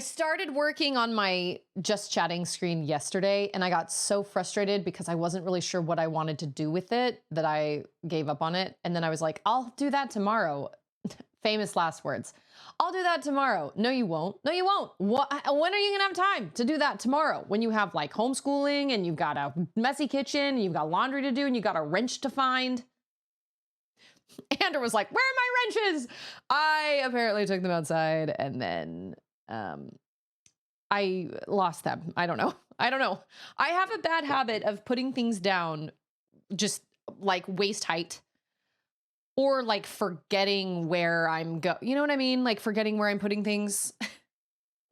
started working on my just chatting screen yesterday, and I got so frustrated because I wasn't really sure what I wanted to do with it that I gave up on it. And then I was like, I'll do that tomorrow. Famous last words. I'll do that tomorrow. No, you won't. No, you won't. What, when are you going to have time to do that tomorrow? When you have like homeschooling and you've got a messy kitchen, and you've got laundry to do, and you've got a wrench to find. Andrew was like, where are my wrenches? I apparently took them outside and then I lost them. I don't know. I have a bad habit of putting things down just like waist height or like forgetting where I'm you know what I mean? Like forgetting where I'm putting things.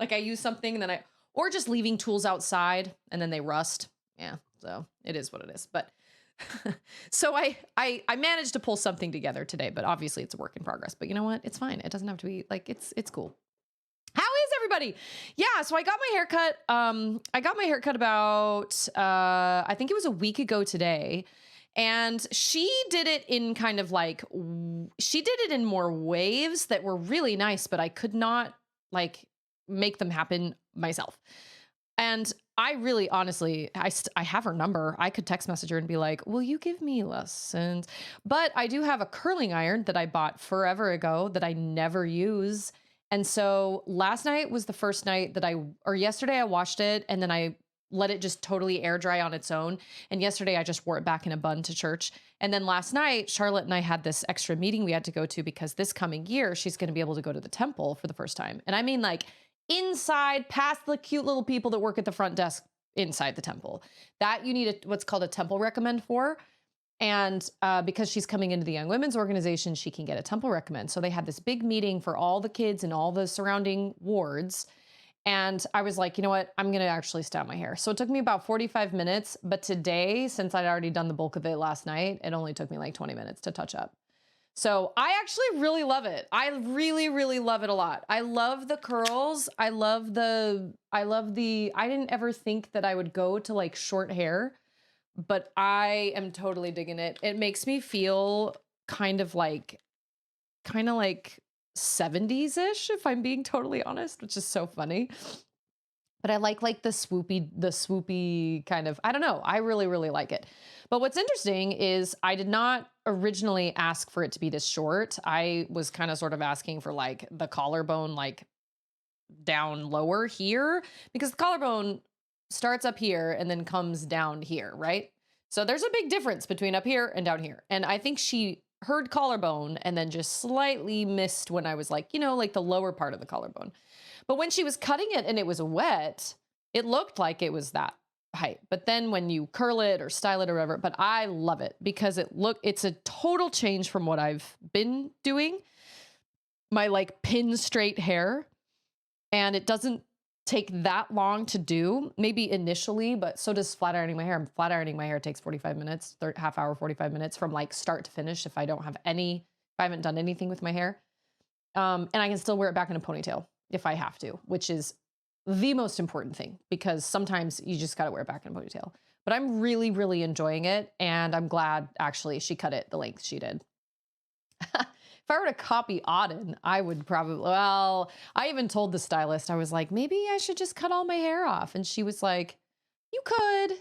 Like I use something and then or just leaving tools outside and then they rust. Yeah. So it is what it is. But so I managed to pull something together today, but obviously it's a work in progress. But you know what? It's fine. It doesn't have to be like it's cool. How is everybody? Yeah, so I got my haircut. I got my haircut about I think it was a week ago today. And she did it in kind of like she did it in more waves that were really nice, but I could not like make them happen myself. And I really, honestly, I have her number. I could text message her and be like, will you give me lessons? But I do have a curling iron that I bought forever ago that I never use. And so last night was the first night that yesterday I washed it and then I let it just totally air dry on its own. And yesterday I just wore it back in a bun to church. And then last night, Charlotte and I had this extra meeting we had to go to because this coming year, she's going to be able to go to the temple for the first time. And I mean like inside past the cute little people that work at the front desk inside the temple that you need what's called a temple recommend for. And because she's coming into the Young Women's Organization, she can get a temple recommend. So they had this big meeting for all the kids in all the surrounding wards. And I was like, you know what? I'm going to actually style my hair. So it took me about 45 minutes. But today, since I'd already done the bulk of it last night, it only took me like 20 minutes to touch up. So I actually really love it. I really, really love it a lot. I love the curls. I didn't ever think that I would go to like short hair, but I am totally digging it. It makes me feel kind of like 70s-ish, if I'm being totally honest, which is so funny. But I like the swoopy kind of, I don't know. I really, really like it. But what's interesting is I did not originally ask for it to be this short. I was kind of sort of asking for like the collarbone, like down lower here, because the collarbone starts up here and then comes down here, right? So there's a big difference between up here and down here. And I think she heard collarbone and then just slightly missed when I was like, you know, like the lower part of the collarbone. But when she was cutting it and it was wet, it looked like it was that height. But then when you curl it or style it or whatever, but I love it because it's a total change from what I've been doing. My like pin straight hair. And it doesn't take that long to do, maybe initially, but so does flat ironing my hair. Flat ironing my hair takes 45 minutes, half hour, 45 minutes from like start to finish if I haven't done anything with my hair. And I can still wear it back in a ponytail if I have to, which is the most important thing because sometimes you just got to wear it back in a ponytail. But I'm really, really enjoying it. And I'm glad actually she cut it the length she did. If I were to copy Auden, I would probably, I even told the stylist, I was like, maybe I should just cut all my hair off. And she was like, you could.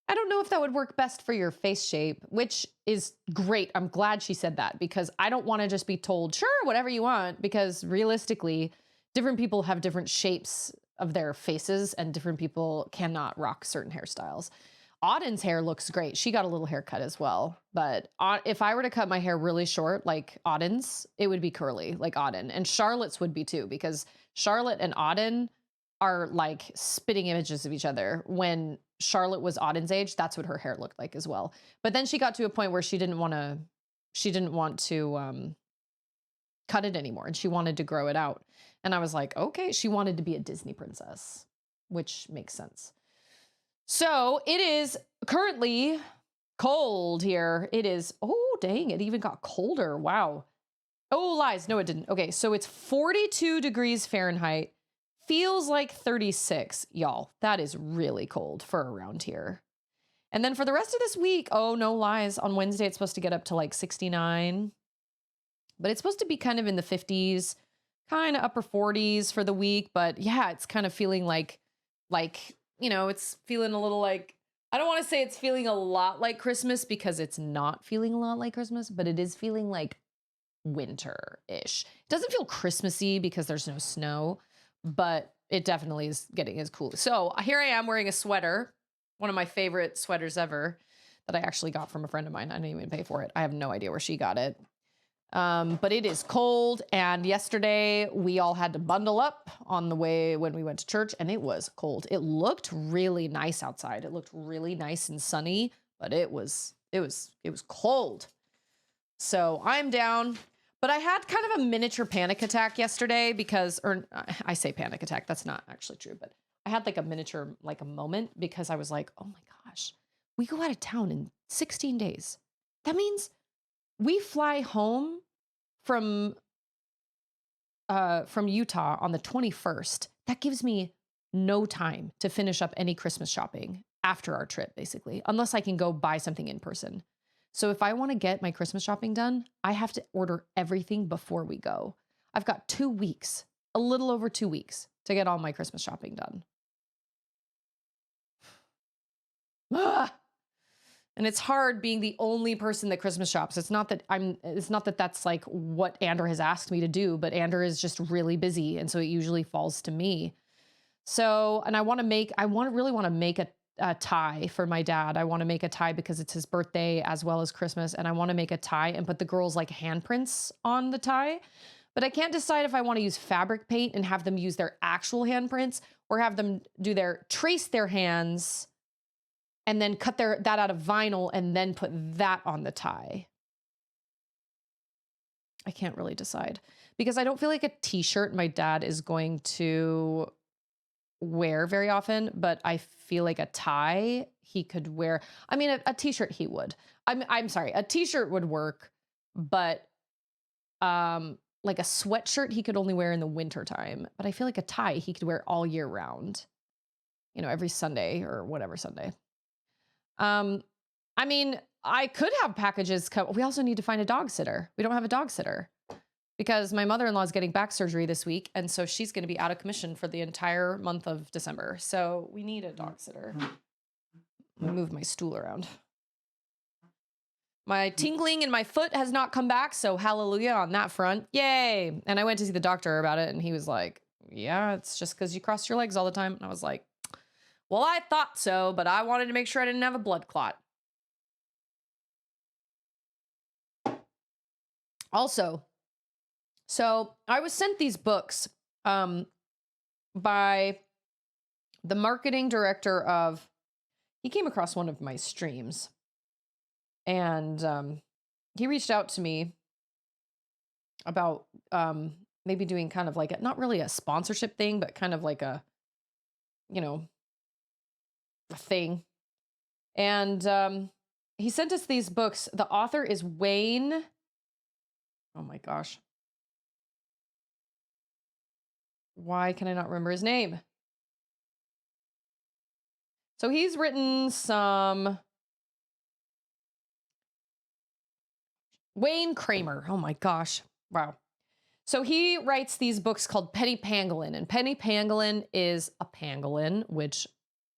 I don't know if that would work best for your face shape, which is great. I'm glad she said that because I don't want to just be told, sure, whatever you want, because realistically, different people have different shapes of their faces and different people cannot rock certain hairstyles. Auden's hair looks great. She got a little haircut as well. But if I were to cut my hair really short, like Auden's, it would be curly, like Auden. And Charlotte's would be too, because Charlotte and Auden are like spitting images of each other. When Charlotte was Auden's age, that's what her hair looked like as well. But then she got to a point where she didn't want to cut it anymore. And she wanted to grow it out. And I was like, okay, she wanted to be a Disney princess, which makes sense. So it is currently cold here. It is, oh, dang, it even got colder. Wow. Oh, lies. No, it didn't. Okay, so it's 42 degrees Fahrenheit. Feels like 36. Y'all, that is really cold for around here. And then for the rest of this week, oh, no lies. On Wednesday, it's supposed to get up to like 69. But it's supposed to be kind of in the 50s, kind of upper 40s for the week, but yeah, it's kind of feeling like, it's feeling a little like, I don't want to say it's feeling a lot like Christmas because it's not feeling a lot like Christmas, but it is feeling like winter-ish. It doesn't feel Christmassy because there's no snow, but it definitely is getting as cool. So here I am wearing a sweater, one of my favorite sweaters ever that I actually got from a friend of mine. I didn't even pay for it. I have no idea where she got it. But it is cold. And yesterday we all had to bundle up on the way when we went to church, and it was cold. It looked really nice outside. It looked really nice and sunny, but it was cold. So I'm down. But I had kind of a miniature panic attack yesterday or I say panic attack, that's not actually true, but I had like a miniature, like a moment because I was like, oh my gosh, we go out of town in 16 days. That means we fly home from Utah on the 21st. That gives me no time to finish up any Christmas shopping after our trip, basically, unless I can go buy something in person. So if I want to get my Christmas shopping done, I have to order everything before we go. I've got 2 weeks, a little over 2 weeks to get all my Christmas shopping done. Ah! And it's hard being the only person that Christmas shops. It's not that that's like what Andrew has asked me to do, but Andrew is just really busy. And so it usually falls to me. So, and I really want to make a tie for my dad. I want to make a tie because it's his birthday as well as Christmas. And I want to make a tie and put the girls' like handprints on the tie. But I can't decide if I want to use fabric paint and have them use their actual handprints or have them trace their hands and then cut that out of vinyl and then put that on the tie. I can't really decide because I don't feel like a t-shirt my dad is going to wear very often, but I feel like a tie he could wear. I mean, a t-shirt he would. I'm sorry, a t-shirt would work, but like a sweatshirt he could only wear in the winter time. But I feel like a tie he could wear all year round. Every Sunday or whatever Sunday. I mean, I could have packages come. We also need to find a dog sitter. We don't have a dog sitter. Because my mother-in-law is getting back surgery this week, and so she's going to be out of commission for the entire month of December. So we need a dog sitter. Let me move my stool around. My tingling in my foot has not come back, so hallelujah on that front. Yay! And I went to see the doctor about it, and he was like, yeah, it's just because you cross your legs all the time. And I was like, well, I thought so, but I wanted to make sure I didn't have a blood clot. Also, so I was sent these books by the marketing director he came across one of my streams and he reached out to me about maybe doing kind of like not really a sponsorship thing, but kind of like a thing. And he sent us these books. The author is Wayne. Oh my gosh. Why can I not remember his name? So he's written some Wayne Kramer. Oh my gosh. Wow. So he writes these books called Penny Pangolin, and Penny Pangolin is a pangolin, which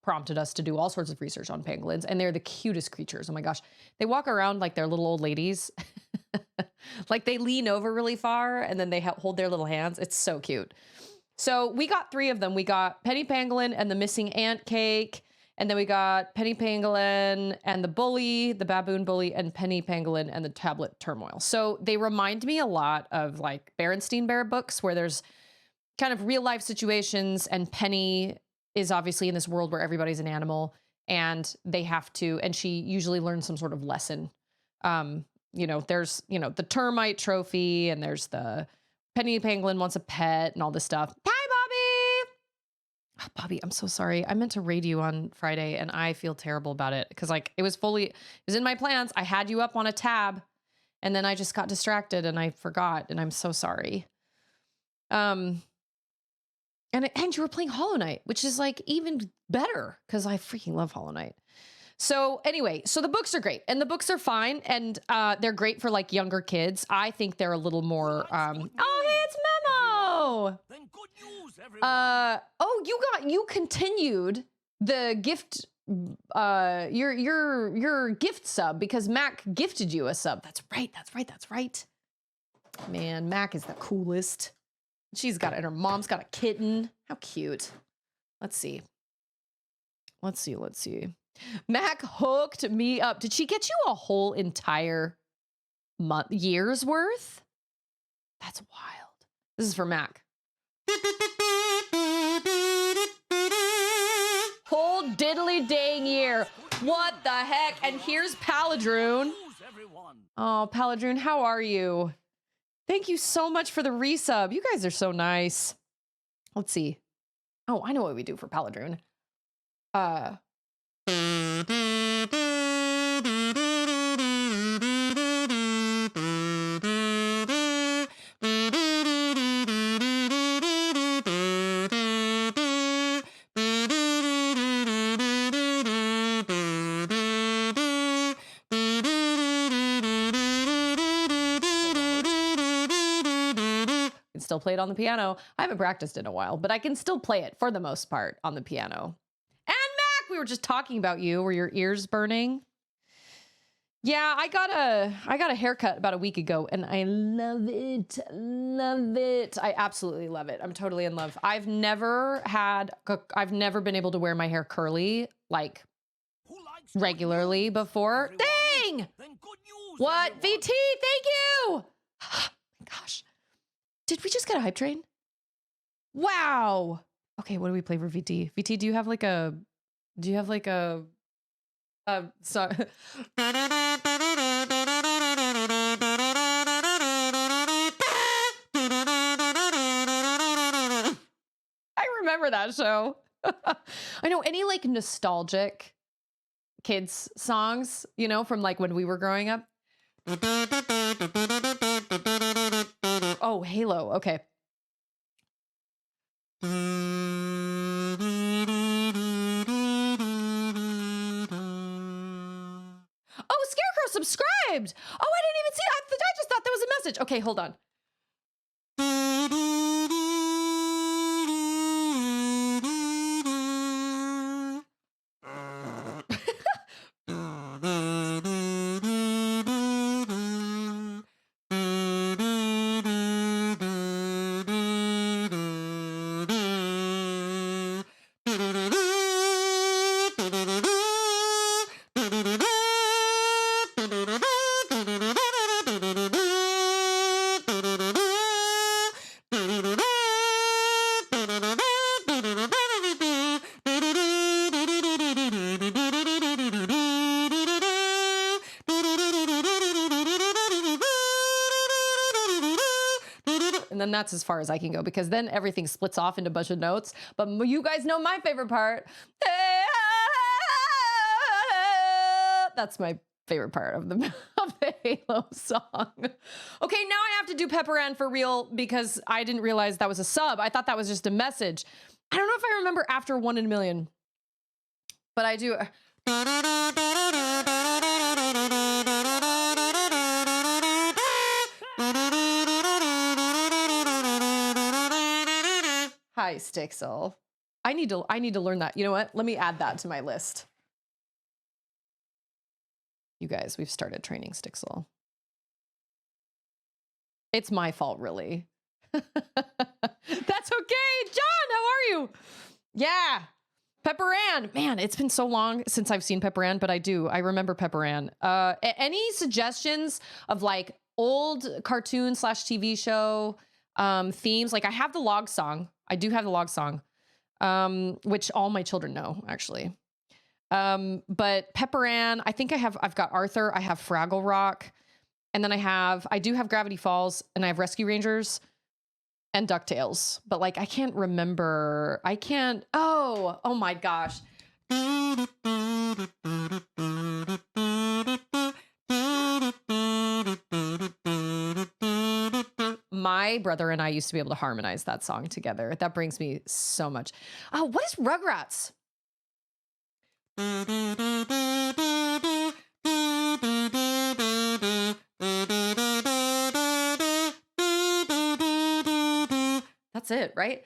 prompted us to do all sorts of research on pangolins, and they're the cutest creatures. Oh my gosh. They walk around like they're little old ladies. Like they lean over really far and then they hold their little hands. It's so cute. So we got 3 of them. We got Penny Pangolin and the Missing Ant Cake. And then we got Penny Pangolin and the Bully, the Baboon Bully, and Penny Pangolin and the Tablet Turmoil. So they remind me a lot of like Berenstein Bear books where there's kind of real life situations and Penny is obviously in this world where everybody's an animal and and she usually learns some sort of lesson. There's, the termite trophy and there's the Penny Pangolin wants a pet and all this stuff. Hi, Bobby. Oh, Bobby, I'm so sorry. I meant to raid you on Friday and I feel terrible about it because it was in my plans. I had you up on a tab and then I just got distracted and I forgot and I'm so sorry. And you were playing Hollow Knight, which is like even better because I freaking love Hollow Knight. So anyway, so the books are great and the books are fine and they're great for like younger kids. I think they're a little more, oh, hey, it's no. Then good news, everyone. You continued the gift, your gift sub because Mac gifted you a sub. That's right. Man, Mac is the coolest. And her mom's got a kitten. How cute. Let's see. Mac hooked me up. Did she get you a whole entire year's worth? That's wild. This is for Mac. Whole diddly dang year. What the heck? And here's Paladroon. Oh, Paladroon, how are you? Thank you so much for the resub. You guys are so nice. Let's see. Oh, I know what we do for Paladroon. Still play it on the piano. I haven't practiced in a while, but I can still play it for the most part on the piano. And Mac, we were just talking about you. Were your ears burning? Yeah, I got a haircut about a week ago and I love it. I absolutely love it. I'm totally in love. I've never been able to wear my hair curly like regularly before. Dang! What? VT, thank you! Gosh. Did we just get a hype train? Wow. Okay, what do we play for VT? VT, do you have like a sorry. I remember that show. I know any like nostalgic kids songs, you know, from like when we were growing up. Oh, Halo. Okay. Oh, Scarecrow subscribed. Oh, I didn't even see that. I just thought that was a message. Okay, hold on. And then that's as far as I can go because then everything splits off into a bunch of notes. But you guys know my favorite part. That's my favorite part of the Halo song. Okay, now I have to do Pepper Ann for real because I didn't realize that was a sub. I thought that was just a message. I don't know if I remember after 1 in a million, but I do. Hi, Stixel. I need to learn that. You know what? Let me add that to my list. You guys, we've started training Stixel. It's my fault, really. That's okay. John, how are you? Yeah. Pepper Ann. Man, it's been so long since I've seen Pepper Ann, but I remember Pepper Ann. Any suggestions of like old cartoon / TV show themes? Like I have the log song. I do have the log song, which all my children know, actually. But Pepper Ann, I think I've got Arthur, I have Fraggle Rock, and then I do have Gravity Falls, and I have Rescue Rangers and DuckTales. But like, I can't remember. Oh my gosh. My brother and I used to be able to harmonize that song together. That brings me so much. Oh, what is Rugrats? That's it, right?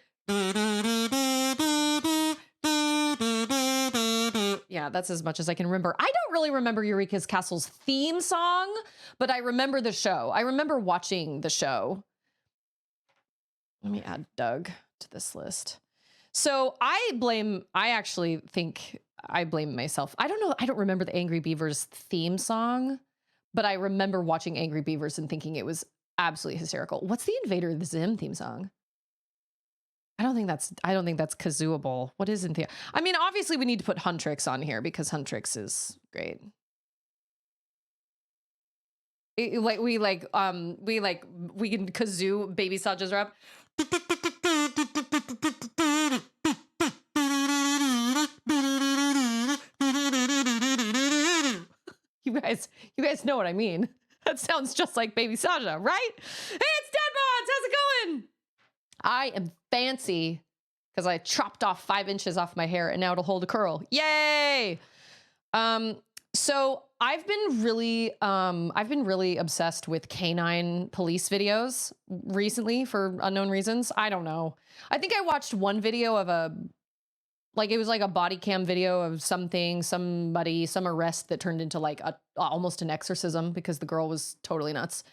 Yeah, that's as much as I can remember. I don't really remember Eureka's Castle's theme song, but I remember the show. I remember watching the show. Let me add Doug to this list. So I actually think I blame myself. I don't know. I don't remember the Angry Beavers theme song, but I remember watching Angry Beavers and thinking it was absolutely hysterical. What's the Invader of the Zim theme song? I don't think that's kazooable. What is in the? I mean, obviously we need to put Huntrix on here because Huntrix is great. We can kazoo Baby Saja's rap. You guys know what I mean. That sounds just like Baby Saja, right? Hey, it's Dead Bods. How's it going? I am fancy because I chopped off 5 inches off my hair and now it'll hold a curl. Yay! So I've been really obsessed with canine police videos recently for unknown reasons. I don't know. I think I watched one video of it was like a body cam video of some arrest that turned into like almost an exorcism because the girl was totally nuts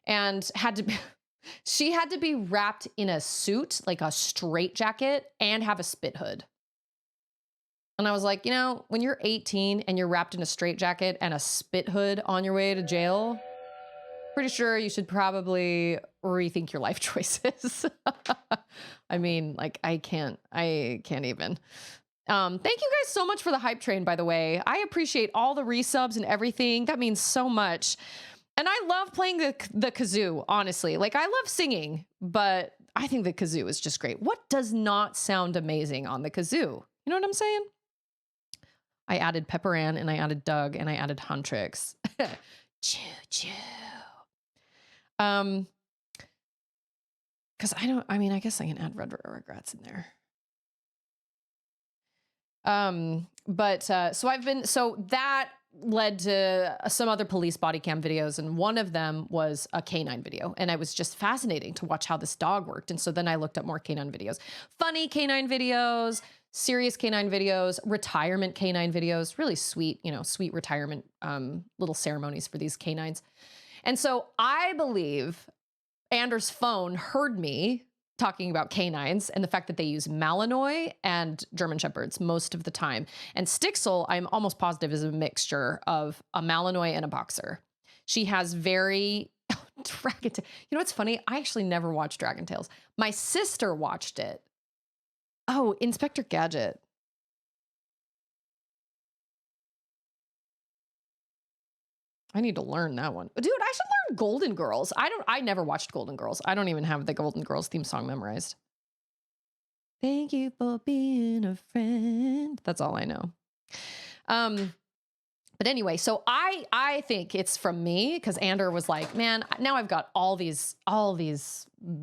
and she had to be wrapped in a suit, like a straitjacket, and have a spit hood. And I was like, when you're 18 and you're wrapped in a straitjacket and a spit hood on your way to jail, pretty sure you should probably rethink your life choices. I mean, like, I can't even. Thank you guys so much for the hype train, by the way. I appreciate all the resubs and everything. That means so much. And I love playing the kazoo, honestly. Like, I love singing, but I think the kazoo is just great. What does not sound amazing on the kazoo? You know what I'm saying? I added Pepper Ann, and I added Doug, and I added Huntrix. Choo choo. Because I guess I can add Red Regrets in there. So that led to some other police body cam videos, and one of them was a canine video, and it was just fascinating to watch how this dog worked. And so then I looked up more canine videos, funny canine videos, serious canine videos, retirement canine videos, really sweet, sweet retirement little ceremonies for these canines. And so I believe Anders' phone heard me talking about canines and the fact that they use Malinois and German Shepherds most of the time. And Stixel, I'm almost positive, is a mixture of a Malinois and a Boxer. She has very... Dragon Tales. You know what's funny? I actually never watched Dragon Tales. My sister watched it. Oh, Inspector Gadget. I need to learn that one. Dude, I should learn Golden Girls. I never watched Golden Girls. I don't even have the Golden Girls theme song memorized. Thank you for being a friend. That's all I know. But anyway, so I think it's from me because Ander was like, man, now I've got all these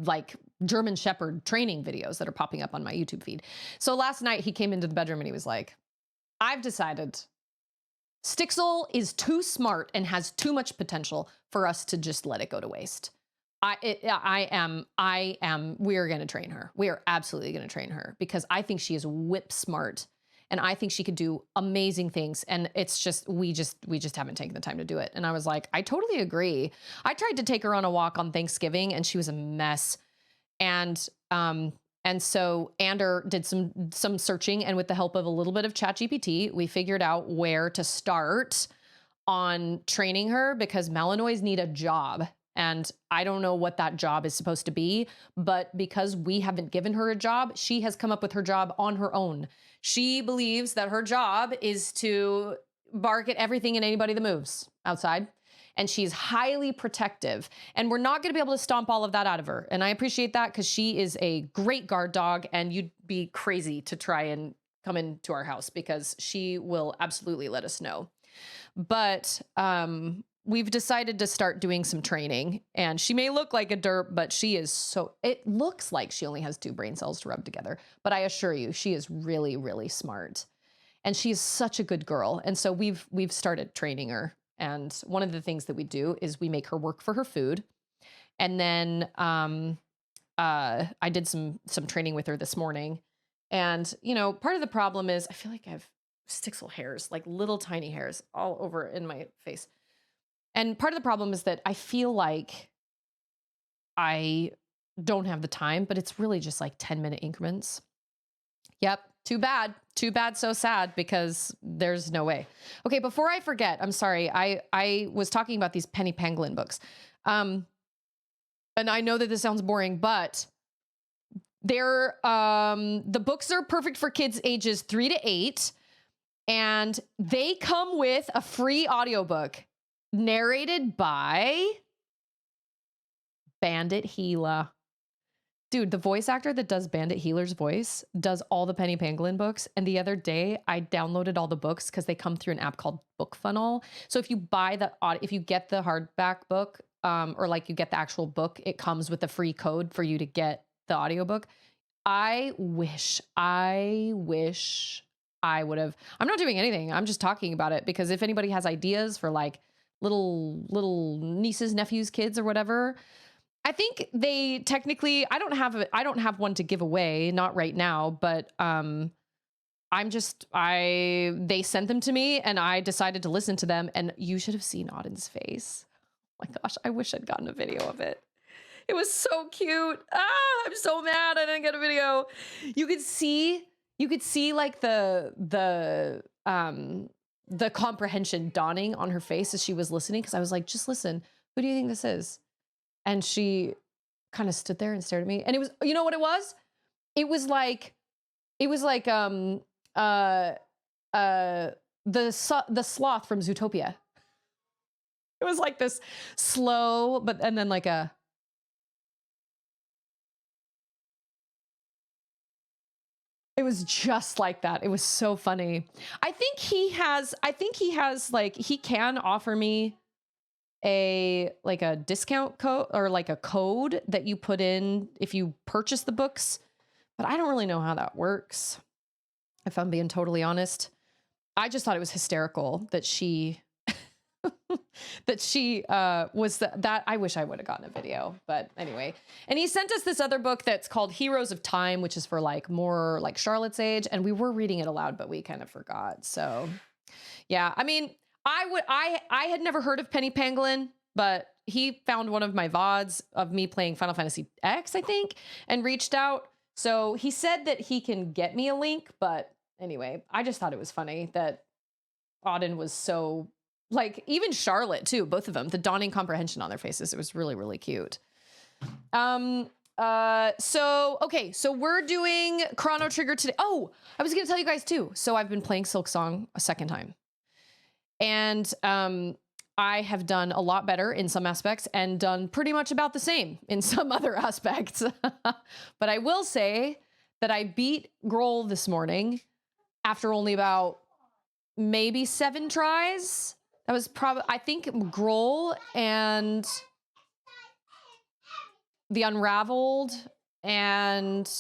like German Shepherd training videos that are popping up on my YouTube feed. So last night he came into the bedroom and he was like, I've decided Stixel is too smart and has too much potential for us to just let it go to waste. We are going to train her. We are absolutely going to train her because I think she is whip smart and I think she could do amazing things. And it's just, we just haven't taken the time to do it. And I was like, I totally agree. I tried to take her on a walk on Thanksgiving and she was a mess. And so Ander did some searching, and with the help of a little bit of ChatGPT, we figured out where to start on training her because Malinois need a job. And I don't know what that job is supposed to be, but because we haven't given her a job, she has come up with her job on her own. She believes that her job is to bark at everything and anybody that moves outside. And she's highly protective. And we're not gonna be able to stomp all of that out of her. And I appreciate that because she is a great guard dog and you'd be crazy to try and come into our house because she will absolutely let us know. But we've decided to start doing some training and she may look like a derp, but she is it looks like she only has 2 brain cells to rub together. But I assure you, she is really, really smart. And she's such a good girl. And so we've started training her. And one of the things that we do is we make her work for her food. And then I did some training with her this morning. And, you know, part of the problem is I feel like I have sticksle hairs, like little tiny hairs all over in my face. And part of the problem is that I feel like I don't have the time, but it's really just like 10-minute increments. Yep. Too bad. Too bad. So sad, because there's no way. Okay. Before I forget, I'm sorry. I was talking about these Penny Pangolin books. And I know that this sounds boring, but they're, the books are perfect for kids ages 3 to 8. And they come with a free audiobook narrated by Bandit Gila. Dude, the voice actor that does Bandit Healer's voice does all the Penny Pangolin books. And the other day I downloaded all the books because they come through an app called Book Funnel. So if you buy if you get the hardback book, or like you get the actual book, it comes with a free code for you to get the audiobook. I wish I would have. I'm not doing anything. I'm just talking about it because if anybody has ideas for like little nieces, nephews, kids, or whatever, I think they technically, I don't have one to give away, not right now, but they sent them to me and I decided to listen to them, and you should have seen Auden's face. Oh my gosh, I wish I'd gotten a video of it. It was so cute. I'm so mad I didn't get a video. You could see like the comprehension dawning on her face as she was listening, because I was like, just listen. Who do you think this is? And she kind of stood there and stared at me. And it was, you know what it was? It was like the sloth from Zootopia. It was like this slow, and then like it was just like that. It was so funny. I think he has like, he can offer me a discount code, or like a code that you put in if you purchase the books, but I don't really know how that works, if I'm being totally honest. I just thought it was hysterical that she was that I wish I would have gotten a video, but anyway. And he sent us this other book that's called Heroes of Time, which is for like more like Charlotte's age, and we were reading it aloud, but we kind of forgot. So yeah, I mean, I had never heard of Penny Pangolin, but he found one of my VODs of me playing Final Fantasy X, I think, and reached out. So he said that he can get me a link, but anyway, I just thought it was funny that Auden was so, like, even Charlotte too, both of them, the dawning comprehension on their faces. It was really, really cute. So we're doing Chrono Trigger today. Oh, I was going to tell you guys too. So I've been playing Silksong a second time. And I have done a lot better in some aspects and done pretty much about the same in some other aspects. But I will say that I beat Grohl this morning after only about maybe 7 tries. That was probably, I think, Grohl and the Unraveled, and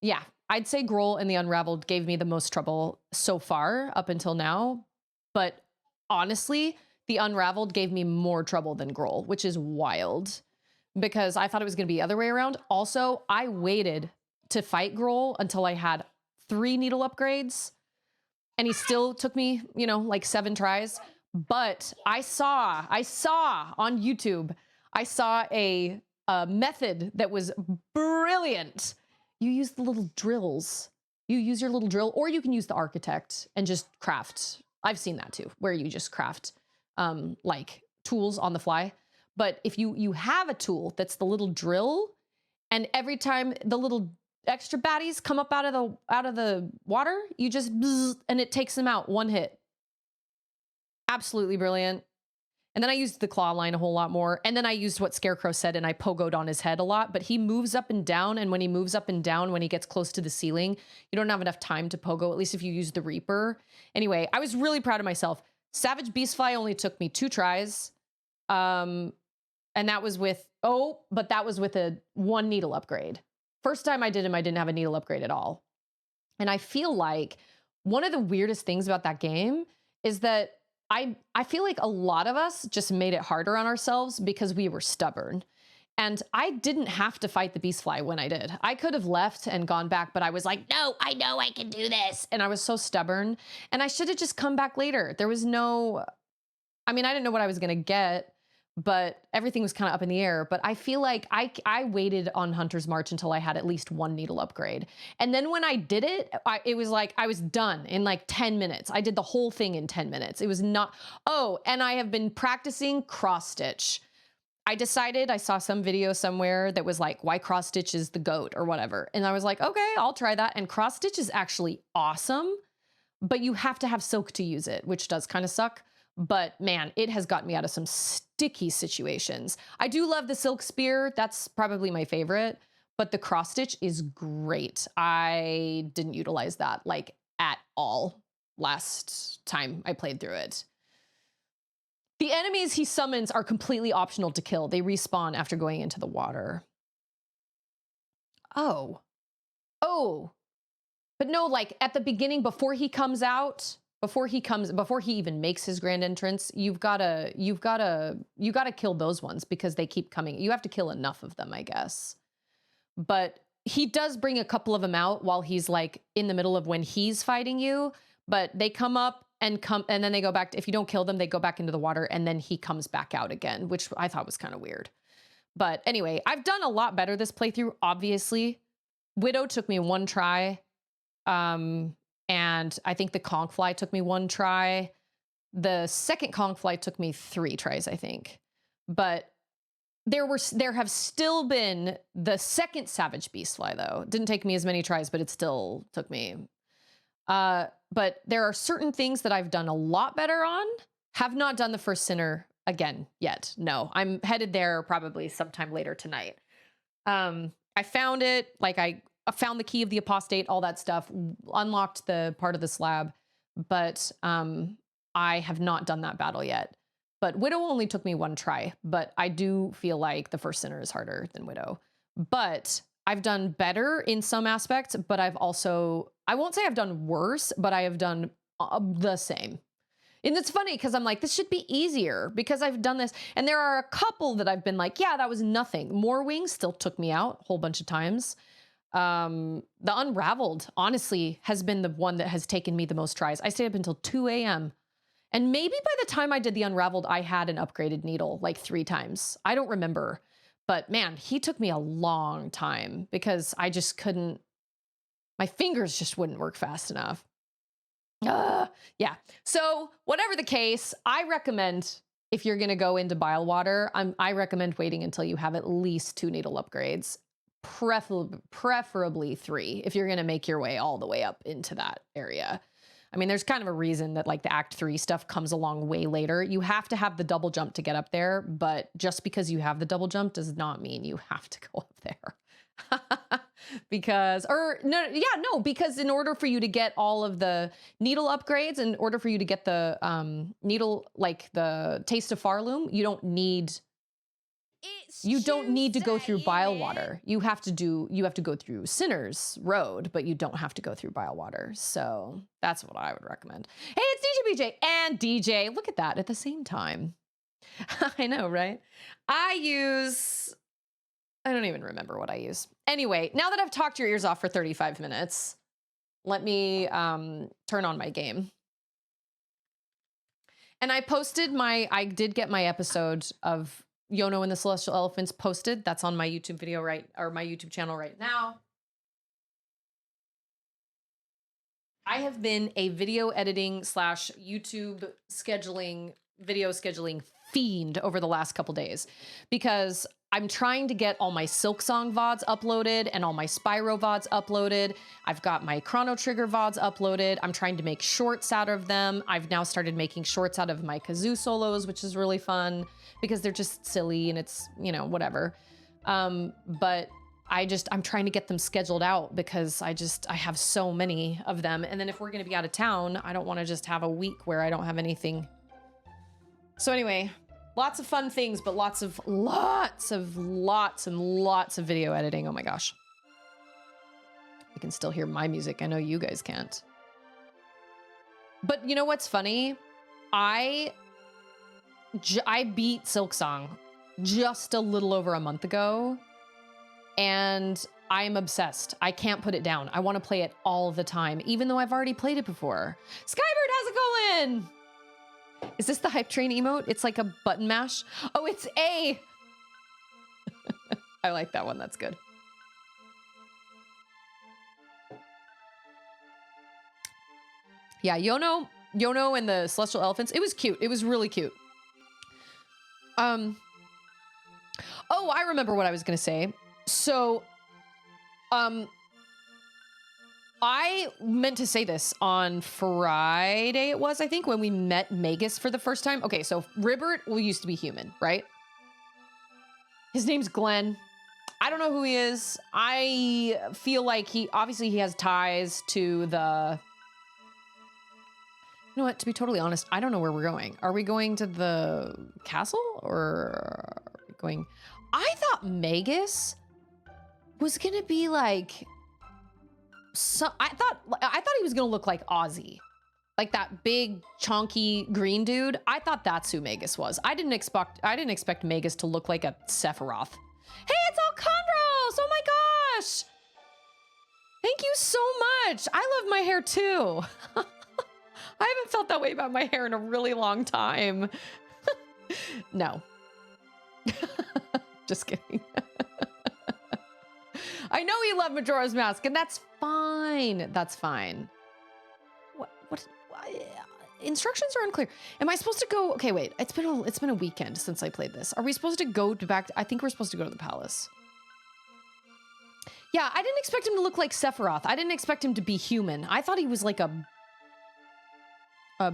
yeah, I'd say Grohl and the Unraveled gave me the most trouble so far up until now. But honestly, the Unraveled gave me more trouble than Grohl, which is wild because I thought it was going to be the other way around. Also, I waited to fight Grohl until I had 3 needle upgrades, and he still took me, you know, like 7 tries. But I saw on YouTube, I saw a method that was brilliant. You use the little drills. You use your little drill, or you can use the architect and just craft. I've seen that too, where you just craft like tools on the fly. But if you have a tool that's the little drill, and every time the little extra baddies come up out of the water, you just bzz, and it takes them out 1 hit. Absolutely brilliant. And then I used the claw line a whole lot more. And then I used what Scarecrow said, and I pogoed on his head a lot. But he moves up and down, and when he moves up and down, when he gets close to the ceiling, you don't have enough time to pogo, at least if you use the Reaper. Anyway, I was really proud of myself. Savage Beastfly only took me 2 tries. And that was with a 1 needle upgrade. First time I did him, I didn't have a needle upgrade at all. And I feel like one of the weirdest things about that game is that I feel like a lot of us just made it harder on ourselves because we were stubborn. And I didn't have to fight the beast fly when I did. I could have left and gone back, but I was like, no, I know I can do this. And I was so stubborn. And I should have just come back later. There was no, I mean, I didn't know what I was going to get, but everything was kind of up in the air. But I feel like I waited on Hunter's March until I had at least one needle upgrade. And then when I did it, it was like I was done in like 10 minutes. I did the whole thing in 10 minutes. It was not, oh, and I have been practicing cross stitch. I decided, I saw some video somewhere that was like, why cross stitch is the goat or whatever. And I was like, okay, I'll try that. And cross stitch is actually awesome, but you have to have silk to use it, which does kind of suck. But man, it has gotten me out of some sticky situations. I do love the silk spear. That's probably my favorite, but the cross stitch is great. I didn't utilize that like at all last time I played through it. The enemies he summons are completely optional to kill. They respawn after going into the water. Oh. Oh. But no, like at the beginning, before he comes out, before he even makes his grand entrance, you gotta kill those ones because they keep coming. You have to kill enough of them, I guess. But he does bring a couple of them out while he's like in the middle of when he's fighting you, but they come up and then they go back if you don't kill them, they go back into the water and then he comes back out again, which I thought was kind of weird. But anyway, I've done a lot better this playthrough, obviously. Widow took me one try. And I think the conch fly took me one try. The second conch fly took me 3 tries, I think. But there have still been the second savage beast fly though. Didn't take me as many tries, but it still took me. But there are certain things that I've done a lot better on. Have not done the first sinner again yet. No, I'm headed there probably sometime later tonight. I found it, like I found the key of the apostate, all that stuff, unlocked the part of the slab, but I have not done that battle yet. But Widow only took me 1 try, but I do feel like the first sinner is harder than Widow. But I've done better in some aspects, but I've also, I won't say I've done worse, but I have done the same. And it's funny because I'm like, this should be easier because I've done this. And there are a couple that I've been like, yeah, that was nothing. More Wings still took me out a whole bunch of times. The Unraveled, honestly, has been the one that has taken me the most tries. I stayed up until 2 a.m. And maybe by the time I did the Unraveled, I had an upgraded needle like 3 times. I don't remember. But man, he took me a long time because I just couldn't, my fingers just wouldn't work fast enough. Yeah. So whatever the case, I recommend if you're going to go into Bilewater, I recommend waiting until you have at least 2 needle upgrades, preferably 3 if you're going to make your way all the way up into that area. I mean, there's kind of a reason that like the Act 3 stuff comes along way later. You have to have the double jump to get up there, but just because you have the double jump does not mean you have to go up there. Because in order for you to get all of the needle upgrades, in order for you to get the needle, like the Taste of Farloom, you don't need to go through Bilewater. You have to go through Sinner's Road, but you don't have to go through Bilewater. So that's what I would recommend. Hey, it's DJ BJ and DJ. Look at that at the same time. I know, right? I don't even remember what I use. Anyway, now that I've talked your ears off for 35 minutes, let me turn on my game. And I did get my episode of Yono and the Celestial Elephants posted. That's on my YouTube video my YouTube channel right now. I have been a video editing / YouTube video scheduling fiend over the last couple days because I'm trying to get all my Silksong VODs uploaded and all my Spyro VODs uploaded. I've got my Chrono Trigger VODs uploaded. I'm trying to make shorts out of them. I've now started making shorts out of my kazoo solos, which is really fun because they're just silly and it's, whatever. But I'm trying to get them scheduled out because I have so many of them. And then if we're going to be out of town, I don't want to just have a week where I don't have anything. So anyway, lots of fun things, but lots and lots of video editing. Oh my gosh. I can still hear my music. I know you guys can't. But you know what's funny? I beat Silksong just a little over a month ago, and I'm obsessed. I can't put it down. I want to play it all the time, even though I've already played it before. Skybird, how's it going? Is this the hype train emote? It's like a button mash. Oh, it's A. I like that one. That's good. Yeah, Yono and the Celestial Elephants. It was cute. It was really cute. Oh, I remember what I was gonna say. So, I meant to say this on Friday, it was, I think, when we met Magus for the first time. Okay, so Ribbert used to be human, right? His name's Glenn. I don't know who he is. I feel like he has ties to the... You know what, to be totally honest, I don't know where we're going. Are we going to the castle or are we going... I thought Magus was gonna be like... I thought he was gonna look like Ozzy. Like that big, chonky green dude. I thought that's who Magus was. I didn't expect Magus to look like a Sephiroth. Hey, it's Alcondros! Oh my gosh! Thank you so much. I love my hair too. I haven't felt that way about my hair in a really long time. No. Just kidding. I know you love Majora's Mask, and that's fine. That's fine. What instructions are unclear. Am I supposed to go? Okay, wait. It's been a weekend since I played this. Are we supposed to go back? I think we're supposed to go to the palace. Yeah, I didn't expect him to look like Sephiroth. I didn't expect him to be human. I thought he was like a I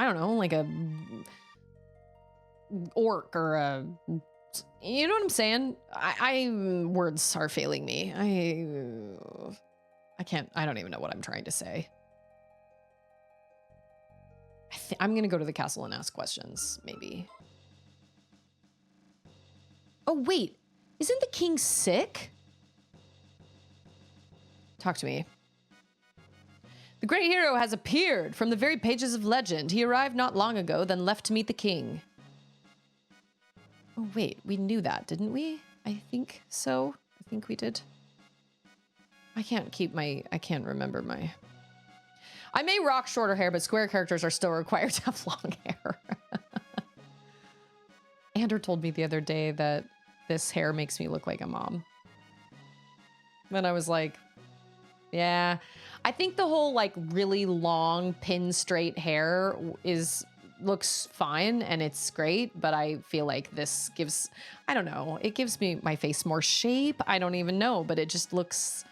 don't know, like a orc or a, you know what I'm saying? Words are failing me. I don't even know what I'm trying to say. I'm gonna go to the castle and ask questions, maybe. Oh wait, isn't the king sick? Talk to me. The great hero has appeared from the very pages of legend. He arrived not long ago, then left to meet the king. Oh wait, we knew that, didn't we? I think so. I think we did. I can't remember my... I may rock shorter hair, but square characters are still required to have long hair. Ander told me the other day that this hair makes me look like a mom. And I was like, yeah. I think the whole like really long pin straight hair looks fine and it's great, but I feel like this gives, I don't know, it gives me my face more shape. I don't even know, but it just looks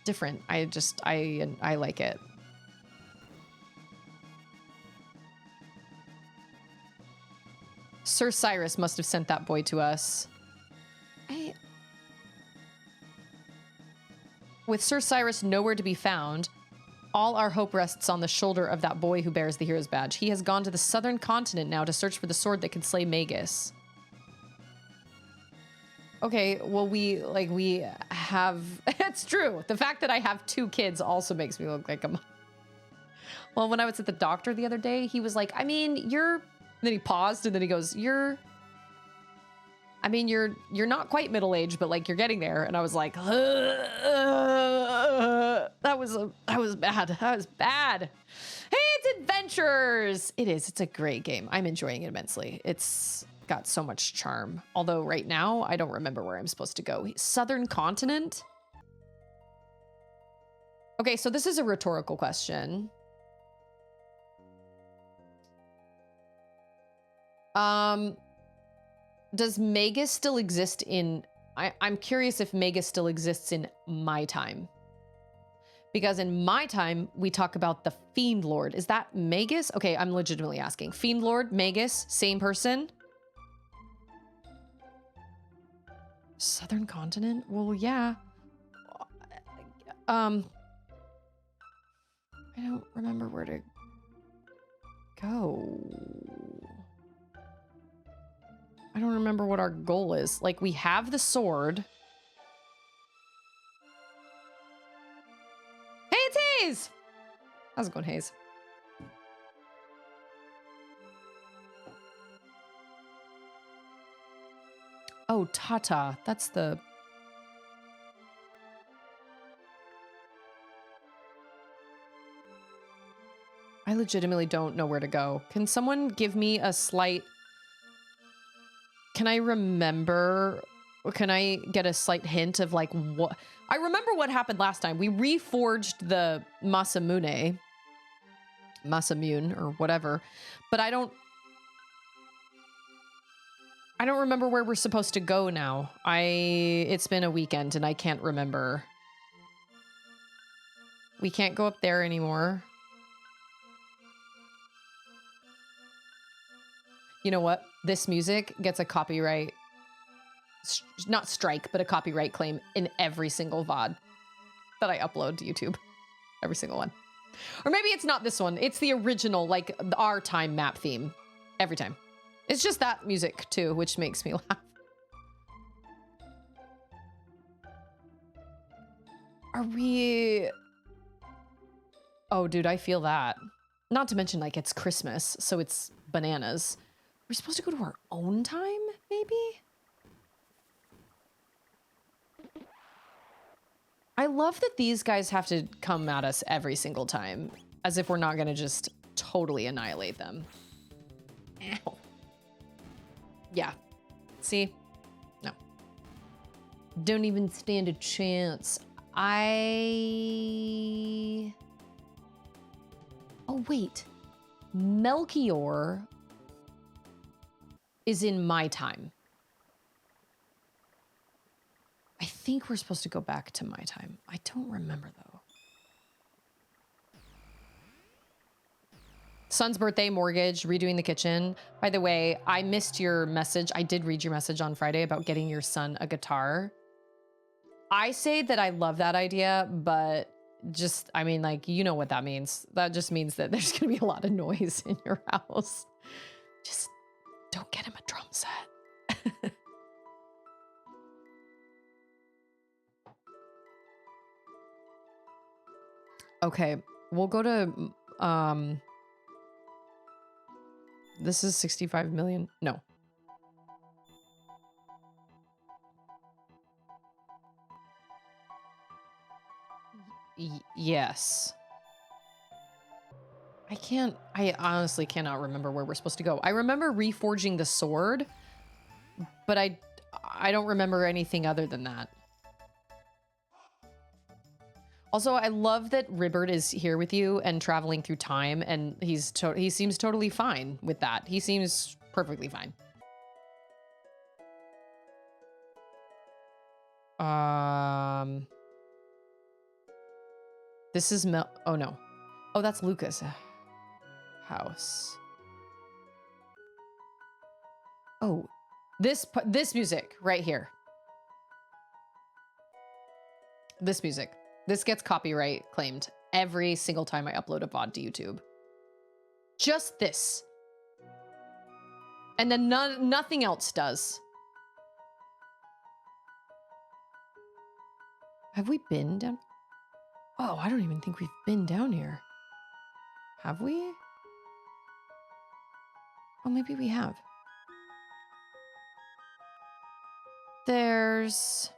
different. I like it. Sir Cyrus must have sent that boy to us. With Sir Cyrus nowhere to be found, all our hope rests on the shoulder of that boy who bears the hero's badge. He has gone to the southern continent now to search for the sword that can slay Magus. Okay, well, we have... It's true. The fact that I have 2 kids also makes me look like a mom. Well, when I was at the doctor the other day, he was like, I mean, you're... And then he paused, and then he goes, you're not quite middle-aged, but like you're getting there. And I was like, that was bad. That was bad. Hey, it's Adventures. It is. It's a great game. I'm enjoying it immensely. It's got so much charm. Although right now, I don't remember where I'm supposed to go. Southern continent? Okay, so this is a rhetorical question. Does Magus still exist in... I'm curious if Magus still exists in my time. Because in my time, we talk about the Fiendlord. Is that Magus? Okay, I'm legitimately asking. Fiendlord, Magus, same person? Southern continent? Well, yeah. I don't remember where to go. I don't remember what our goal is. Like, we have the sword. Hey, it's Hayes! How's it going, Hayes? Oh, Tata. That's the... I legitimately don't know where to go. Can someone give me a slight... Can I remember... Can I get a slight hint of like what... I remember what happened last time. We reforged the Masamune. Masamune or whatever. But I don't remember where we're supposed to go now. It's been a weekend and I can't remember. We can't go up there anymore. You know what? This music gets a copyright, not strike, but a copyright claim in every single VOD that I upload to YouTube. Every single one. Or maybe it's not this one. It's the original, like our time map theme. Every time. It's just that music too, which makes me laugh. Are we... Oh, dude, I feel that. Not to mention, like, it's Christmas, so it's bananas. We're supposed to go to our own time, maybe? I love that these guys have to come at us every single time, as if we're not gonna just totally annihilate them. Ow. Yeah. See? No. Don't even stand a chance. Oh, wait. Melchior is in my time. I think we're supposed to go back to my time. I don't remember, though. Son's birthday, mortgage, redoing the kitchen. By the way, I missed your message. I did read your message on Friday about getting your son a guitar. I say that I love that idea, but just, I mean, like, you know what that means. That just means that there's gonna be a lot of noise in your house. Just don't get him a drum set. Okay, we'll go to, this is 65 million. No. Yes. I honestly cannot remember where we're supposed to go. I remember reforging the sword, but I don't remember anything other than that. Also, I love that Ribbert is here with you and traveling through time, and he seems totally fine with that. He seems perfectly fine. This is oh no. Oh, that's Lucas' house. Oh, this music right here. This music. This gets copyright claimed every single time I upload a VOD to YouTube. Just this. And then nothing else does. Have we been down? Oh, I don't even think we've been down here. Have we? Oh, maybe we have. There's...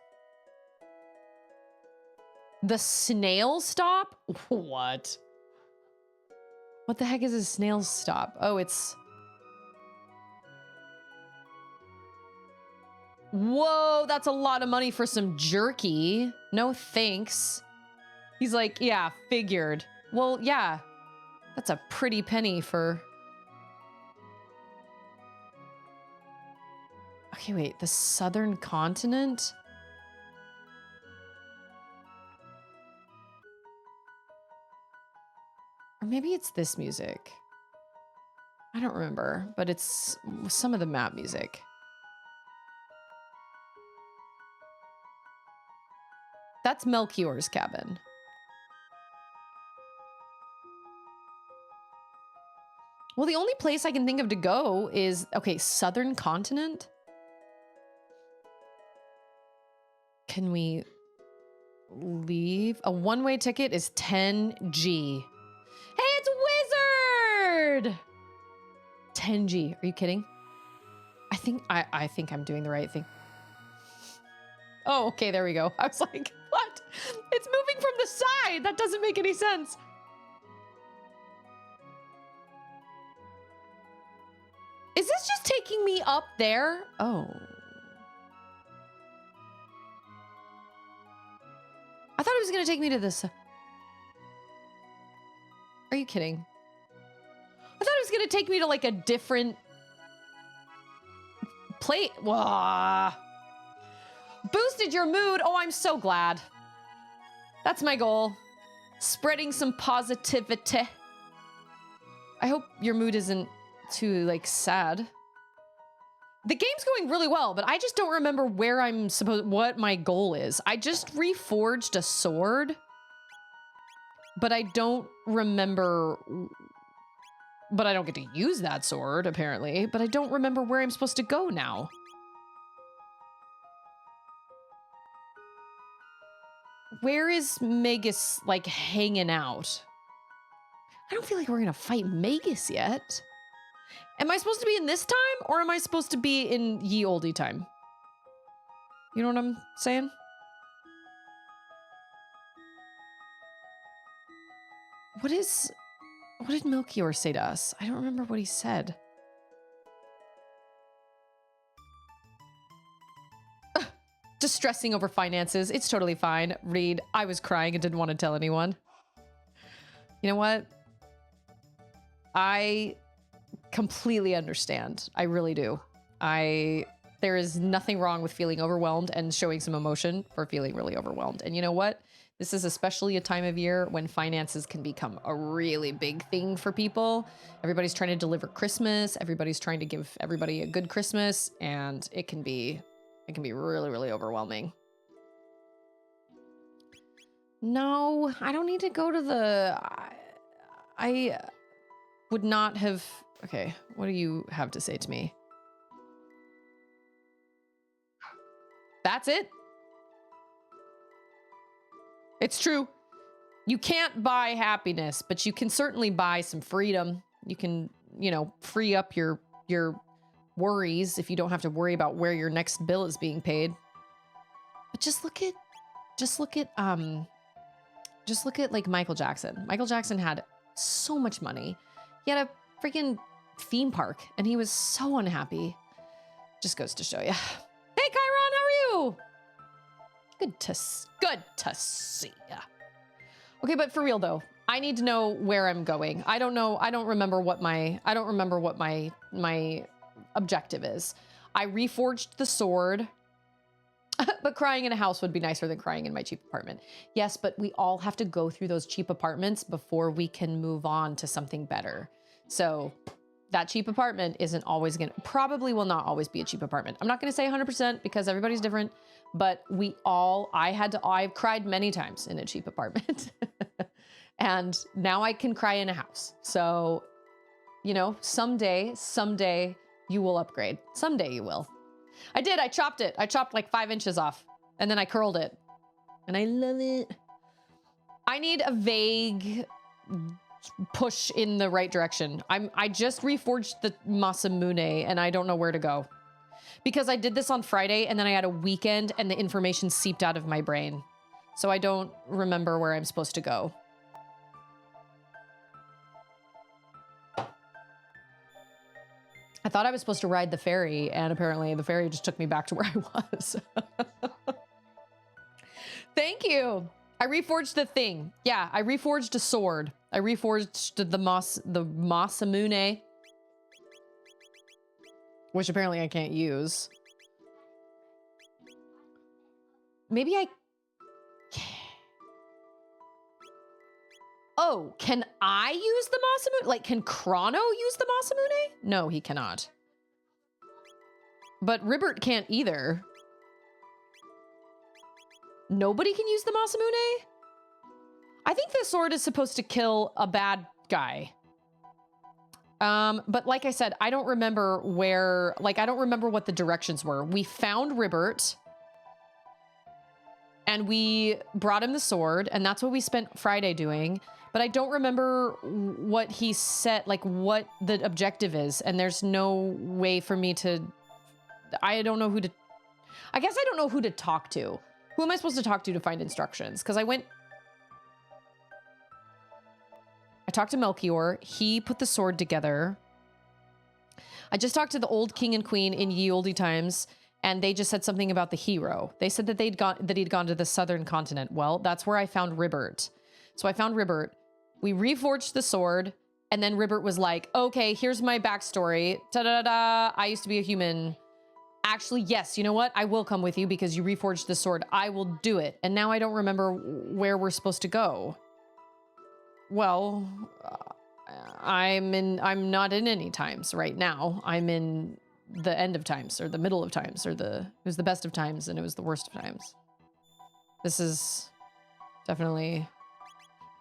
the snail stop? What? What the heck is a snail stop? Oh, it's... Whoa, that's a lot of money for some jerky. No thanks. He's like, yeah, figured. Well, yeah, that's a pretty penny for... Okay, wait, the southern continent? Or maybe it's this music. I don't remember, but it's some of the map music. That's Melchior's cabin. Well, the only place I can think of to go is, okay, southern continent? Can we leave? A one-way ticket is 10G. Hey, it's Wizard! 10G, are you kidding? I think I'm doing the right thing. Oh, okay, there we go. I was like, what? It's moving from the side. That doesn't make any sense. Is this just taking me up there? Oh. I thought it was going to take me to this. Are you kidding? I thought it was going to take me to like a different plate. Wah. Boosted your mood. Oh, I'm so glad. That's my goal. Spreading some positivity. I hope your mood isn't too like sad. The game's going really well, but I just don't remember where I'm supposed, what my goal is. I just reforged a sword, but I don't remember, but I don't get to use that sword apparently, but I don't remember where I'm supposed to go now. Where is Magus like hanging out? I don't feel like we're gonna fight Magus yet. Am I supposed to be in this time, or am I supposed to be in ye olde time? You know what I'm saying? What did Melchior say to us? I don't remember what he said. Just stressing over finances. It's totally fine. Reed, I was crying and didn't want to tell anyone. You know what? I completely understand. I really do. There is nothing wrong with feeling overwhelmed and showing some emotion for feeling really overwhelmed. And you know what? This is especially a time of year when finances can become a really big thing for people. Everybody's trying to deliver Christmas. Everybody's trying to give everybody a good Christmas, and it can be really, really overwhelming. No, I don't need to go to the... I would not have... Okay, what do you have to say to me? That's it? It's true. You can't buy happiness, but you can certainly buy some freedom. You can, you know, free up your worries if you don't have to worry about where your next bill is being paid. But just look at like Michael Jackson. Michael Jackson had so much money. He had a freaking theme park and he was so unhappy. Just goes to show you. Hey Chiron, how are you? Good to see ya. Okay, but for real though, I need to know where I'm going. I don't know. I don't remember what my objective is. I reforged the sword, but crying in a house would be nicer than crying in my cheap apartment. Yes, but we all have to go through those cheap apartments before we can move on to something better. So that cheap apartment probably will not always be a cheap apartment. I'm not going to say 100% because everybody's different, but I've cried many times in a cheap apartment and now I can cry in a house. So, you know, someday you will upgrade. Someday you will. I did. I chopped it. I chopped like 5 inches off and then I curled it and I love it. I need a vague push in the right direction. I just reforged the Masamune and I don't know where to go because I did this on Friday and then I had a weekend and the information seeped out of my brain. So I don't remember where I'm supposed to go. I thought I was supposed to ride the ferry and apparently the ferry just took me back to where I was. Thank you. I reforged the thing. Yeah, I reforged a sword. I reforged the Masamune, which apparently I can't use. Maybe I... Oh, can I use the Masamune? Like, can Chrono use the Masamune? No, he cannot. But Ribbert can't either. Nobody can use the Masamune? I think the sword is supposed to kill a bad guy. But like I said, I don't remember I don't remember what the directions were. We found Ribbert and we brought him the sword and that's what we spent Friday doing. But I don't remember what he said, like what the objective is. And there's no way for me to, I don't know I guess I don't know who to talk to. Who am I supposed to talk to find instructions? Because I talked to Melchior. He put the sword together. I just talked to the old king and queen in ye olde times, and they just said something about the hero. They said that he'd gone to the southern continent. Well, that's where I found Ribbert. So I found Ribbert. We reforged the sword, and then Ribbert was like, okay, here's my backstory. Ta-da-da-da, I used to be a human. Actually, yes, you know what? I will come with you because you reforged the sword. I will do it. And now I don't remember where we're supposed to go. Well, I'm not in any times right now. I'm in the end of times, or the middle of times, or it was the best of times and it was the worst of times. This is definitely,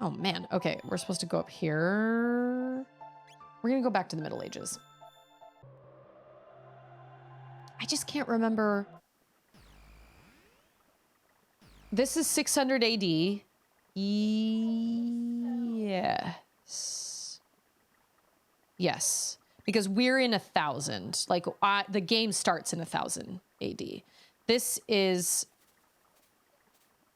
oh man. Okay, we're supposed to go up here. We're gonna go back to the Middle Ages. I just can't remember. This is 600 AD. Yes. Yes. Because we're in 1000. Like, the game starts in 1000 AD. This is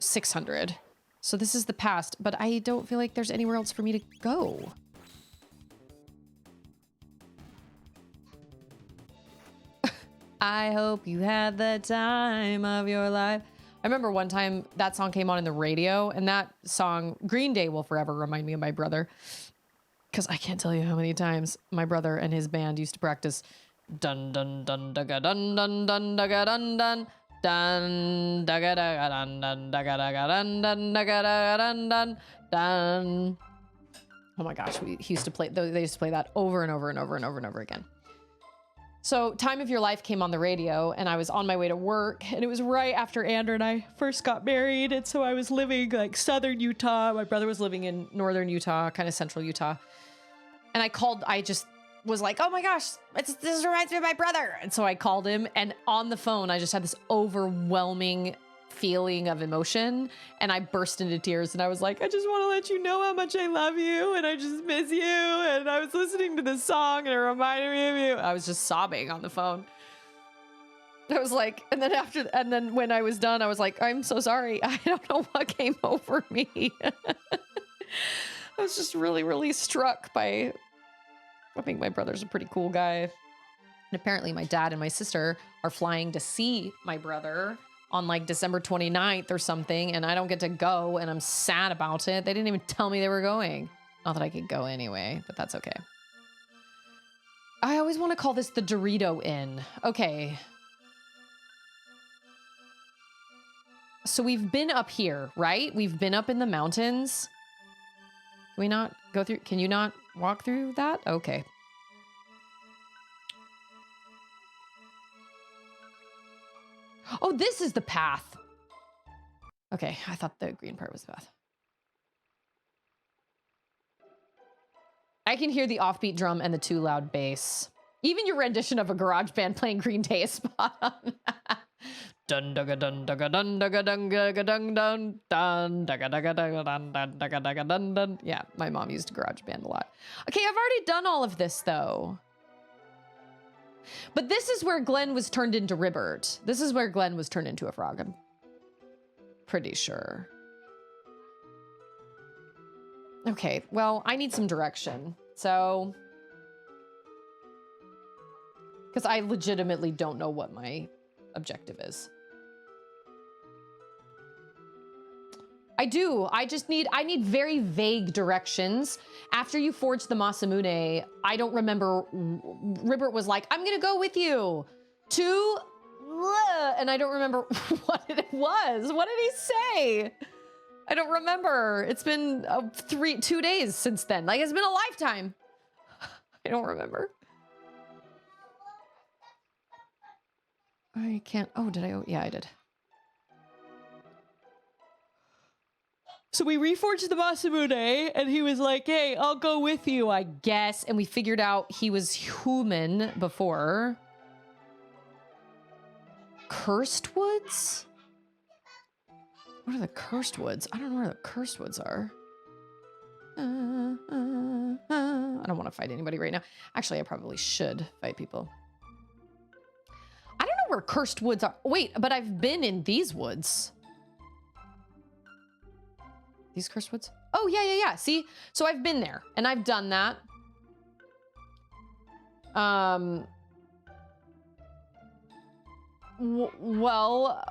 600. So this is the past, but I don't feel like there's anywhere else for me to go. I hope you had the time of your life. I remember one time that song came on in the radio, and that song, Green Day, will forever remind me of my brother. Because I can't tell you how many times my brother and his band used to practice dun dun dun dugga dun dun dun dugga dun dun dun dugga dugga dun dun dugga dugga dun dun dugga dugga dun dun dun. Oh my gosh, he used to play, they used to play that over and over and over and over and over again. So Time of Your Life came on the radio, and I was on my way to work, and it was right after Andrew and I first got married, and so I was living like southern Utah. My brother was living in northern Utah, kind of central Utah. And I just was like, oh my gosh, this reminds me of my brother. And so I called him, and on the phone, I just had this overwhelming feeling of emotion, and I burst into tears, and I was like, I just want to let you know how much I love you, and I just miss you, and I was listening to this song, and it reminded me of you. I was just sobbing on the phone. I was like, and then when I was done, I was like, I'm so sorry. I don't know what came over me. I was just really, really struck by, I think my brother's a pretty cool guy. And apparently my dad and my sister are flying to see my brother on like December 29th or something, and I don't get to go, and I'm sad about it. They didn't even tell me they were going. Not that I could go anyway, but that's okay. I always want to call this the Dorito Inn. Okay. So we've been up here, right? We've been up in the mountains. Can we not go through? Can you not walk through that? Okay. Oh, this is the path. Okay, I thought the green part was the path. I can hear the offbeat drum and the too loud bass. Even your rendition of a garage band playing Green Day is spot on. Dun dugga dun dugga dun dugga dun dugga dun dun dun dugga dugga dugga dun dun dugga dugga dun dun. Yeah, my mom used a garage band a lot. Okay, I've already done all of this though. But this is where Glenn was turned into Ribbert. This is where Glenn was turned into a frog. I'm pretty sure. Okay, well, I need some direction. So, because I legitimately don't know what my objective is. I do. I need very vague directions. After you forged the Masamune, I don't remember. Ribbert was like, I'm going to go with you to, and I don't remember what it was. What did he say? I don't remember. It's been 2 days since then. Like, it's been a lifetime. I don't remember. I can't. Oh, did I? Oh, yeah, I did. So we reforged the Masamune, and he was like, hey, I'll go with you, I guess. And we figured out he was human before. Cursed Woods? What are the Cursed Woods? I don't know where the Cursed Woods are. I don't want to fight anybody right now. Actually, I probably should fight people. I don't know know where cursed woods are. Wait, but I've been in these woods. These cursed woods? Oh, yeah. See? So I've been there, and I've done that. Well,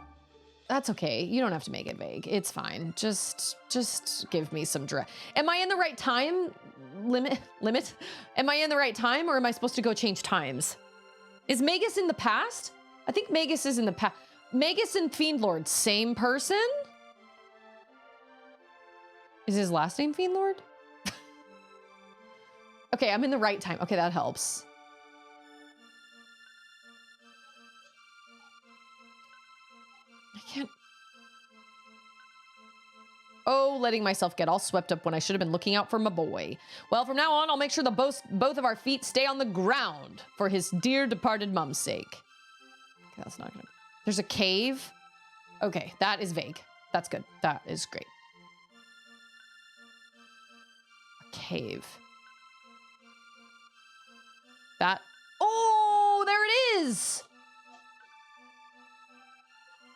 that's okay. You don't have to make it vague. It's fine. Just give me some dread. Am I in the right time limit? Am I in the right time, or am I supposed to go change times? Is Magus in the past? I think Magus is in the past. Magus and Fiendlord, same person? Is his last name Fiendlord? Okay, I'm in the right time. Okay, that helps. I can't. Oh, letting myself get all swept up when I should have been looking out for my boy. Well, from now on, I'll make sure both of our feet stay on the ground for his dear departed mom's sake. Okay, that's not gonna. There's a cave. Okay, that is vague. That's good. That is great. A cave. That. Oh, there it is.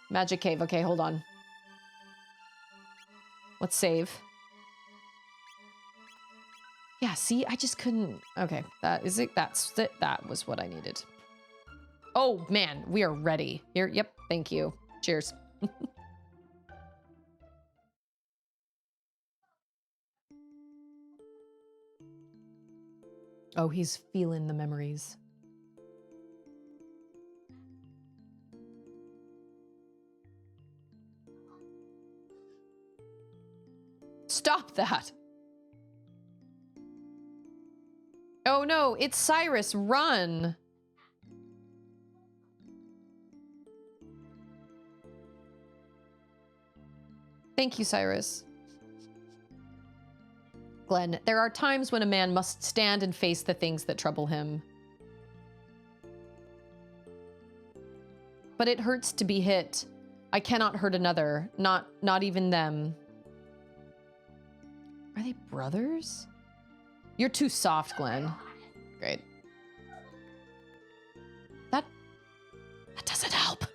Magic cave. Okay, hold on. Let's save. Yeah, see, I just couldn't. Okay, that is it. That's it. That was what I needed. Oh, man, we are ready. Here, yep, thank you. Cheers. Oh, he's feeling the memories. Stop that. Oh no, it's Cyrus, run. Thank you, Cyrus. Glenn, there are times when a man must stand and face the things that trouble him. But it hurts to be hit. I cannot hurt another, not even them. Are they brothers? You're too soft, Glenn. Great. That doesn't help.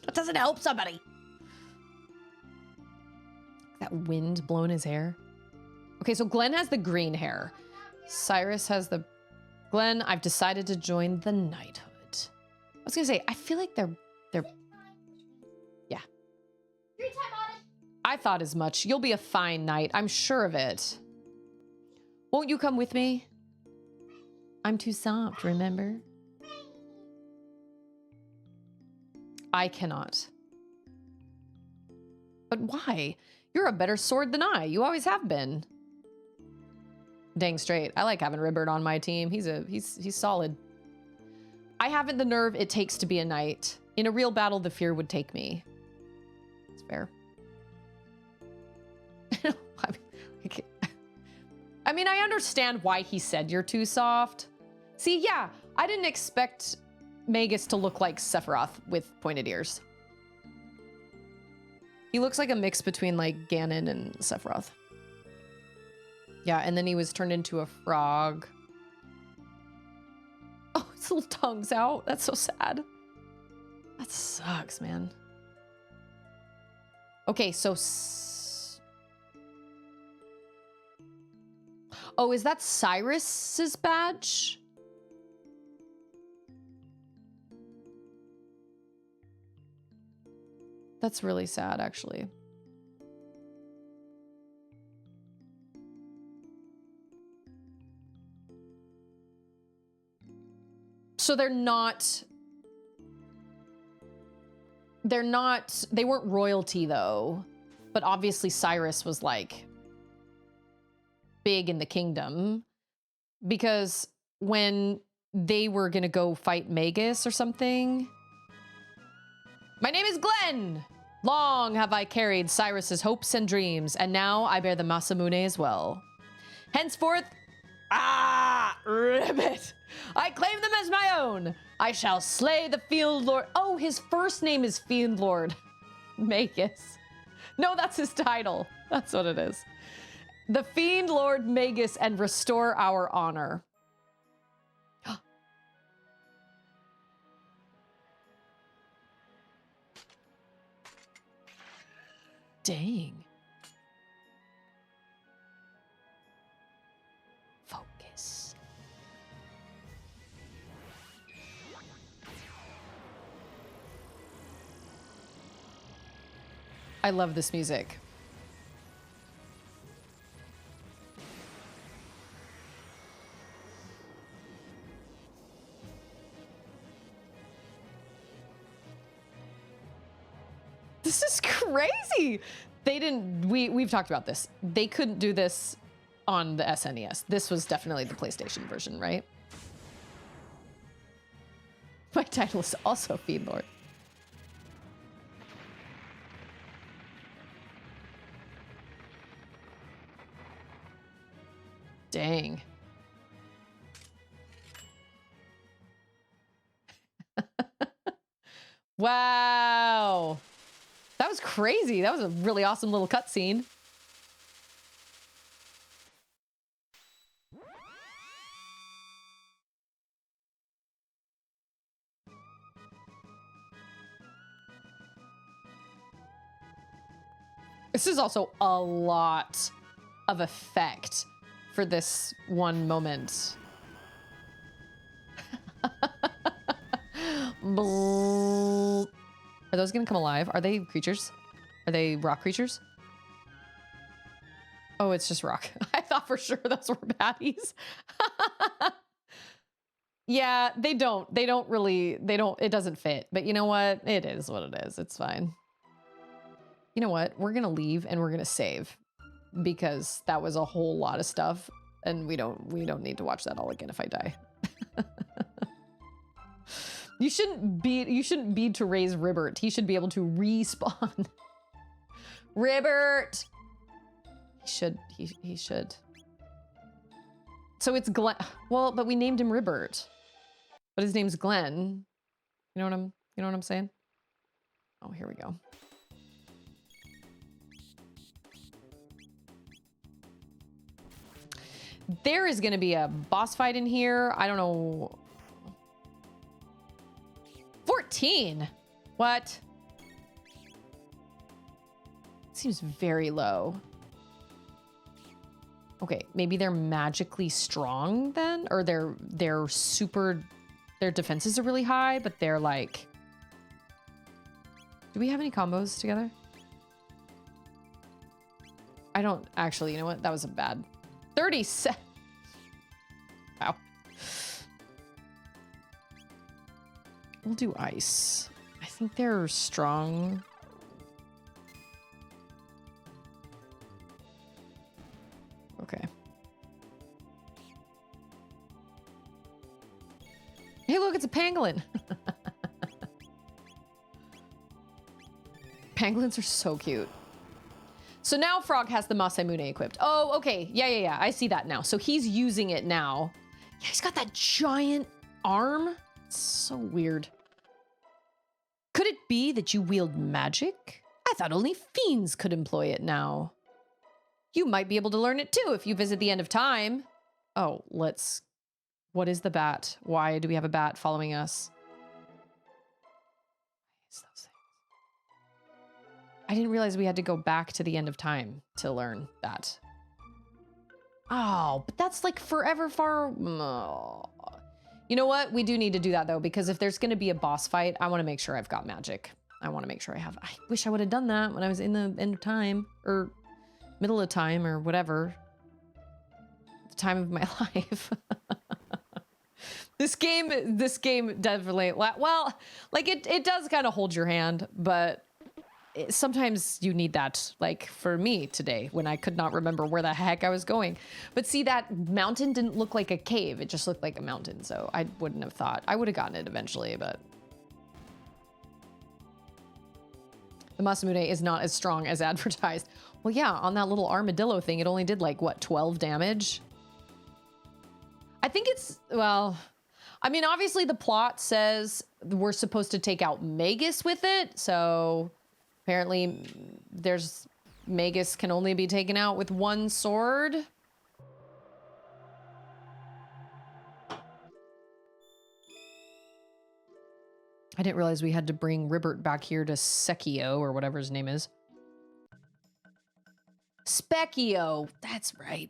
That doesn't help somebody. That wind blowing his hair. Okay, so Glenn has the green hair. Cyrus has the... Glenn, I've decided to join the knighthood. I was gonna say, I feel like they're... Yeah. I thought as much. You'll be a fine knight. I'm sure of it. Won't you come with me? I'm too soft, remember? I cannot. But why? You're a better sword than I. You always have been. Dang straight. I like having Ribbert on my team. He's solid. I haven't the nerve it takes to be a knight. In a real battle, the fear would take me. It's fair. I mean, I understand why he said you're too soft. See, yeah, I didn't expect Magus to look like Sephiroth with pointed ears. He looks like a mix between like Ganon and Sephiroth. Yeah, and then he was turned into a frog. Oh, his little tongue's out. That's so sad. That sucks, man. Okay, so... Oh, is that Cyrus's badge? That's really sad, actually. So they weren't royalty though, but obviously Cyrus was like big in the kingdom because when they were gonna go fight Magus or something. My name is Glenn. Long have I carried Cyrus's hopes and dreams, and now I bear the Masamune as well. Henceforth, ribbit! I claim them as my own. I shall slay the Fiendlord. Oh, his first name is Fiendlord. Magus. No, that's his title. That's what it is. The Fiendlord Magus and restore our honor. Dang. Focus. I love this music. This is crazy. They didn't, we've talked about this. They couldn't do this on the SNES. This was definitely the PlayStation version, right? My title is also Fiendlord. Dang. Wow. That was crazy. That was a really awesome little cutscene. This is also a lot of effect for this one moment. Are those gonna come alive? Are they creatures? Are they rock creatures? Oh, it's just rock. I thought for sure those were baddies. Yeah, they don't really, it doesn't fit. But you know what? It is what it is. It's fine. You know what? We're gonna leave and we're gonna save because that was a whole lot of stuff and we don't need to watch that all again if I die. You shouldn't be to raise Ribbert. He should be able to respawn. Ribbert. He should. So it's Glenn. Well, but we named him Ribbert. But his name's Glenn. You know what I'm saying? Oh, here we go. There is going to be a boss fight in here. I don't know. 14. What? Seems very low. Okay, maybe they're magically strong then, or their defenses are really high, but they're like. Do we have any combos together? I don't actually. You know what? That was a bad. 37. Wow. We'll do ice. I think they're strong. Okay. Hey, look, it's a pangolin. Pangolins are so cute. So now Frog has the Masamune equipped. Oh, okay. Yeah. I see that now. So he's using it now. Yeah, he's got that giant arm. It's so weird. Could it be that you wield magic? I thought only fiends could employ it now. You might be able to learn it too if you visit the end of time. Oh, let's... What is the bat? Why do we have a bat following us? What is those things? I didn't realize we had to go back to the end of time to learn that. Oh, but that's like forever far... Oh. You know what? We do need to do that though, because if there's going to be a boss fight, I want to make sure I've got magic. I want to make sure I have... I wish I would have done that when I was in the end of time, or middle of time, or whatever. The time of my life. This game definitely... Well, like it does kind of hold your hand, but sometimes you need that, like for me today, when I could not remember where the heck I was going. But see, that mountain didn't look like a cave. It just looked like a mountain. So I wouldn't have thought. I would have gotten it eventually, but... The Masamune is not as strong as advertised. Well, yeah, on that little armadillo thing, it only did like, what, 12 damage? I think it's, well... I mean, obviously the plot says we're supposed to take out Magus with it, so... Apparently, Magus can only be taken out with one sword. I didn't realize we had to bring Ribbert back here to Sekio, or whatever his name is. Specchio. That's right.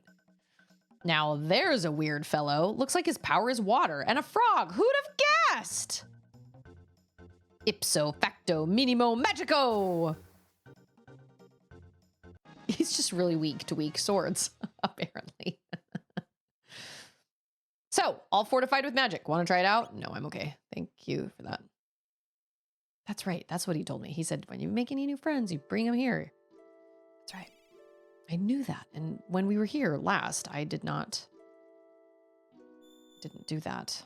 Now there's a weird fellow. Looks like his power is water and a frog. Who'd have guessed? Ipso facto minimo magico. He's just really weak to weak swords, apparently. So, all fortified with magic. Want to try it out? No, I'm okay. Thank you for that. That's right. That's what he told me. He said, when you make any new friends, you bring them here. That's right. I knew that. And when we were here last, I didn't do that.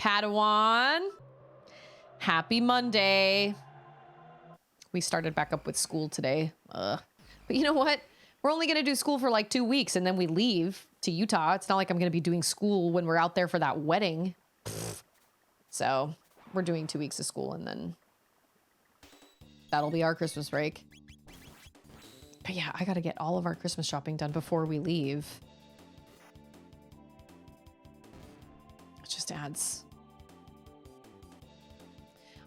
Padawan. Happy Monday. We started back up with school today. But you know what? We're only going to do school for like 2 weeks and then we leave to Utah. It's not like I'm going to be doing school when we're out there for that wedding. So we're doing 2 weeks of school and then that'll be our Christmas break. But yeah, I got to get all of our Christmas shopping done before we leave. It just adds.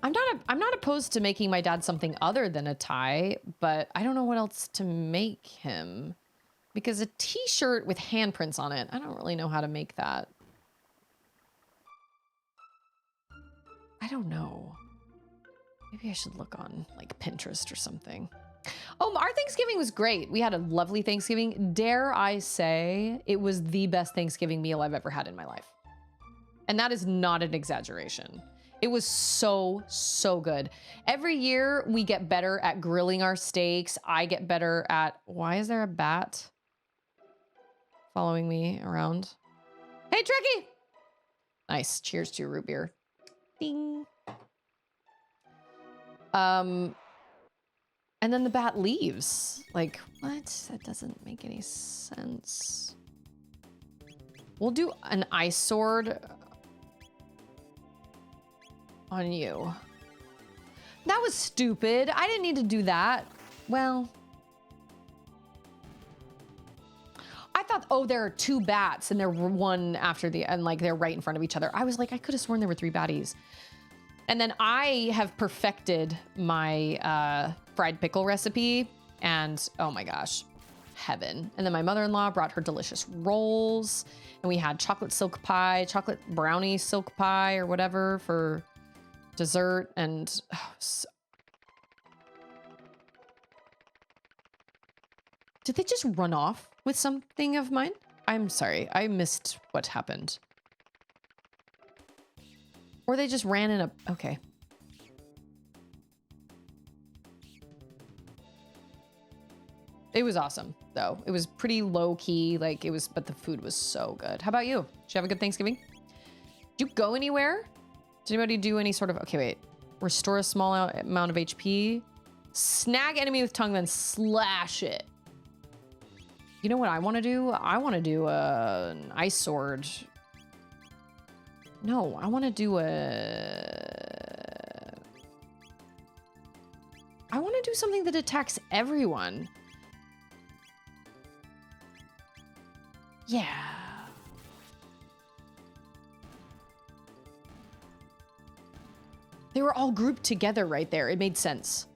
I'm not opposed to making my dad something other than a tie, but I don't know what else to make him. Because a t-shirt with handprints on it, I don't really know how to make that. I don't know. Maybe I should look on like Pinterest or something. Oh, our Thanksgiving was great. We had a lovely Thanksgiving. Dare I say, it was the best Thanksgiving meal I've ever had in my life. And that is not an exaggeration. It was so, so good. Every year we get better at grilling our steaks. I get better at, why is there a bat following me around? Hey, Tricky. Nice. Cheers to your root beer. Ding. And then the bat leaves. Like, what? That doesn't make any sense. We'll do an ice sword on you. That was stupid. I didn't need to do that. Well, I thought, oh, there are 2 bats and they're one after the, and like they're right in front of each other. I was like, I could have sworn there were 3 baddies. And then I have perfected my fried pickle recipe and oh my gosh, heaven. And then my mother-in-law brought her delicious rolls and we had chocolate silk pie, chocolate brownie silk pie or whatever for dessert. And did they just run off with something of mine? I'm sorry, I missed what happened. Or they just ran in a, okay. It was awesome though. It was pretty low key, like it was, but the food was so good. How about you? Did you have a good Thanksgiving? Did you go anywhere? Did anybody do any sort of, okay, wait. Restore a small amount of HP. Snag enemy with tongue, then slash it. You know what I want to do? I want to do an ice sword. No, I want to do I want to do something that attacks everyone. Yeah. They were all grouped together right there. It made sense.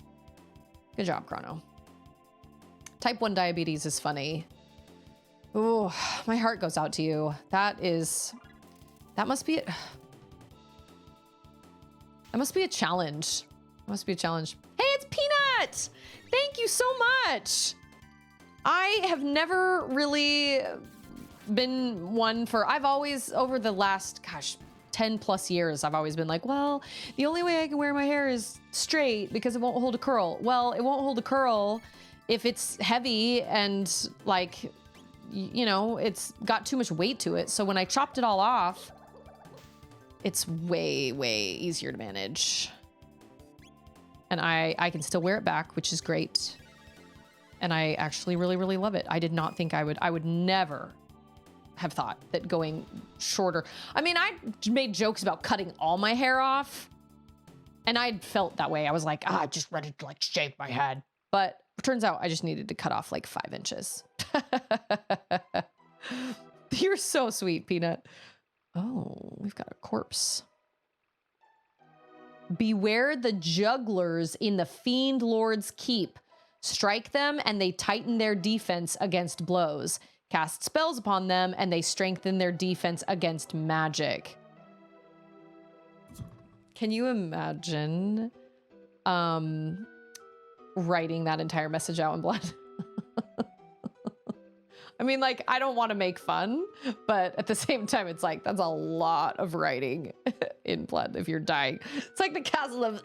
Good job, Chrono. Type 1 diabetes is funny. Oh, my heart goes out to you. That must be it. That must be a challenge. Must be a challenge. Hey, it's Peanut! Thank you so much. I have never really been one for, I've always, over the last, gosh, 10 plus years, I've always been like, well, the only way I can wear my hair is straight because it won't hold a curl. Well, it won't hold a curl if it's heavy and like, you know, it's got too much weight to it. So when I chopped it all off, it's way, way easier to manage. And I can still wear it back, which is great. And I actually really, really love it. I did not think I would never have thought that going shorter. I mean, I made jokes about cutting all my hair off and I felt that way. I was like, I'm just ready to like shave my head. But it turns out I just needed to cut off like 5 inches. You're so sweet, Peanut. Oh, we've got a corpse. Beware the jugglers in the Fiendlord's keep. Strike them and they tighten their defense against blows. Cast spells upon them and they strengthen their defense against magic. Can you imagine writing that entire message out in blood? I mean, like, I don't want to make fun, but at the same time, it's like, that's a lot of writing in blood if you're dying. It's like the castle of...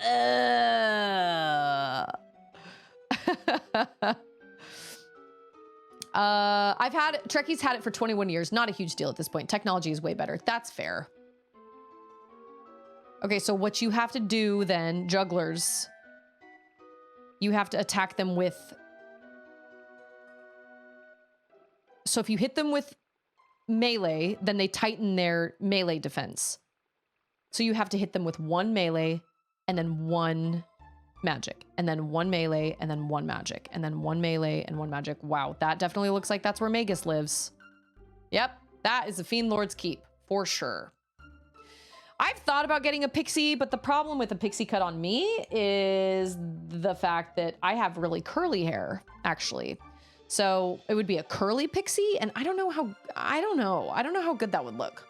Trekkie's had it for 21 years. Not a huge deal at this point. Technology is way better. That's fair. Okay, so what you have to do then, jugglers, you have to attack them with... So if you hit them with melee, then they tighten their melee defense. So you have to hit them with one melee and then one magic, and then one melee and then one magic, and then one melee and one magic. Wow, that definitely looks like that's where Magus lives. Yep, that is the Fiendlord's Keep for sure. I've thought about getting a pixie, but the problem with a pixie cut on me is the fact that I have really curly hair, actually. So it would be a curly pixie, and I don't know how good that would look.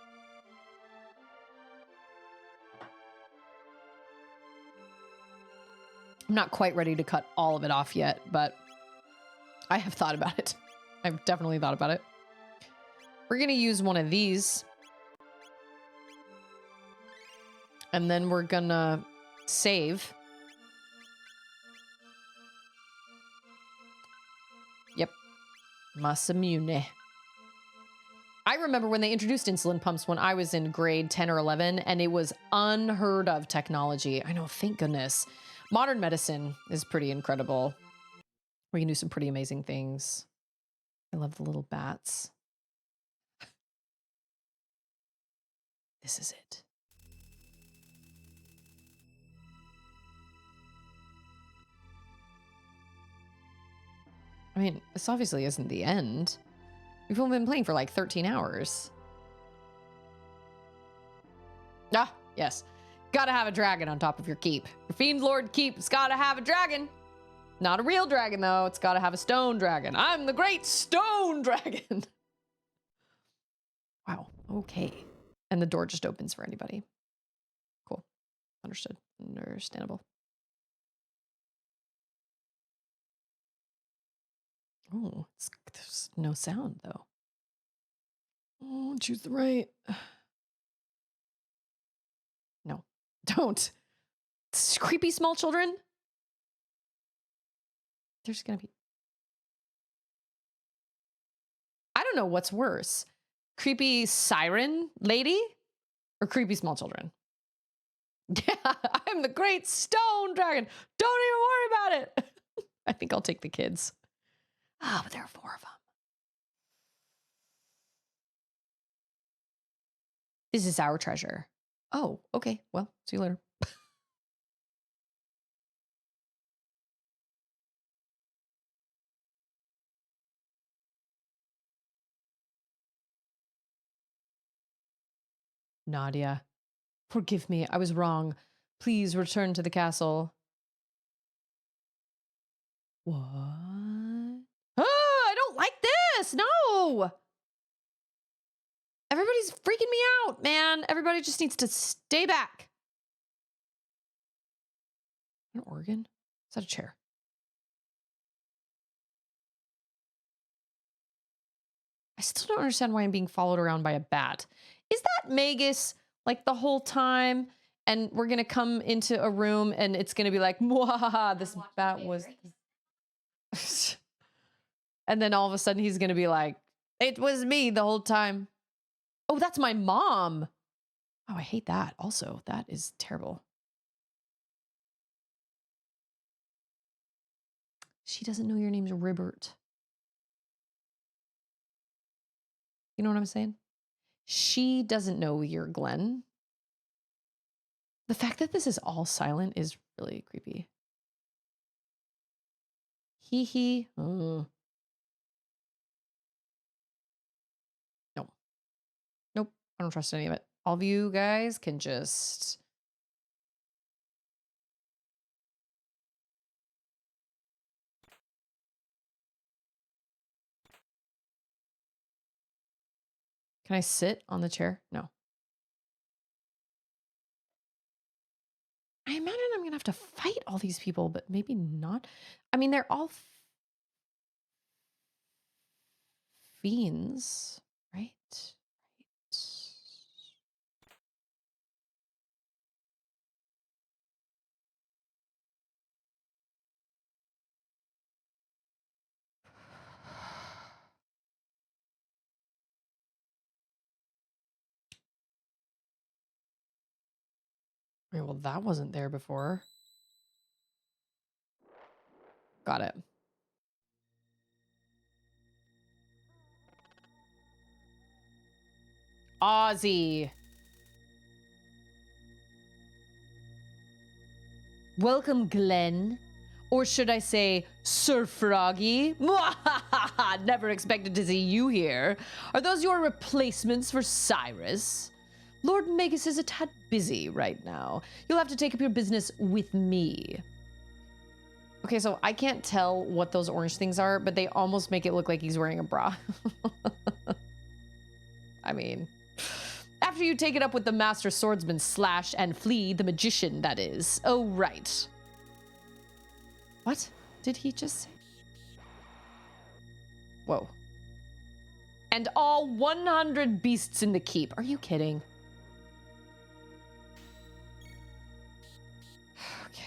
I'm not quite ready to cut all of it off yet, but I have thought about it. I've definitely thought about it. We're gonna use one of these. And then we're gonna save. Yep. Masamune. I remember when they introduced insulin pumps when I was in grade 10 or 11, and it was unheard of technology. I know, thank goodness. Modern medicine is pretty incredible. We can do some pretty amazing things. I love the little bats. This is it. I mean, this obviously isn't the end. We've only been playing for like 13 hours. Ah, yes. Gotta have a dragon on top of your keep. Your Fiendlord keep's gotta have a dragon. Not a real dragon, though. It's gotta have a stone dragon. I'm the great stone dragon. Wow. Okay. And the door just opens for anybody. Cool. Understood. Understandable. Oh, there's no sound, though. Oh, choose the right. No, don't. Creepy small children. There's gonna be... I don't know what's worse. Creepy siren lady or creepy small children? Yeah, I'm the great stone dragon. Don't even worry about it. I think I'll take the kids. Ah, but there are 4 of them. This is our treasure. Oh, okay. Well, see you later. Nadia, forgive me. I was wrong. Please return to the castle. What? Ah, I don't like this. No. Everybody's freaking me out, man. Everybody just needs to stay back. An organ? Is that a chair? I still don't understand why I'm being followed around by a bat. Is that Magus like the whole time? And we're gonna come into a room and it's gonna be like, "Mwahaha, this bat was..." And then all of a sudden he's gonna be like, "It was me the whole time." Oh, that's my mom. Oh, I hate that. Also, that is terrible. She doesn't know your name's Ribbert. You know what I'm saying? She doesn't know you're Glenn. The fact that this is all silent is really creepy. Hee hee. Nope. Nope. I don't trust any of it. All of you guys can just... Can I sit on the chair? No. I imagine I'm gonna have to fight all these people, but maybe not. I mean, they're all fiends, right? Right. Okay, well, that wasn't there before. Got it. Ozzy. Welcome, Glenn. Or should I say, Sir Froggy? Never expected to see you here. Are those your replacements for Cyrus? Lord Magus is a tad busy right now. You'll have to take up your business with me. Okay, so I can't tell what those orange things are, but they almost make it look like he's wearing a bra. I mean, after you take it up with the Master Swordsman Slash and Flea, the magician, that is. Oh, right. What did he just say? Whoa. And all 100 beasts in the keep. Are you kidding? Okay.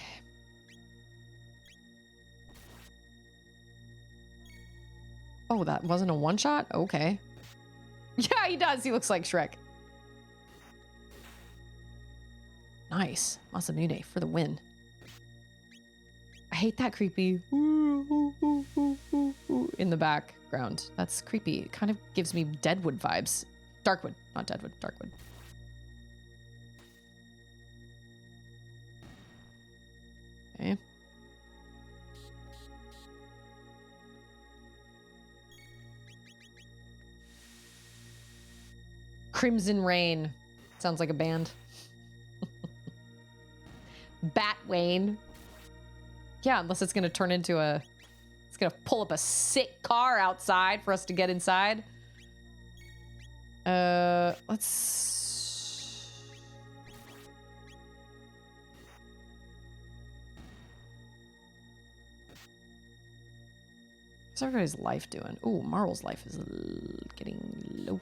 Oh, that wasn't a one-shot? Okay. Yeah, he does. He looks like Shrek. Nice. Masamune for the win. I hate that creepy in the background. That's creepy. It kind of gives me Deadwood vibes. Darkwood, not Deadwood, Darkwood. Okay. Crimson Rain. Sounds like a band. Batwayne. Yeah, unless it's going to turn into a... It's going to pull up a sick car outside for us to get inside. Let's... How's everybody's life doing? Ooh, Marvel's life is getting low.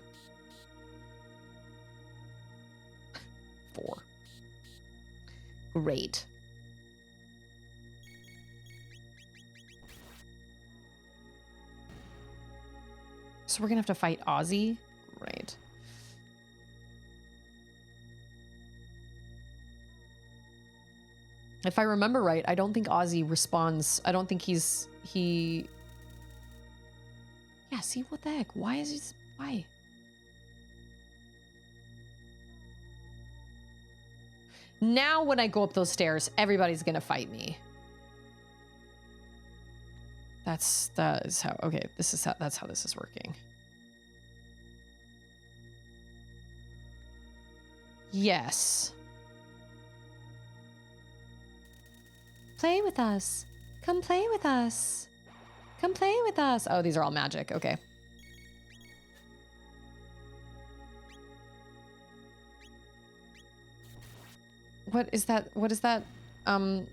4. Great. So we're gonna have to fight Ozzy? Right. If I remember right, I don't think Ozzy responds. I don't think he... Yeah, see, what the heck? Why is he... Why? Now when I go up those stairs, everybody's gonna fight me. That is how, okay, that's how this is working. Yes. Play with us. Come play with us. Come play with us. Oh, these are all magic. Okay. What is that? What is that?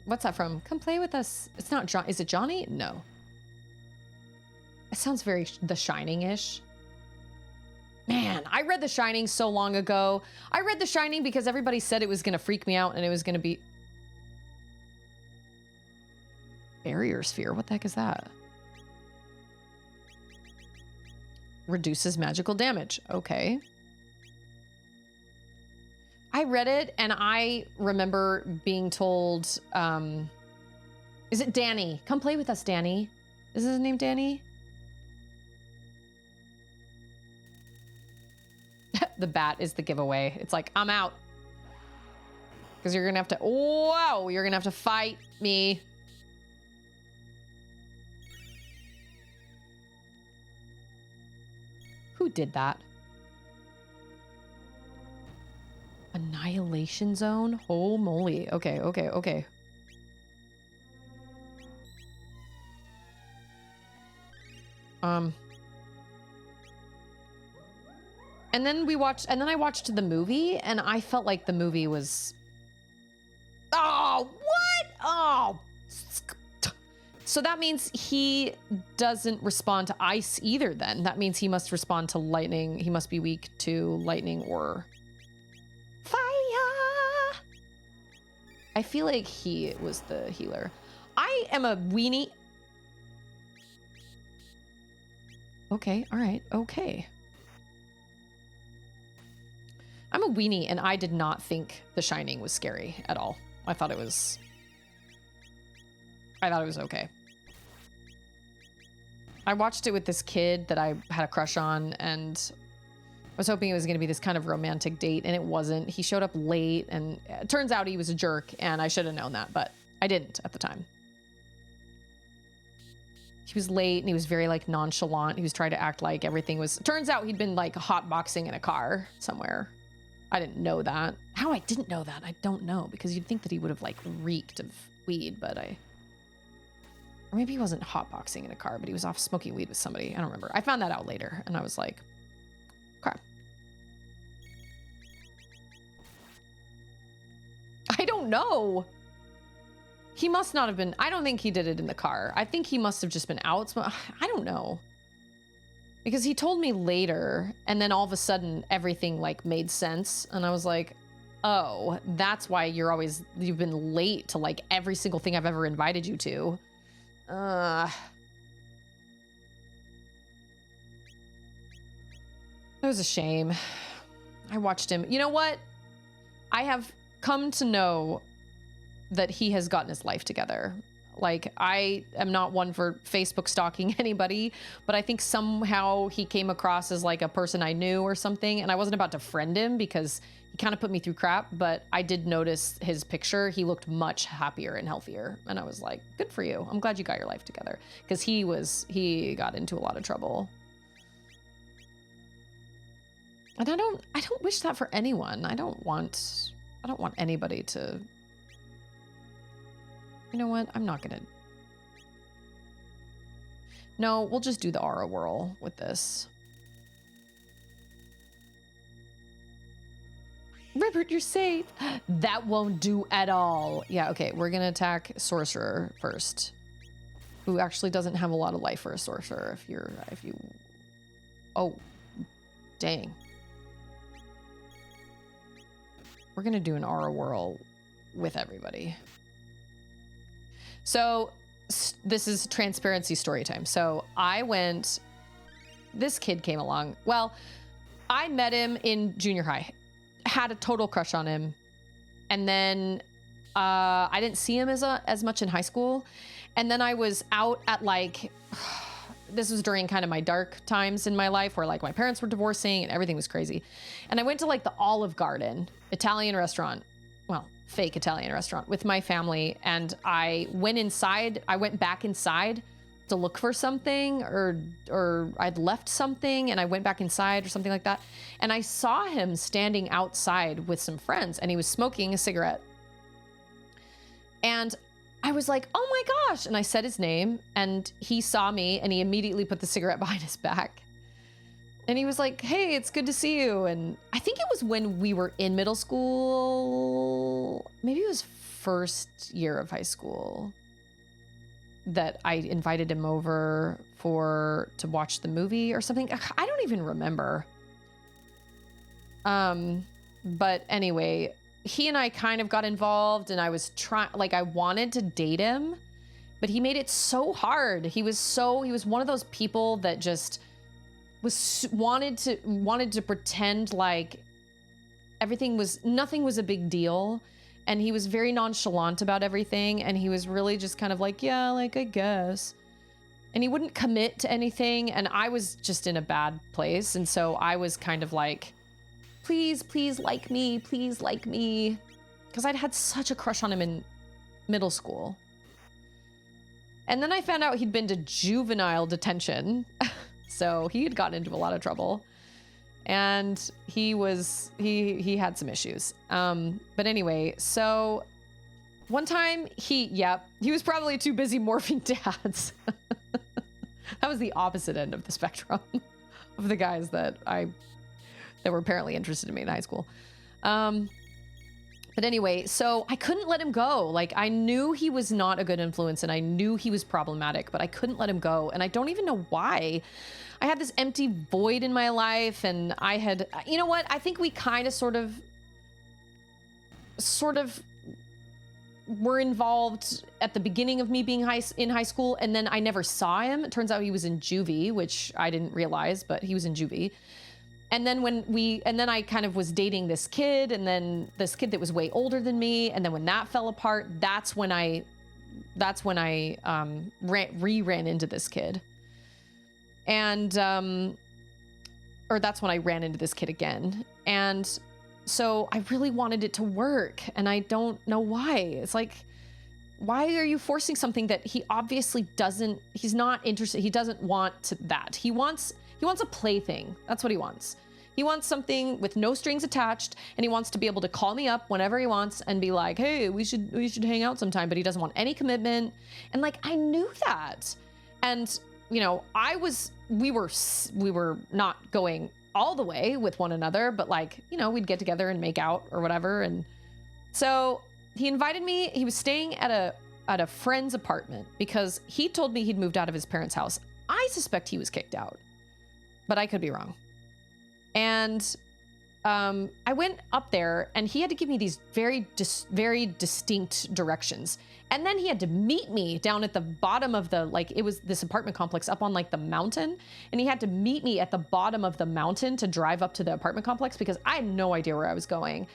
What's that from? Come play with us. It's not John. Is it Johnny? No. It sounds very The Shining-ish. Man, I read The Shining so long ago. I read The Shining because everybody said it was going to freak me out and it was going to be... Barrier sphere? What the heck is that? Reduces magical damage. Okay. I read it and I remember being told, is it Danny? Come play with us, Danny. Is his name Danny? The bat is the giveaway. It's like, I'm out. Because you're going to have to, whoa, you're going to have to fight me. Who did that? Annihilation Zone? Oh moly. Okay, okay, okay. And then I watched the movie, and I felt like the movie was. Oh, what? Oh. So that means he doesn't respond to ice either then. That means he must respond to lightning. He must be weak to lightning or fire. I feel like he was the healer. I am a weenie. Okay, all right, okay. I'm a weenie, and I did not think The Shining was scary at all. I thought it was okay. I watched it with this kid that I had a crush on, and I was hoping it was going to be this kind of romantic date, and it wasn't. He showed up late, and it turns out he was a jerk, and I should have known that, but I didn't at the time. He was late, and he was very, like, nonchalant. He was trying to act like everything was... Turns out he'd been, like, hotboxing in a car somewhere. I didn't know that. How I didn't know that, I don't know, because you'd think that he would have, like, reeked of weed, but I... Or maybe he wasn't hotboxing in a car, but he was off smoking weed with somebody. I don't remember. I found that out later, and I was like, okay. I don't know. He must not have been... I don't think he did it in the car. I think he must have just been out. I don't know. Because he told me later, and then all of a sudden, everything, like, made sense. And I was like, oh, that's why you've been late to, like, every single thing I've ever invited you to. It was a shame. I watched him. You know what? I have come to know that he has gotten his life together. Like, I am not one for Facebook stalking anybody, but I think somehow he came across as like a person I knew or something, and I wasn't about to friend him because he kind of put me through crap, but I did notice his picture. He looked much happier and healthier, and I was like, good for you. I'm glad you got your life together, because he got into a lot of trouble. And I don't wish that for anyone. I don't want anybody to... You know what? I'm not gonna... No, we'll just do the aura whirl with this. Rupert, you're safe. That won't do at all. Yeah, okay, we're gonna attack Sorcerer first. Who actually doesn't have a lot of life for a Sorcerer if you... Oh, dang. We're gonna do an aura whirl with everybody. So this is transparency story time. So this kid came along. Well, I met him in junior high, had a total crush on him. And then I didn't see him as much in high school. And then I was out at like, this was during kind of my dark times in my life where like my parents were divorcing and everything was crazy. And I went to like the Olive Garden Italian restaurant. Well, fake Italian restaurant with my family, and I went back inside to look for something, or I'd left something and I went back inside or something like that, and I saw him standing outside with some friends, and he was smoking a cigarette, and I was like, oh my gosh, and I said his name, and he saw me, and he immediately put the cigarette behind his back. And he was like, hey, it's good to see you. And I think it was when we were in middle school, maybe it was first year of high school, that I invited him over to watch the movie or something. I don't even remember. But anyway, he and I kind of got involved, and I was I wanted to date him, but he made it so hard. He was one of those people that just wanted to pretend like nothing was a big deal, and he was very nonchalant about everything, and he was really just kind of like, yeah, like I guess, and he wouldn't commit to anything, and I was just in a bad place, and so I was kind of like, please like me, because I'd had such a crush on him in middle school. And then I found out he'd been to juvenile detention. So he had gotten into a lot of trouble, and he had some issues. But anyway, so one time he was probably too busy morphing dads. That was the opposite end of the spectrum of the guys that that were apparently interested in me in high school. But anyway, so I couldn't let him go. Like, I knew he was not a good influence and I knew he was problematic, but I couldn't let him go. And I don't even know why. I had this empty void in my life, and I had, you know what? I think we kind of sort of were involved at the beginning of me being in high school, and then I never saw him. It turns out he was in juvie, which I didn't realize, but he was in juvie. And then then I kind of was dating this kid, and then this kid that was way older than me. And then when that fell apart, that's when I ran into this kid. And, or that's when I ran into this kid again. And so I really wanted it to work, and I don't know why. It's like, why are you forcing something that he obviously doesn't, he's not interested. He doesn't want that. He wants a plaything. That's what he wants. He wants something with no strings attached, and he wants to be able to call me up whenever he wants and be like, hey, we should hang out sometime, but he doesn't want any commitment. And like, I knew that. And, you know, we were not going all the way with one another, but like, you know, we'd get together and make out or whatever. And so he invited me. He was staying at a friend's apartment because he told me he'd moved out of his parents' house. I suspect he was kicked out, but I could be wrong. And I went up there, and he had to give me these very distinct directions. And then he had to meet me down at the bottom of it was this apartment complex up on like the mountain. And he had to meet me at the bottom of the mountain to drive up to the apartment complex because I had no idea where I was going.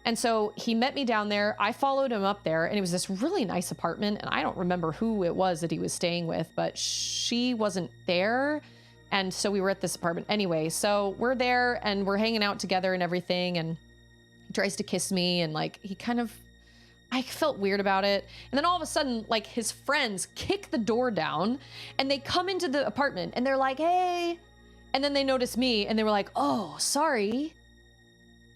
And so he met me down there. I followed him up there, and it was this really nice apartment. And I don't remember who it was that he was staying with, but she wasn't there. And so we were at this apartment anyway. So we're there and we're hanging out together and everything. And he tries to kiss me, and like, I felt weird about it. And then all of a sudden, like, his friends kick the door down and they come into the apartment and they're like, hey. And then they notice me and they were like, oh, sorry.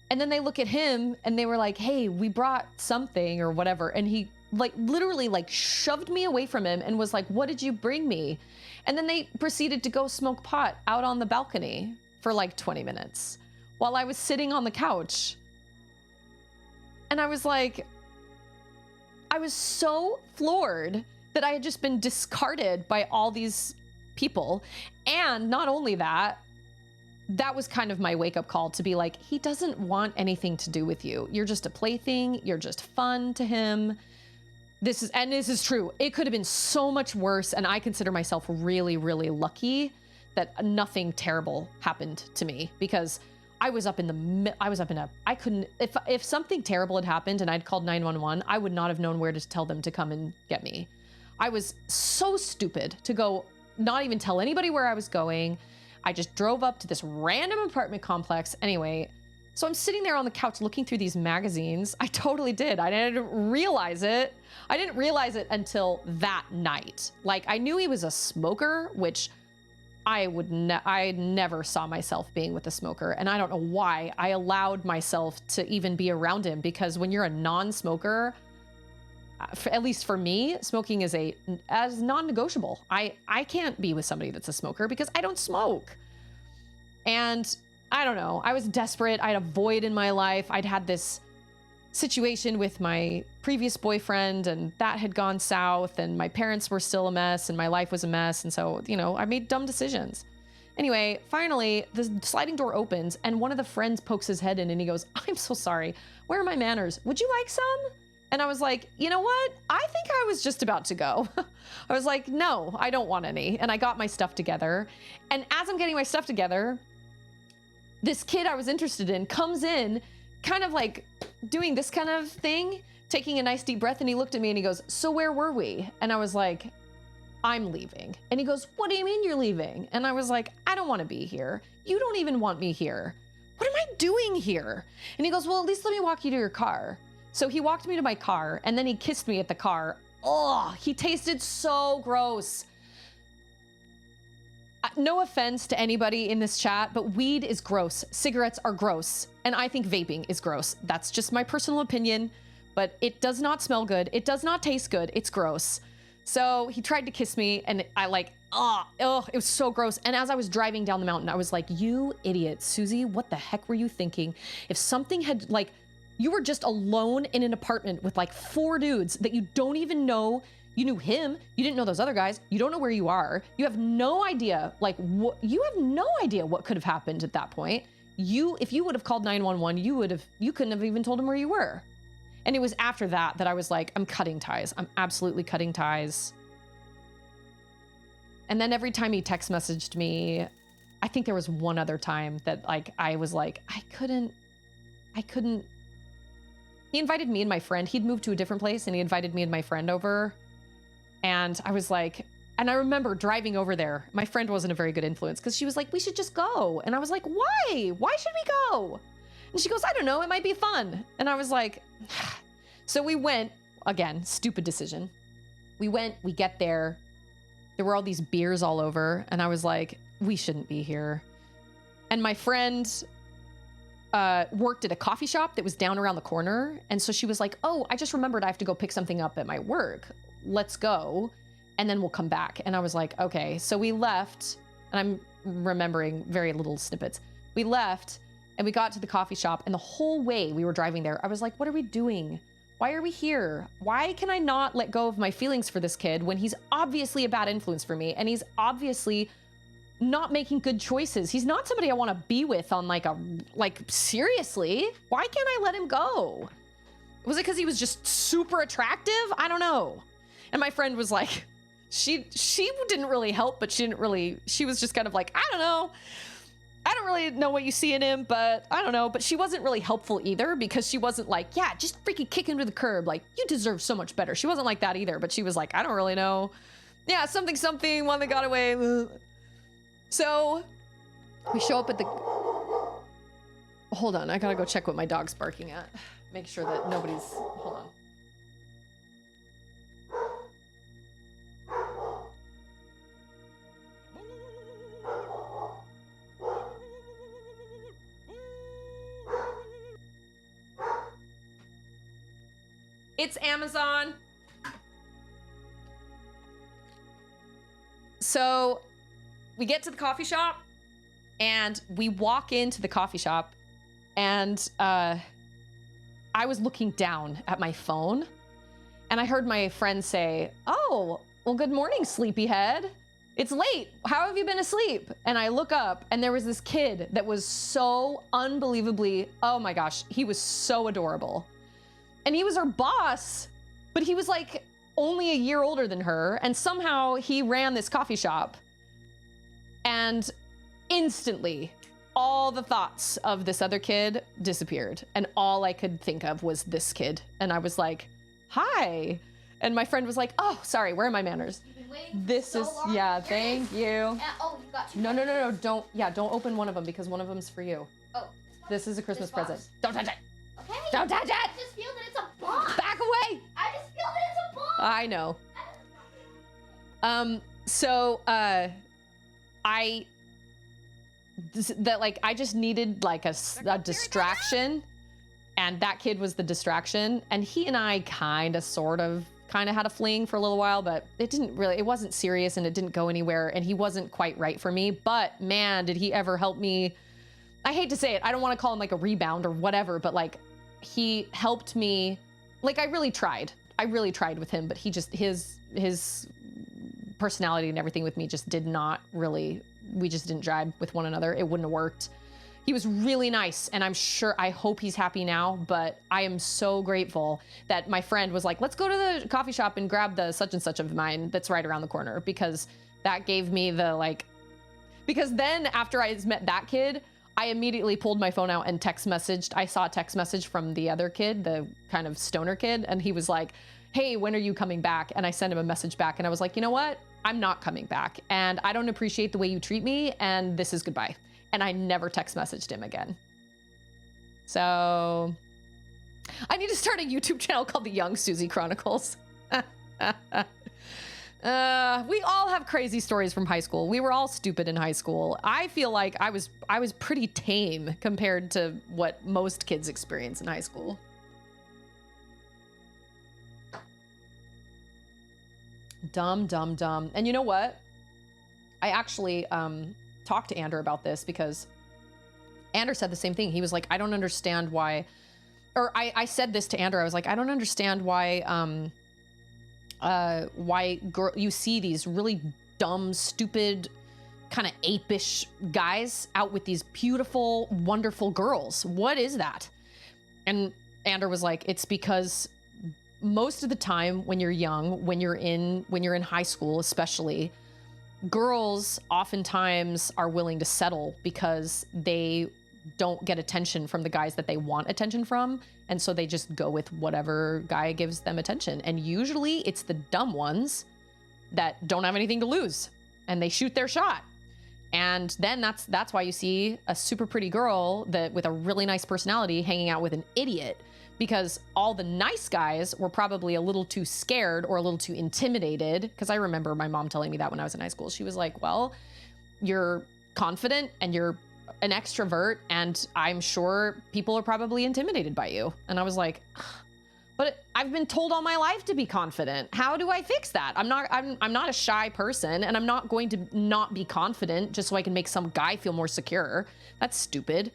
And then they look at him and they were like, hey, we brought something or whatever. And he like literally like shoved me away from him and was like, what did you bring me? And then they proceeded to go smoke pot out on the balcony for like 20 minutes while I was sitting on the couch. And I was like, I was so floored that I had just been discarded by all these people. And not only that, that was kind of my wake-up call to be like, he doesn't want anything to do with you. You're just a plaything. You're just fun to him. This is true. It could have been so much worse, and I consider myself really, really lucky that nothing terrible happened to me, because I couldn't, if something terrible had happened and I'd called 911, I would not have known where to tell them to come and get me. I was so stupid to go, not even tell anybody where I was going. I just drove up to this random apartment complex. Anyway, so I'm sitting there on the couch looking through these magazines. I totally did. I didn't realize it. I didn't realize it until that night. Like, I knew he was a smoker, which I never saw myself being with a smoker. And I don't know why I allowed myself to even be around him, because when you're a non-smoker, at least for me, smoking is as non-negotiable. I can't be with somebody that's a smoker because I don't smoke. And I don't know. I was desperate. I had a void in my life. I'd had this situation with my previous boyfriend, and that had gone south, and my parents were still a mess, and my life was a mess. And so, you know, I made dumb decisions. Anyway, finally, the sliding door opens, and one of the friends pokes his head in, and he goes, I'm so sorry. Where are my manners? Would you like some? And I was like, you know what? I think I was just about to go. I was like, no, I don't want any. And I got my stuff together. And as I'm getting my stuff together, this kid I was interested in comes in, kind of like doing this kind of thing, taking a nice deep breath. And he looked at me and he goes, so where were we? And I was like, I'm leaving. And he goes, what do you mean you're leaving? And I was like, I don't want to be here. You don't even want me here. What am I doing here? And he goes, well, at least let me walk you to your car. So he walked me to my car, and then he kissed me at the car. Oh, he tasted so gross. No offense to anybody in this chat, but weed is gross. Cigarettes are gross. And I think vaping is gross. That's just my personal opinion, but it does not smell good. It does not taste good. It's gross. So he tried to kiss me, and oh, it was so gross. And as I was driving down the mountain, I was like, you idiot, Susie, what the heck were you thinking? If something had, like, you were just alone in an apartment with like 4 dudes that you don't even know. You knew him, you didn't know those other guys, you don't know where you are, you have no idea, like, you have no idea what could have happened at that point. If you would have called 911, you couldn't have even told him where you were. And it was after that that I was like, I'm cutting ties. I'm absolutely cutting ties. And then every time he text messaged me, I think there was one other time that like, I was like, I couldn't. He invited me and my friend, he'd moved to a different place and he invited me and my friend over. And I was like, and I remember driving over there. My friend wasn't a very good influence because she was like, we should just go. And I was like, why? Why should we go? And she goes, I don't know, it might be fun. And I was like, so we went, again, stupid decision. We went, we get there. There were all these beers all over. And I was like, we shouldn't be here. And my friend worked at a coffee shop that was down around the corner. And so she was like, oh, I just remembered I have to go pick something up at my work. Let's go. And then we'll come back. And I was like, okay. So we left, and I'm remembering very little snippets. We left and we got to the coffee shop, and the whole way we were driving there, I was like, what are we doing? Why are we here? Why can I not let go of my feelings for this kid when he's obviously a bad influence for me and he's obviously not making good choices? He's not somebody I want to be with on like seriously. Why can't I let him go? Was it because he was just super attractive? I don't know. And my friend was like, she didn't really help, but she was just kind of like, I don't know. I don't really know what you see in him, but I don't know. But she wasn't really helpful either, because she wasn't like, yeah, just freaking kick him to the curb. Like, you deserve so much better. She wasn't like that either, but she was like, I don't really know. Yeah, something, one that got away. So we show up at the, hold on, I gotta go check what my dog's barking at. Make sure that nobody's, hold on. It's Amazon. So we get to the coffee shop and we walk into the coffee shop, and I was looking down at my phone and I heard my friend say, oh, well, good morning, sleepyhead. It's late. How have you been asleep? And I look up and there was this kid that was so unbelievably, oh my gosh, he was so adorable. And he was her boss, but he was like only a year older than her. And somehow he ran this coffee shop. And instantly, all the thoughts of this other kid disappeared. And all I could think of was this kid. And I was like, hi. And my friend was like, oh, sorry, where are my manners? You've been waiting This so is, long. yeah, Here it thank is. you. Oh, you got two. No, don't open one of them, because one of them's for you. Oh, This is a Christmas This box? present. Don't touch it. Okay. Don't touch I it. just feel that it's a box. Back away. I just feel that it's a box. I know. I just needed like a distraction, and that kid was the distraction. And he and I kind of had a fling for a little while, but it wasn't serious and it didn't go anywhere. And he wasn't quite right for me, but man, did he ever help me. I hate to say it. I don't want to call him like a rebound or whatever, but like he helped me. Like I really tried with him, but he just, his personality and everything with me just did not really, we just didn't jibe with one another. It wouldn't have worked. He was really nice, and I hope he's happy now, but I am so grateful that my friend was like, let's go to the coffee shop and grab the such and such of mine that's right around the corner, because that gave me because then after I met that kid, I immediately pulled my phone out and text messaged. I saw a text message from the other kid, the kind of stoner kid, and he was like, hey, when are you coming back? And I sent him a message back, and I was like, you know what? I'm not coming back, and I don't appreciate the way you treat me, and this is goodbye. And I never text messaged him again. So I need to start a YouTube channel called The Young Susie Chronicles. We all have crazy stories from high school. We were all stupid in high school. I feel like I was pretty tame compared to what most kids experience in high school. Dumb. And you know what? I actually talked to Ander about this because Ander said the same thing. He was like, I don't understand why, or I said this to Ander. I was like, I don't understand why you see these really dumb, stupid, kind of apish guys out with these beautiful, wonderful girls. What is that? And Ander was like, it's because most of the time when you're young, when you're in high school, especially, girls oftentimes are willing to settle because they don't get attention from the guys that they want attention from. And so they just go with whatever guy gives them attention. And usually it's the dumb ones that don't have anything to lose and they shoot their shot. And then that's why you see a super pretty girl that with a really nice personality hanging out with an idiot, because all the nice guys were probably a little too scared or a little too intimidated. Because I remember my mom telling me that when I was in high school. She was like, well, you're confident and you're an extrovert, and I'm sure people are probably intimidated by you. And I was like, but I've been told all my life to be confident. How do I fix that? I'm not a shy person, and I'm not going to not be confident just so I can make some guy feel more secure. That's stupid.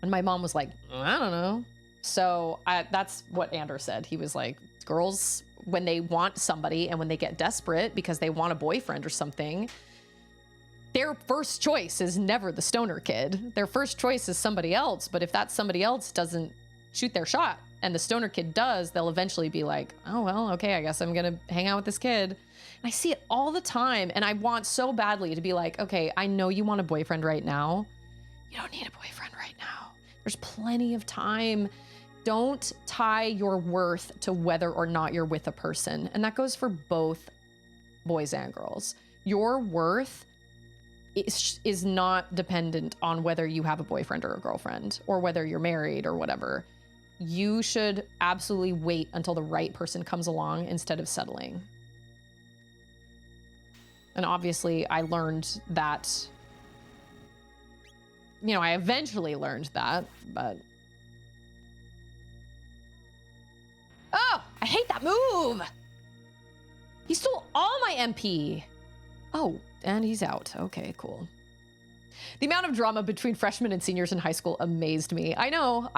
And my mom was like, I don't know. So that's what Ander said. He was like, girls, when they want somebody and when they get desperate because they want a boyfriend or something, their first choice is never the stoner kid. Their first choice is somebody else. But if that somebody else doesn't shoot their shot and the stoner kid does, they'll eventually be like, oh, well, okay, I guess I'm going to hang out with this kid. And I see it all the time. And I want so badly to be like, okay, I know you want a boyfriend right now. You don't need a boyfriend right now. There's plenty of time. Don't tie your worth to whether or not you're with a person. And that goes for both boys and girls. Your worth is not dependent on whether you have a boyfriend or a girlfriend or whether you're married or whatever. You should absolutely wait until the right person comes along instead of settling. And obviously I learned that, I eventually learned that, but oh, I hate that move. He stole all my MP. Oh, and he's out. Okay, cool. The amount of drama between freshmen and seniors in high school amazed me. I know.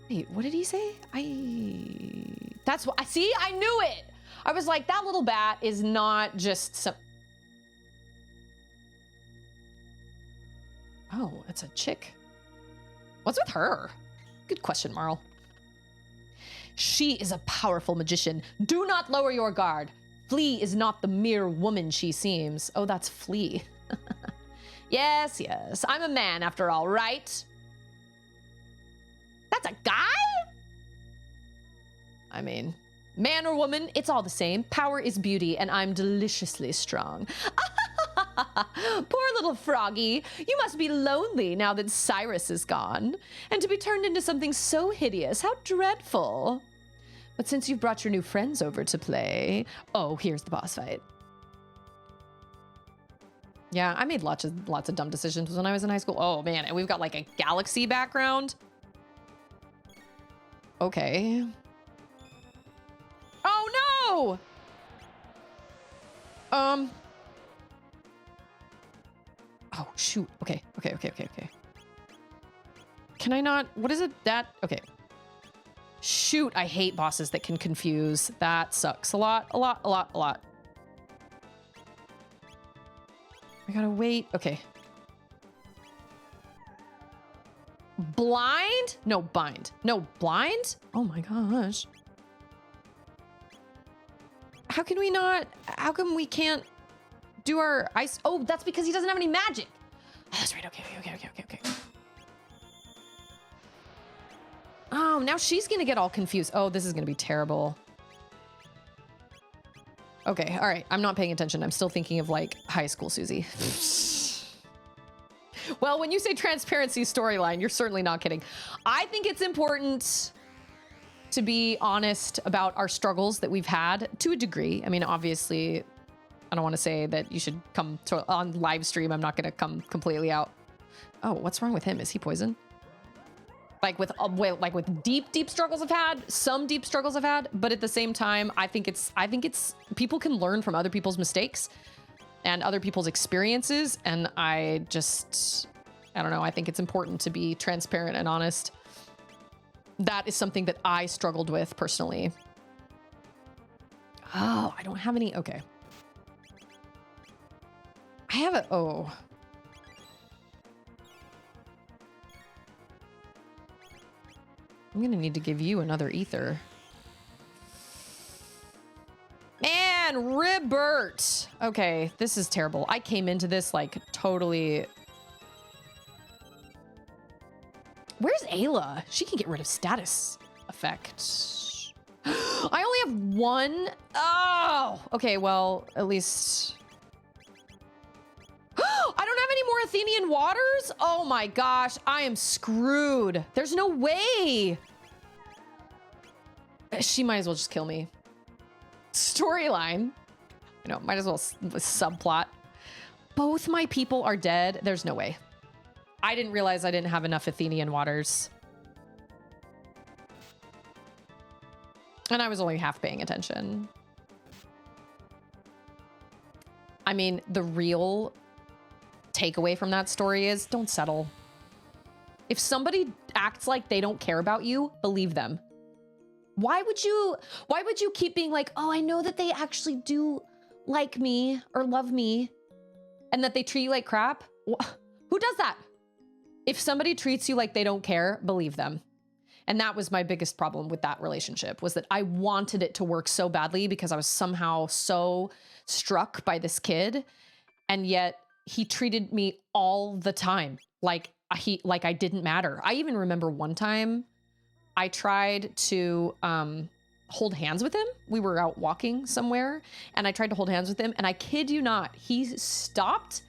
Wait, what did he say? That's what, see, I knew it. I was like, that little bat is not just some. Oh, it's a chick. What's with her? Good question, Marl. She is a powerful magician. Do not lower your guard. Flea is not the mere woman she seems. Oh, that's Flea. Yes. I'm a man after all, right? That's a guy? I mean, man or woman, it's all the same. Power is beauty, and I'm deliciously strong. Poor little froggy. You must be lonely now that Cyrus is gone. And to be turned into something so hideous, how dreadful. But since you've brought your new friends over to play... Oh, here's the boss fight. Yeah, I made lots of dumb decisions when I was in high school. Oh, man, and we've got like a galaxy background. Okay. Oh, no! Oh, shoot. Okay. Can I not? What is it? Okay. Shoot, I hate bosses that can confuse. That sucks. A lot. I gotta wait. Okay. Blind? No, bind. No, blind? Oh my gosh. How come we can't do our ice? Oh, that's because he doesn't have any magic. Oh, that's right. Okay. Oh, now she's gonna get all confused. Oh, this is gonna be terrible. Okay, all right. I'm not paying attention. I'm still thinking of like high school Susie. Well, when you say transparency storyline, you're certainly not kidding. I think it's important to be honest about our struggles that we've had to a degree. I mean, obviously, I don't want to say that you should come to on live stream. I'm not going to come completely out. Oh, what's wrong with him? Is he poisoned? like with deep struggles I've had, some deep struggles I've had, but at the same time, I think it's people can learn from other people's mistakes and other people's experiences, and I don't know, I think it's important to be transparent and honest. That is something that I struggled with personally. Oh, I don't have any. Okay. I have a, oh. I'm gonna need to give you another ether. Man, Ribert. Okay, this is terrible. I came into this like totally. Where's Ayla? She can get rid of status effect. I only have one. Oh, okay. Well, at least. I don't have any more Athenian waters? Oh my gosh, I am screwed. There's no way. She might as well just kill me. Storyline. You know, might as well subplot. Both my people are dead. There's no way. I didn't realize I didn't have enough Athenian waters. And I was only half paying attention. I mean, the real takeaway from that story is don't settle. If somebody acts like they don't care about you, believe them. Why would you keep being like, oh, I know that they actually do like me or love me and that they treat you like crap? Who does that? If somebody treats you like they don't care, believe them. And that was my biggest problem with that relationship, was that I wanted it to work so badly because I was somehow so struck by this kid. And yet he treated me all the time like I didn't matter. I even remember one time I tried to hold hands with him. We were out walking somewhere and I tried to hold hands with him, and I kid you not, he stopped,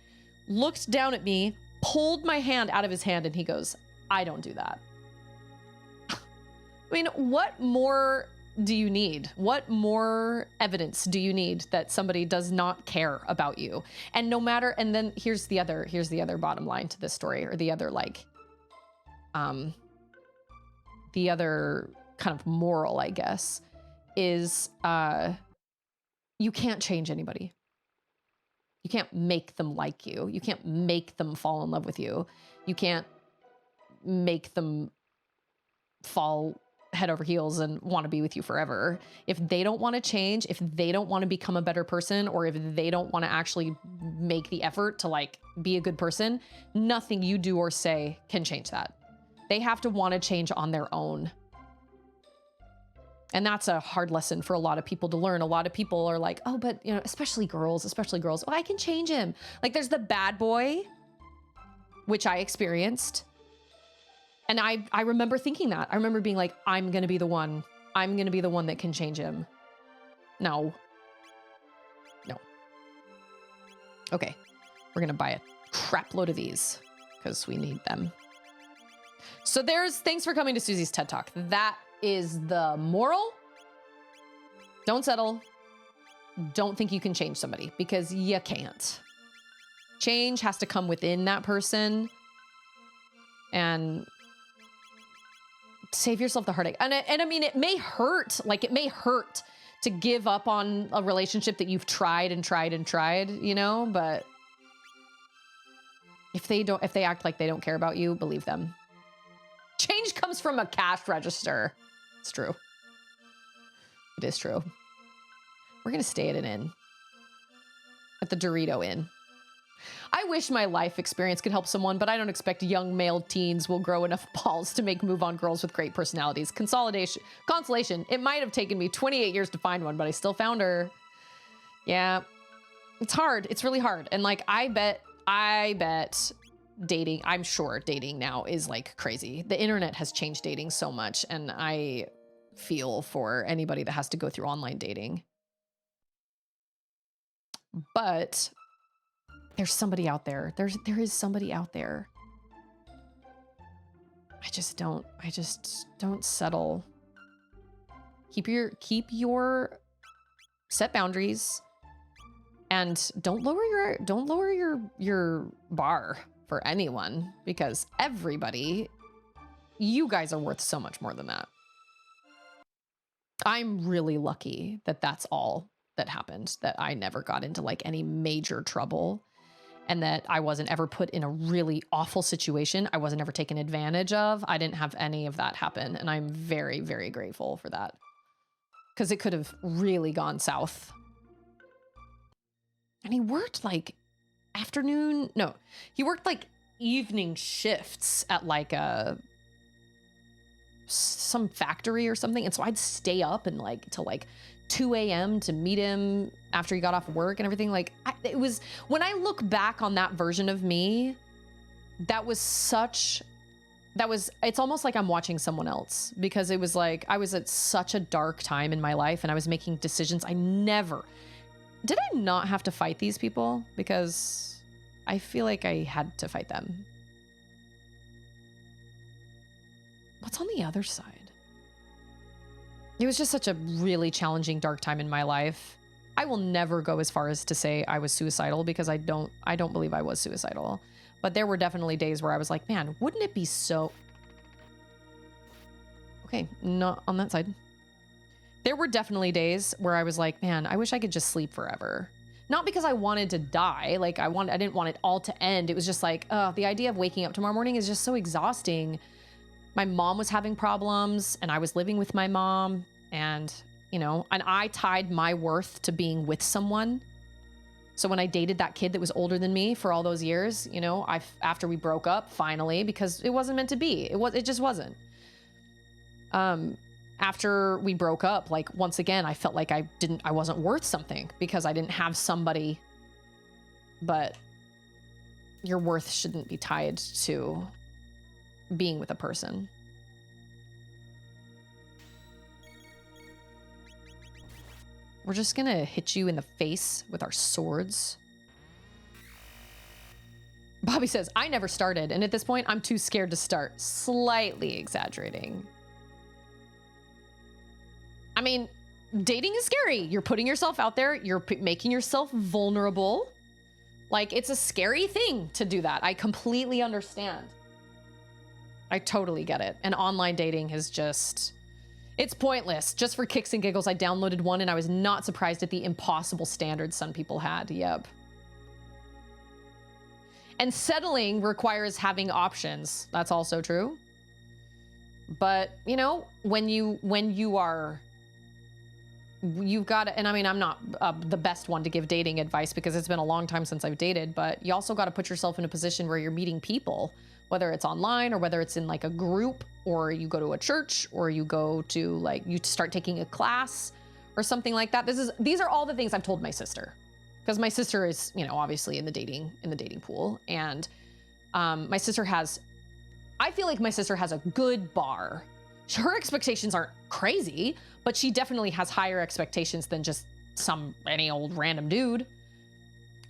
looked down at me, pulled my hand out of his hand, and he goes, I don't do that. I mean, what more do you need? What more evidence do you need that somebody does not care about you? And no matter, and then here's the other bottom line to this story, or the other the other kind of moral, I guess, is you can't change anybody. You can't make them like you. You can't make them fall in love with you. You can't make them fall head over heels and want to be with you forever. If they don't want to change, if they don't want to become a better person, or if they don't want to actually make the effort to like be a good person, nothing you do or say can change that. They have to want to change on their own. And that's a hard lesson for a lot of people to learn. A lot of people are like, oh, but you know, especially girls, oh, I can change him. Like there's the bad boy, which I experienced. And I remember thinking that. I remember being like, I'm going to be the one. I'm going to be the one that can change him. No. Okay. We're going to buy a crap load of these because we need them. So thanks for coming to Susie's TED Talk. That is the moral. Don't settle. Don't think you can change somebody, because you can't. Change has to come within that person. And save yourself the heartache. And I mean, it may hurt. Like, it may hurt to give up on a relationship that you've tried and tried and tried, you know, but if they act like they don't care about you, believe them. Change comes from a cash register. It's true. It is true. We're going to stay at an inn. At the Dorito Inn. I wish my life experience could help someone, but I don't expect young male teens will grow enough balls to make move-on girls with great personalities. Consolation. It might have taken me 28 years to find one, but I still found her. Yeah. It's hard. It's really hard. And like, I bet dating, I'm sure dating now is like crazy. The internet has changed dating so much, and I feel for anybody that has to go through online dating. But there's somebody out there. There is somebody out there. I just don't settle. Keep your set boundaries, and don't lower your bar for anyone, because everybody, you guys are worth so much more than that. I'm really lucky that that's all that happened, that I never got into like any major trouble and that I wasn't ever put in a really awful situation. I wasn't ever taken advantage of. I didn't have any of that happen. And I'm very, very grateful for that, because it could have really gone south. And he worked like he worked like evening shifts at like some factory or something. And so I'd stay up and like till like 2 a.m. to meet him after he got off work and everything. Like it was, when I look back on that version of me, it's almost like I'm watching someone else, because it was like, I was at such a dark time in my life and I was making decisions. Did I not have to fight these people? Because I feel like I had to fight them. What's on the other side? It was just such a really challenging, dark time in my life. I will never go as far as to say I was suicidal, because I don't believe I was suicidal. But there were definitely days where I was like, man, wouldn't it be so... Okay, not on that side. There were definitely days where I was like, man, I wish I could just sleep forever. Not because I wanted to die. Like I didn't want it all to end. It was just like, the idea of waking up tomorrow morning is just so exhausting. My mom was having problems and I was living with my mom, and, and I tied my worth to being with someone. So when I dated that kid that was older than me for all those years, after we broke up finally, because it wasn't meant to be, it just wasn't. After we broke up, like once again, I felt like I wasn't worth something because I didn't have somebody. But your worth shouldn't be tied to being with a person. We're just gonna hit you in the face with our swords. Bobby says, I never started, and at this point, I'm too scared to start. Slightly exaggerating. I mean, dating is scary. You're putting yourself out there. You're making yourself vulnerable. Like, it's a scary thing to do that. I completely understand. I totally get it. And online dating is it's pointless. Just for kicks and giggles, I downloaded one and I was not surprised at the impossible standards some people had. Yep. And settling requires having options. That's also true. But, when you are... You've got to, and I mean, I'm not the best one to give dating advice because it's been a long time since I've dated, but you also got to put yourself in a position where you're meeting people, whether it's online or whether it's in like a group, or you go to a church, or you go to like, you start taking a class or something like that. These are all the things I've told my sister, because my sister is, obviously in the dating pool. And I feel like my sister has a good bar. Her expectations aren't crazy, but she definitely has higher expectations than just any old random dude.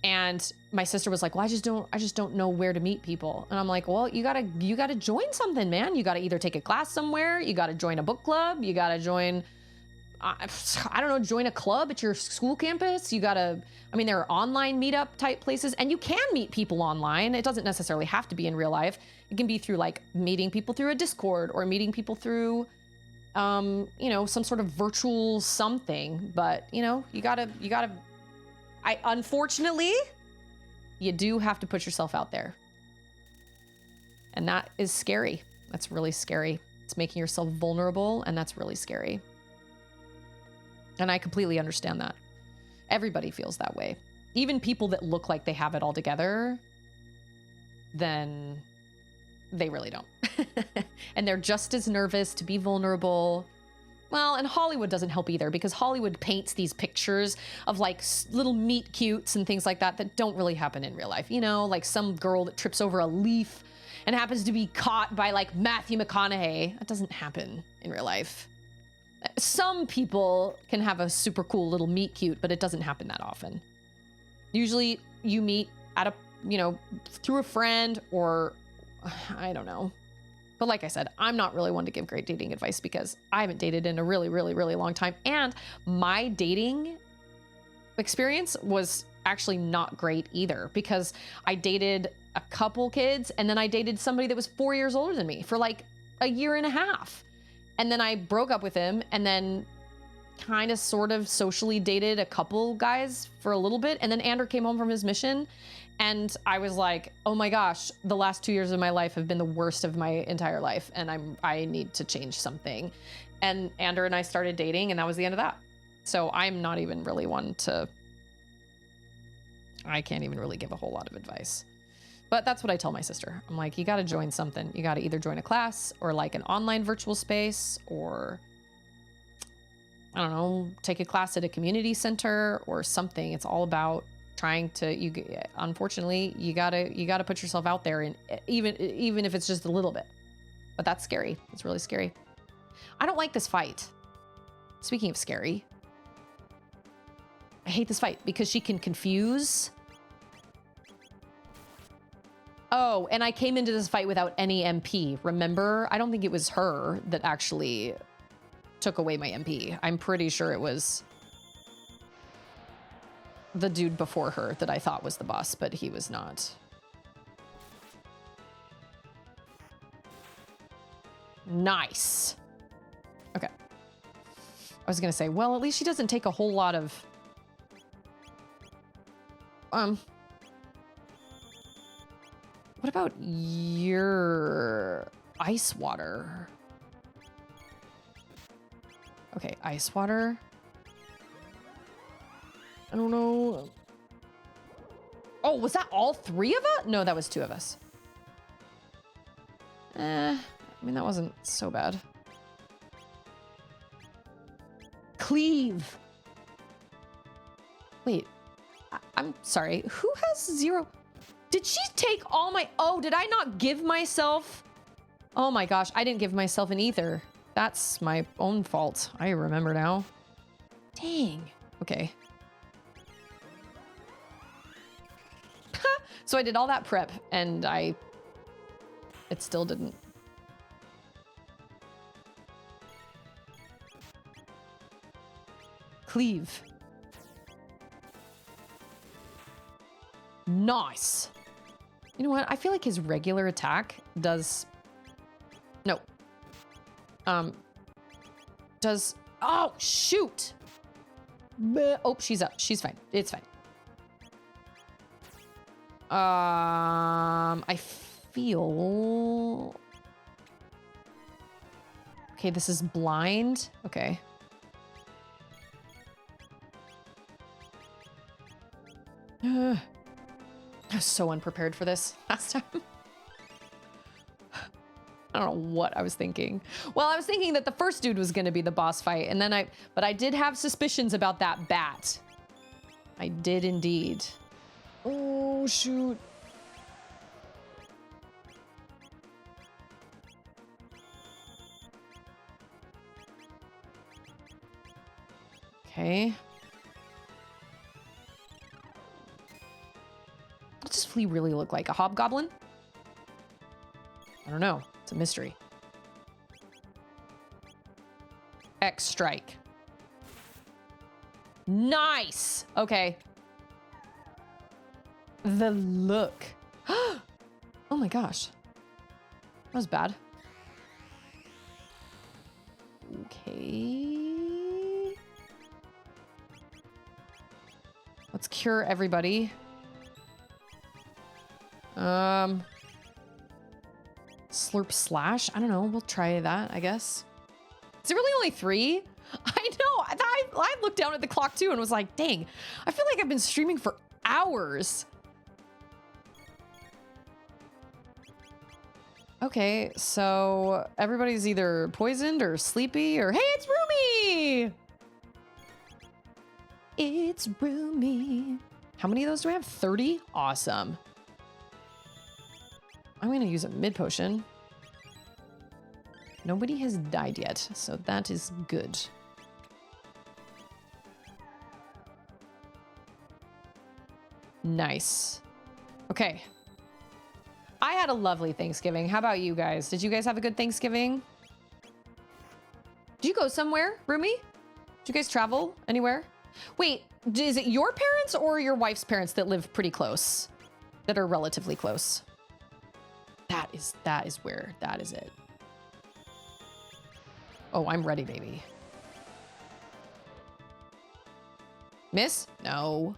And my sister was like, well, I just don't know where to meet people. And I'm like, well, you gotta join something, man. You gotta either take a class somewhere, you gotta join a book club, you gotta join, join a club at your school campus. There are online meetup type places, and you can meet people online. It doesn't necessarily have to be in real life. It can be through like meeting people through a Discord, or meeting people through, some sort of virtual something. But, unfortunately, you do have to put yourself out there. And that is scary. That's really scary. It's making yourself vulnerable, and that's really scary. And I completely understand that. Everybody feels that way. Even people that look like they have it all together, then they really don't. And they're just as nervous to be vulnerable. Well, and Hollywood doesn't help either, because Hollywood paints these pictures of like little meet cutes and things like that don't really happen in real life. Like some girl that trips over a leaf and happens to be caught by like Matthew McConaughey. That doesn't happen in real life. Some people can have a super cool little meet cute, but it doesn't happen that often. Usually you meet at through a friend, or I don't know. But like I said, I'm not really one to give great dating advice because I haven't dated in a really, really, really long time. And my dating experience was actually not great either, because I dated a couple kids and then I dated somebody that was 4 years older than me for like a year and a half. And then I broke up with him and then kind of sort of socially dated a couple guys for a little bit. And then Ander came home from his mission and I was like, oh my gosh, the last 2 years of my life have been the worst of my entire life. And I need to change something. And Ander and I started dating and that was the end of that. So I'm not even really one to, I can't even really give a whole lot of advice. But that's what I tell my sister. I'm like, you got to join something. You got to either join a class or like an online virtual space or I don't know, take a class at a community center or something. It's all about trying to, unfortunately, you gotta put yourself out there and even if it's just a little bit, but that's scary. It's really scary. I don't like this fight. Speaking of scary, I hate this fight because she can confuse. Oh, and I came into this fight without any MP. Remember? I don't think it was her that actually took away my MP. I'm pretty sure it was the dude before her that I thought was the boss, but he was not. Nice. Okay. I was gonna say, well, at least she doesn't take a whole lot of what about your ice water? Okay, ice water. I don't know. Oh, was that all three of us? No, that was two of us. I mean, that wasn't so bad. Cleave. Wait, I'm sorry. Who has 0? Did she take all my... Oh, did I not give myself... Oh my gosh, I didn't give myself an ether. That's my own fault. I remember now. Dang. Okay. So I did all that prep and it still didn't. Cleave. Nice. You know what? I feel like his regular attack does... No. Does... Oh, shoot! Oh, she's up. She's fine. It's fine. I feel... Okay, this is blind. Okay. I was so unprepared for this last time. I don't know what I was thinking. Well, I was thinking that the first dude was going to be the boss fight, and then but I did have suspicions about that bat. I did indeed. Oh, shoot. Okay. What does Flea really look like? A hobgoblin? I don't know. It's a mystery. X strike. Nice. Okay. The look. Oh my gosh. That was bad. Okay. Let's cure everybody. Slurp slash? I don't know. We'll try that, I guess. Is it really only 3? I know. I looked down at the clock too and was like, dang, I feel like I've been streaming for hours. Okay, so everybody's either poisoned or sleepy or, hey, it's Rumi! It's Rumi. How many of those do I have? 30? Awesome. I'm gonna use a mid potion. Nobody has died yet, so that is good. Nice. Okay. I had a lovely Thanksgiving. How about you guys? Did you guys have a good Thanksgiving? Did you go somewhere, Rumi? Did you guys travel anywhere? Wait, is it your parents or your wife's parents that live pretty close? That are relatively close? That is it. Oh, I'm ready, baby. Miss? No.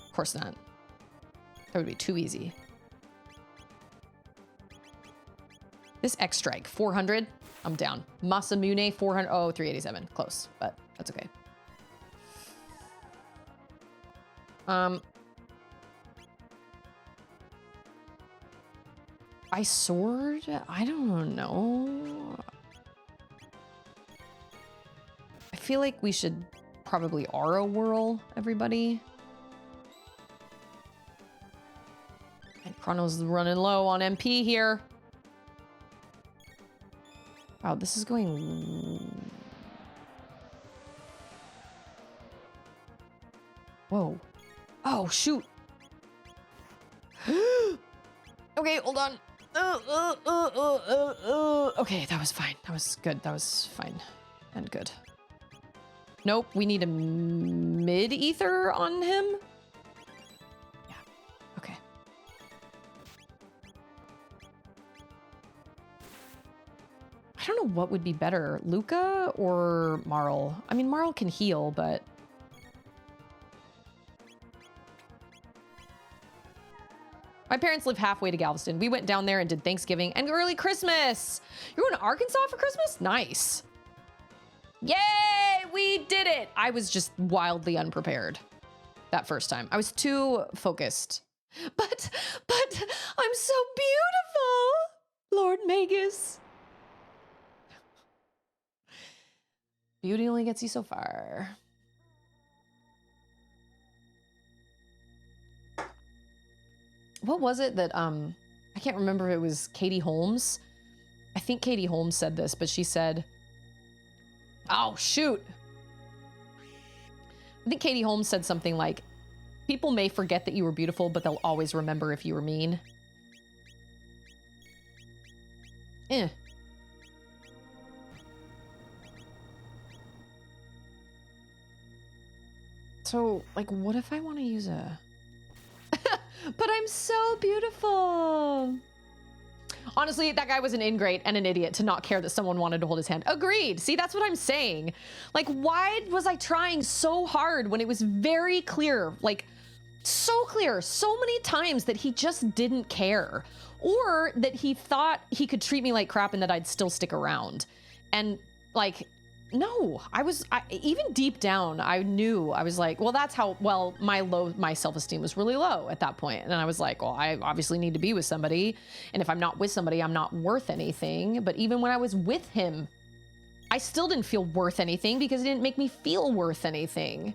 Of course not. That would be too easy. This X strike, 400. I'm down. Masamune, 400. Oh, 387. Close, but that's okay. Ice sword? I don't know. I feel like we should probably aura whirl everybody. And Chrono's running low on MP here. Wow, this is going... Whoa. Oh, shoot. Okay, hold on. Okay, that was fine. That was good. That was fine and good. Nope, we need a mid-ether on him. Yeah, okay. I don't know what would be better, Luca or Marl. I mean, Marl can heal, but... My parents live halfway to Galveston. We went down there and did Thanksgiving and early Christmas. You're going to Arkansas for Christmas? Nice. Yay, we did it. I was just wildly unprepared that first time. I was too focused. But I'm so beautiful, Lord Magus. Beauty only gets you so far. What was it that, I can't remember if it was Katie Holmes. I think Katie Holmes said this, but she said, oh, shoot. I think Katie Holmes said something like, people may forget that you were beautiful, but they'll always remember if you were mean. So, like, what if I want to use a... But I'm so beautiful. Honestly, that guy was an ingrate and an idiot to not care that someone wanted to hold his hand. Agreed. See, that's what I'm saying. Like, why was I trying so hard when it was very clear, like, so clear, so many times that he just didn't care, or that he thought he could treat me like crap and that I'd still stick around. And, like, no, even deep down, I knew, I was like, well, that's how, well, my self-esteem was really low at that point. And I was like, well, I obviously need to be with somebody. And if I'm not with somebody, I'm not worth anything. But even when I was with him, I still didn't feel worth anything because it didn't make me feel worth anything.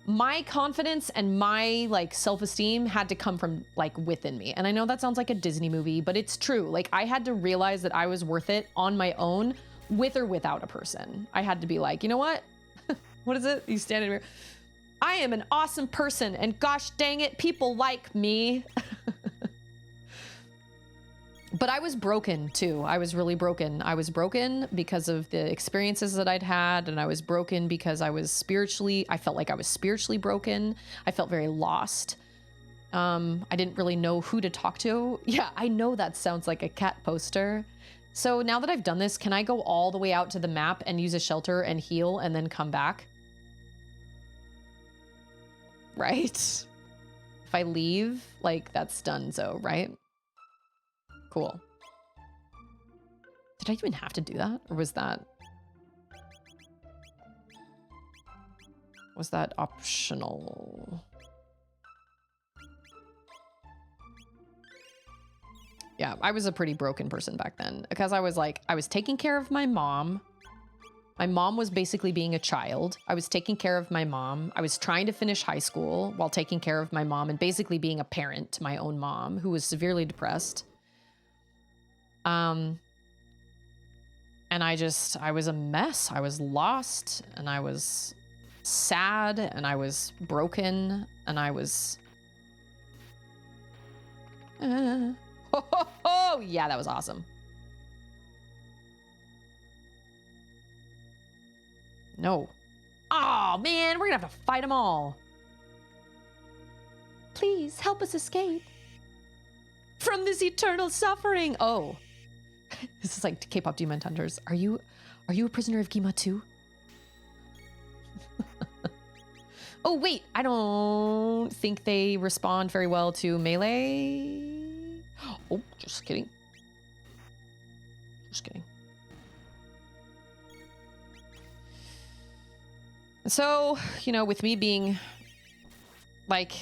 My confidence and my, like, self-esteem had to come from, like, within me. And I know that sounds like a Disney movie, but it's true. Like, I had to realize that I was worth it on my own, with or without a person. I had to be like, you know what? What is it? You standing here. I am an awesome person, and gosh dang it, people like me. But I was broken too. I was really broken. I was broken because of the experiences that I'd had, and I was broken because I felt like I was spiritually broken. I felt very lost. I didn't really know who to talk to. Yeah, I know that sounds like a cat poster. So now that I've done this, can I go all the way out to the map and use a shelter and heal and then come back? Right? If I leave, like, that's done, so, right? Cool. Did I even have to do that? Or was that optional? Yeah, I was a pretty broken person back then because I was taking care of my mom. My mom was basically being a child. I was taking care of my mom. I was trying to finish high school while taking care of my mom and basically being a parent to my own mom who was severely depressed. And I was a mess. I was lost and I was sad and I was broken and I was... Oh, yeah, that was awesome. No. Oh, man, we're gonna have to fight them all. Please help us escape from this eternal suffering. Oh, this is like K-pop Demon Hunters. Are you Are you a prisoner of Gima too? Oh, wait, I don't think they respond very well to melee. Oh, just kidding. Just kidding. So, you know, with me being like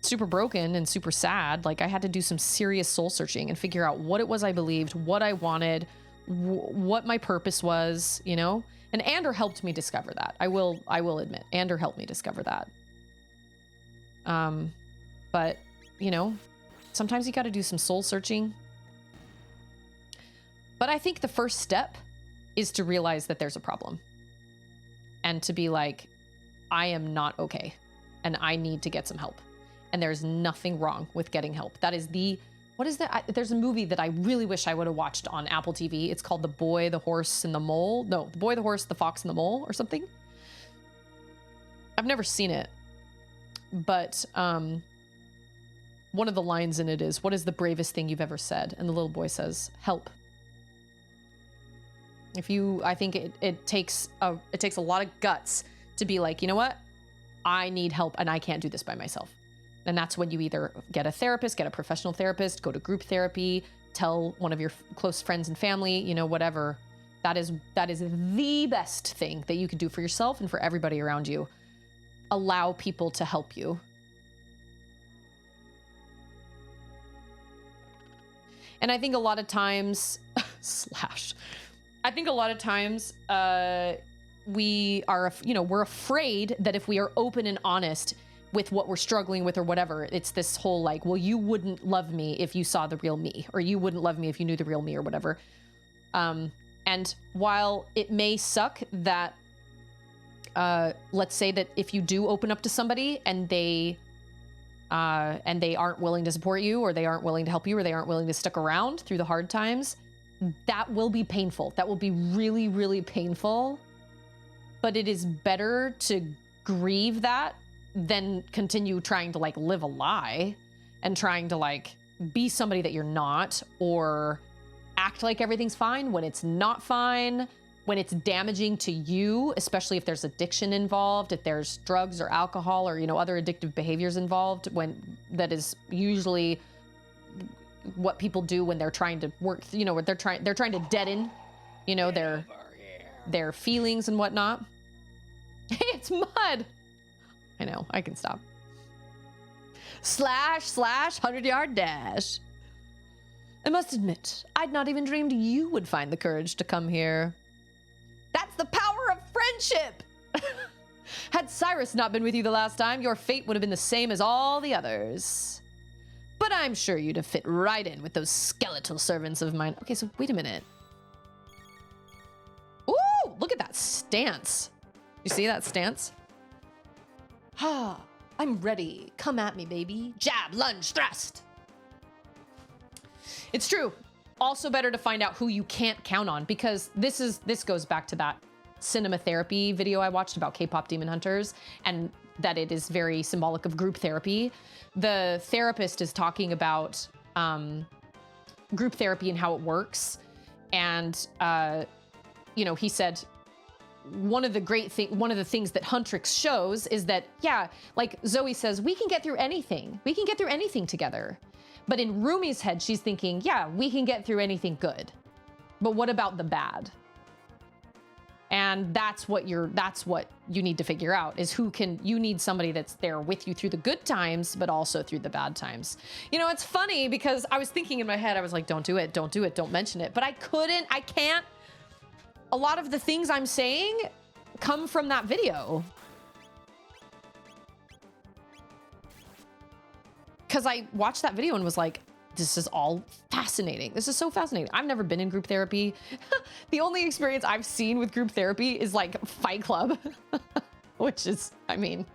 super broken and super sad, like I had to do some serious soul searching and figure out what it was I believed, what I wanted, what my purpose was, you know? And Ander helped me discover that. I will admit, Ander helped me discover that. But, you know, sometimes you got to do some soul searching. But I think the first step is to realize that there's a problem. And to be like, I am not okay. And I need to get some help. And there's nothing wrong with getting help. That is the... What is that? There's a movie that I really wish I would have watched on Apple TV. It's called The Boy, the Horse, and the Mole. No, The Boy, the Horse, the Fox, and the Mole, or something. I've never seen it. But one of the lines in it is, what is the bravest thing you've ever said? And the little boy says, help. I think it takes a lot of guts to be like, you know what? I need help and I can't do this by myself. And that's when you either get a therapist, get a professional therapist, go to group therapy, tell one of your close friends and family, you know, whatever. That is the best thing that you could do for yourself and for everybody around you. Allow people to help you. And I think a lot of times, I think a lot of times we are, you know, we're afraid that if we are open and honest with what we're struggling with or whatever, it's this whole like, well, you wouldn't love me if you saw the real me, or you wouldn't love me if you knew the real me or whatever. And while it may suck that, let's say that if you do open up to somebody and they aren't willing to support you, or they aren't willing to help you, or they aren't willing to stick around through the hard times, that will be painful. That will be really, really painful. But it is better to grieve that than continue trying to like live a lie and trying to like be somebody that you're not, or act like everything's fine when it's not fine, when it's damaging to you, especially if there's addiction involved, if there's drugs or alcohol or, you know, other addictive behaviors involved, when that is usually what people do when they're trying to work, you know, when they're trying to deaden, you know, their feelings and whatnot. Hey, it's mud. I know, I can stop. / 100-yard dash. I must admit, I'd not even dreamed you would find the courage to come here. That's the power of friendship! Had Cyrus not been with you the last time, your fate would have been the same as all the others. But I'm sure you'd have fit right in with those skeletal servants of mine. Okay, so wait a minute. Ooh, look at that stance. You see that stance? Ah, I'm ready. Come at me, baby. Jab, lunge, thrust. It's true. Also better to find out who you can't count on, because this goes back to that cinema therapy video I watched about K-pop demon hunters, and that it is very symbolic of group therapy. The therapist is talking about group therapy and how it works. And, you know, he said, one of the things that Huntrix shows is that, yeah, like Zoe says, we can get through anything. We can get through anything together. But in Rumi's head, she's thinking, yeah, we can get through anything good. But what about the bad? And that's what you need to figure out, is you need somebody that's there with you through the good times, but also through the bad times. You know, it's funny because I was thinking in my head, I was like, don't do it, don't mention it. But I can't. A lot of the things I'm saying come from that video. Because I watched that video and was like, this is all fascinating. This is so fascinating. I've never been in group therapy. The only experience I've seen with group therapy is like Fight Club, which is, I mean,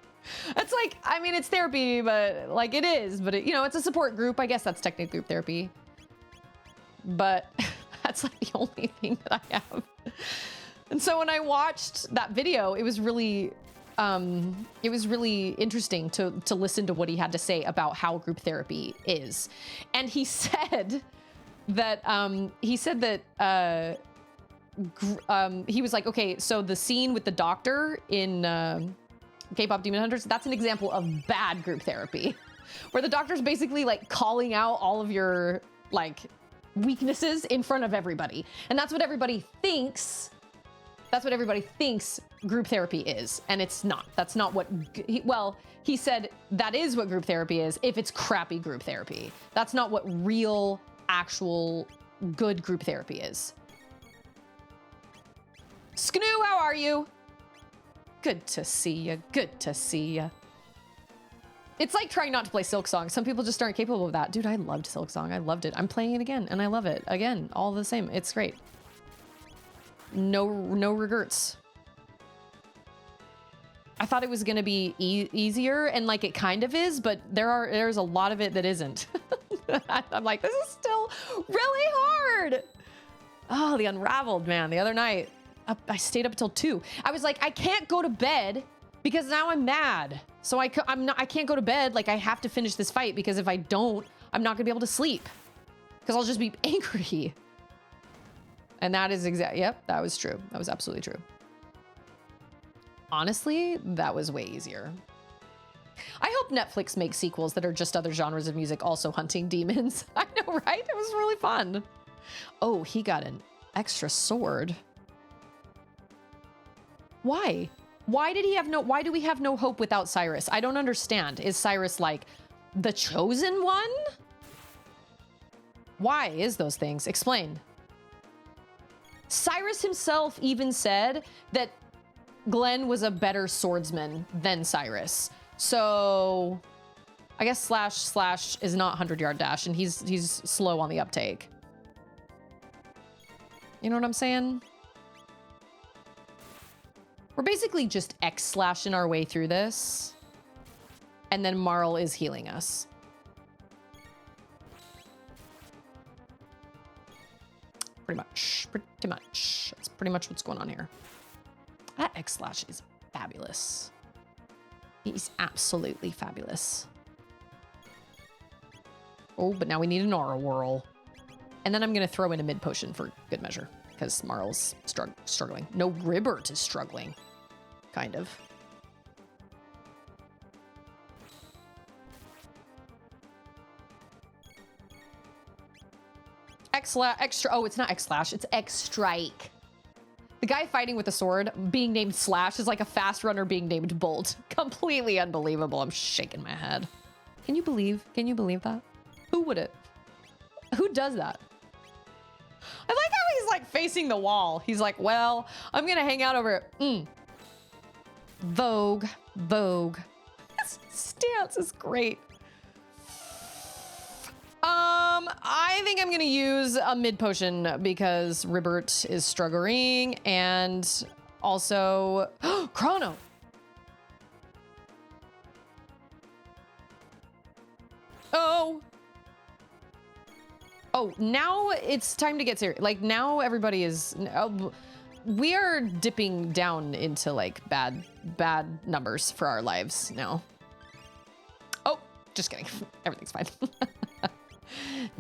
it's therapy, but like it is, but you know, it's a support group. I guess that's technically group therapy, but that's like the only thing that I have. And so when I watched that video, it was really interesting to listen to what he had to say about how group therapy is. And he said that he was like, okay, so the scene with the doctor in K-pop Demon Hunters, that's an example of bad group therapy, where the doctor's basically like calling out all of your like weaknesses in front of everybody. And that's what everybody thinks. That's what everybody thinks group therapy is. And it's not. That's not what, he said that is what group therapy is if it's crappy group therapy. That's not what real, actual, good group therapy is. Sknoo, how are you? Good to see you. Good to see you. It's like trying not to play Silk Song. Some people just aren't capable of that. Dude, I loved Silk Song. I loved it. I'm playing it again, and I love it. Again, all the same. It's great. No regrets. I thought it was gonna be easier, and like it kind of is, but there's a lot of it that isn't. I'm like, this is still really hard. Oh, the Unraveled, man. The other night, I stayed up until 2. I was like, I can't go to bed because now I'm mad. So I can't go to bed. Like I have to finish this fight because if I don't, I'm not gonna be able to sleep because I'll just be angry. And that is yep, that was true. That was absolutely true. Honestly, that was way easier. I hope Netflix makes sequels that are just other genres of music also hunting demons. I know, right? It was really fun. Oh, he got an extra sword. Why? Why do we have no hope without Cyrus? I don't understand. Is Cyrus like the chosen one? Why is those things? Explain. Cyrus himself even said that Glenn was a better swordsman than Cyrus. So I guess slash is not 100-yard dash, and he's slow on the uptake. You know what I'm saying? We're basically just X-slashing our way through this. And then Marl is healing us. Pretty much. That's pretty much what's going on here. That X-slash is fabulous. He's absolutely fabulous. Oh, but now we need an aura whirl. And then I'm going to throw in a mid potion for good measure, because Marl's struggling. No, Ribbert is struggling. Kind of. Extra. Oh, it's not X-Slash. It's X-Strike. The guy fighting with the sword being named Slash is like a fast runner being named Bolt. Completely unbelievable. I'm shaking my head. Can you believe that? Who would it? Who does that? I like how he's like facing the wall. He's like, well, I'm gonna hang out over it. Vogue. This stance is great. I think I'm gonna use a mid potion because Ribbert is struggling, and also Chrono. Oh, now it's time to get serious. Like now everybody is, we are dipping down into like bad numbers for our lives now. Oh, just kidding. Everything's fine.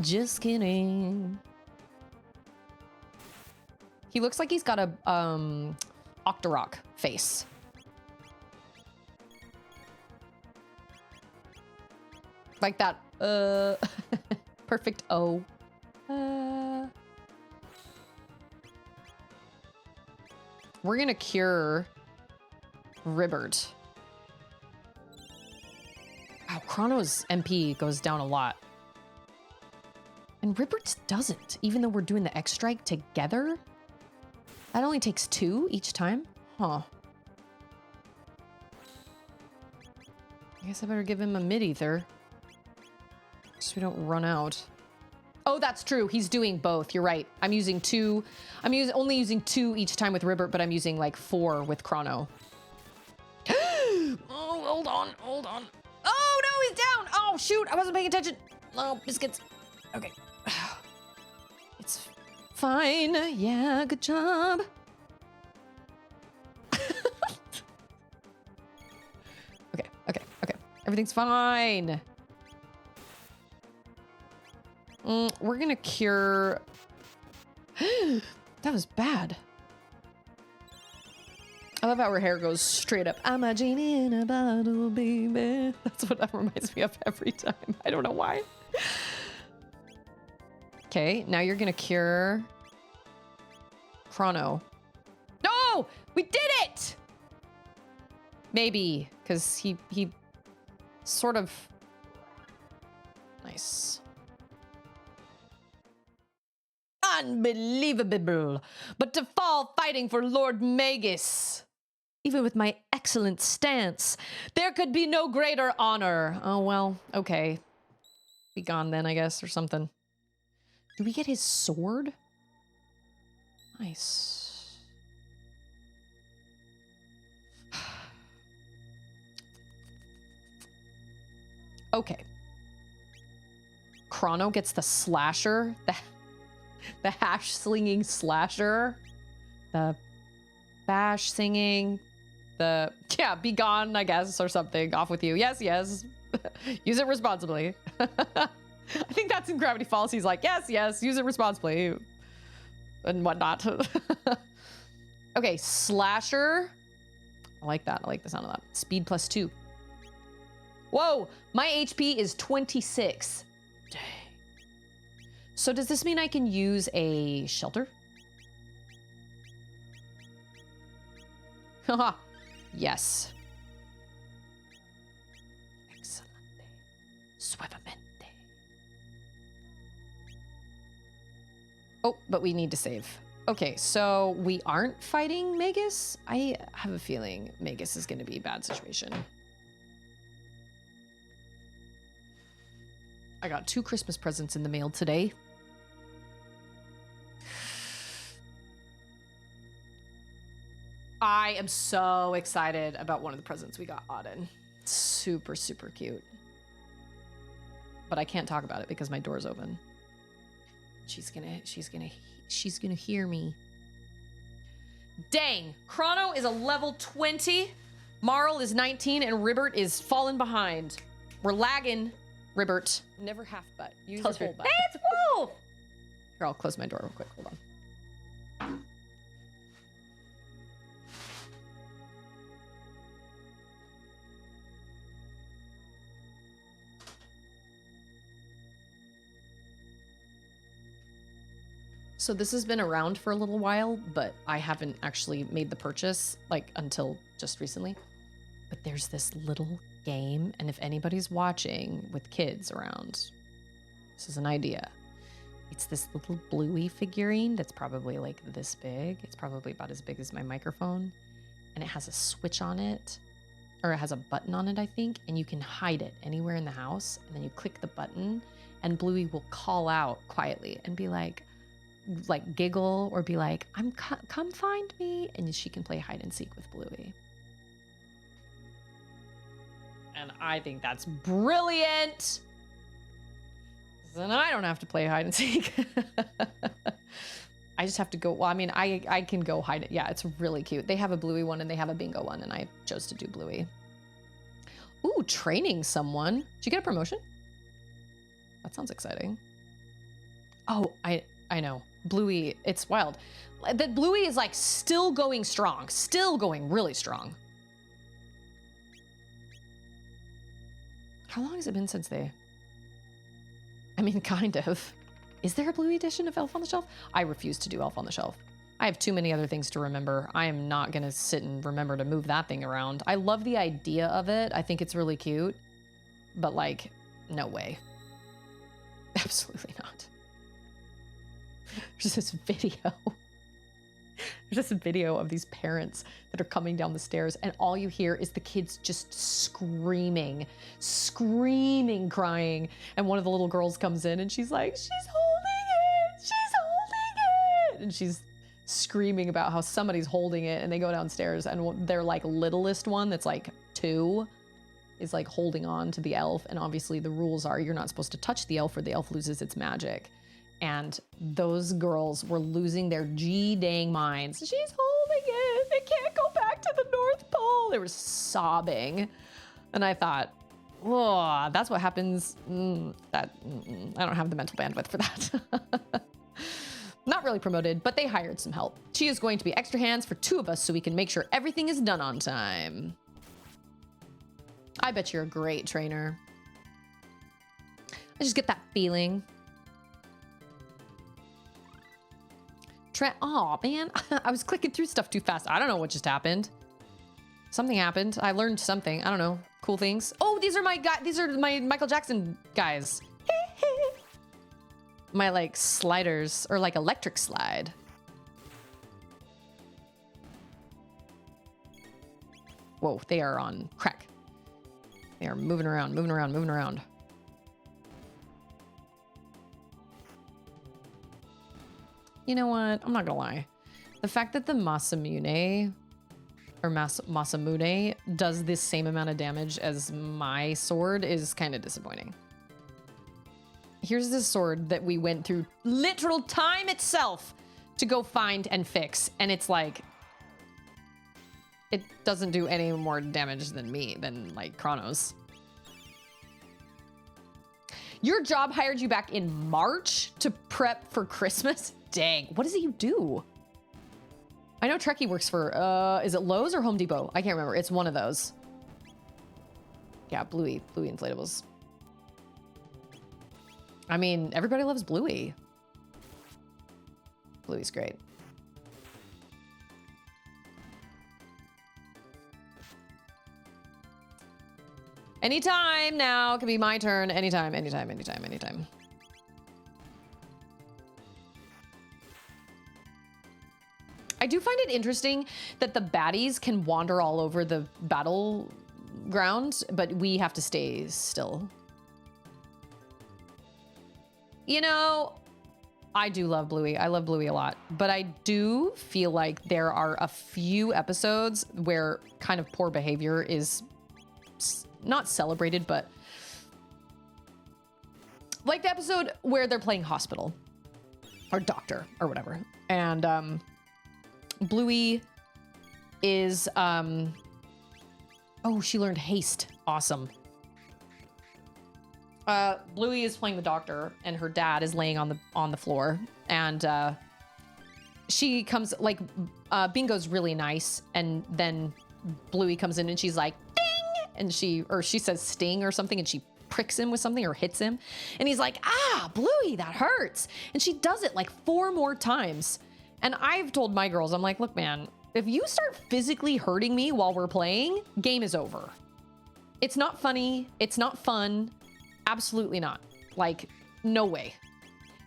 Just kidding. He looks like he's got a Octorok face. Like that perfect O. We're gonna cure Ribbert. Wow, Chrono's MP goes down a lot. And Ribbert's doesn't, even though we're doing the X-Strike together. That only takes 2 each time? Huh. I guess I better give him a mid-ether. So we don't run out. Oh, that's true. He's doing both. You're right. I'm using 2. Only using 2 each time with Ribbert, but I'm using like 4 with Chrono. Oh, hold on. Oh, no, he's down. Oh, shoot. I wasn't paying attention. Oh, biscuits. Okay. It's fine. Yeah, good job. Okay. Everything's fine. We're gonna cure... That was bad. I love how her hair goes straight up. I'm a genie in a bottle, baby. That's what that reminds me of every time. I don't know why. Okay, now you're gonna cure Chrono. No! We did it! Maybe, because he sort of... Nice. Unbelievable. But to fall fighting for Lord Magus. Even with my excellent stance, there could be no greater honor. Oh, well, okay. Be gone then, I guess, or something. Do we get his sword? Nice. Okay. Chrono gets the slasher, the hash slinging slasher, the bash singing, the, yeah, be gone, I guess, or something. Off with you. Yes, yes. Use it responsibly. I think that's in Gravity Falls. He's like, yes, yes, use it responsibly. And whatnot. Okay, slasher. I like that. I like the sound of that. Speed +2. Whoa, my HP is 26. Dang. So does this mean I can use a shelter? Haha. Yes. Excelente. Suavemente. Oh, but we need to save. Okay, so we aren't fighting Magus? I have a feeling Magus is going to be a bad situation. I got 2 Christmas presents in the mail today. I am so excited about one of the presents we got Auden. Super, super cute. But I can't talk about it because my door's open. She's gonna hear me. Dang, Chrono is a level 20, Marl is 19, and Ribbert is falling behind. We're lagging, Ribbert. Never half butt. Use your whole butt. Hey, it's Wolf! Here, I'll close my door real quick. Hold on. So this has been around for a little while, but I haven't actually made the purchase like until just recently. But there's this little game, and if anybody's watching with kids around, this is an idea. It's this little Bluey figurine that's probably like this big. It's probably about as big as my microphone, and it has a switch on it, or it has a button on it, I think, and you can hide it anywhere in the house, and then you click the button, and Bluey will call out quietly and be like giggle or be like, come find me, and she can play hide and seek with Bluey. And I think that's brilliant. Then I don't have to play hide and seek. I just have to go, well, I mean, I can go hide it. Yeah, it's really cute. They have a Bluey one and they have a bingo one, and I chose to do Bluey. Ooh, training someone. Did you get a promotion? That sounds exciting. Oh, I know. Bluey, it's wild. That Bluey is like still going strong, still going really strong. How long has it been since they... I mean, kind of. Is there a Bluey edition of Elf on the Shelf? I refuse to do Elf on the Shelf. I have too many other things to remember. I am not going to sit and remember to move that thing around. I love the idea of it. I think it's really cute. But like, no way. Absolutely not. There's this video. There's this video of these parents that are coming down the stairs, and all you hear is the kids just screaming, crying. And one of the little girls comes in and she's like, she's holding it. And she's screaming about how somebody's holding it, and they go downstairs and their like littlest one that's like 2 is like holding on to the elf. And obviously the rules are you're not supposed to touch the elf or the elf loses its magic. And those girls were losing their G-dang minds. She's holding it. It can't go back to the North Pole. They were sobbing. And I thought, oh, that's what happens. I don't have the mental bandwidth for that. Not really promoted, but they hired some help. She is going to be extra hands for 2 of us so we can make sure everything is done on time. I bet you're a great trainer. I just get that feeling. Oh man, I was clicking through stuff too fast. I don't know what just happened. Something happened. I learned something. I don't know. Cool things. Oh, these are my Michael Jackson guys. My like sliders, or like electric slide. Whoa, they are on crack. They are moving around, moving around, moving around. You know what? I'm not gonna lie. The fact that the Masamune or Masamune does this same amount of damage as my sword is kind of disappointing. Here's this sword that we went through literal time itself to go find and fix, and it's like it doesn't do any more damage than like Chrono's. Your job hired you back in March to prep for Christmas? Dang, what does you do? I know Trekkie works for, is it Lowe's or Home Depot? I can't remember. It's one of those. Yeah, Bluey inflatables. I mean, everybody loves Bluey. Bluey's great. Anytime now. It can be my turn. Anytime, anytime, anytime, anytime. I do find it interesting that the baddies can wander all over the battleground, but we have to stay still. You know, I do love Bluey. I love Bluey a lot, but I do feel like there are a few episodes where kind of poor behavior is not celebrated, but like the episode where they're playing hospital or doctor or whatever. And, Bluey is, oh, she learned haste. Awesome. Bluey is playing the doctor and her dad is laying on the floor, and she comes like, Bingo's really nice, and then Bluey comes in and she's like, ding, and she says sting or something, and she pricks him with something or hits him, and he's like, ah, Bluey, that hurts, and she does it like 4 more times. And I've told my girls, I'm like, look, man, if you start physically hurting me while we're playing, game is over. It's not funny. It's not fun. Absolutely not. Like, no way.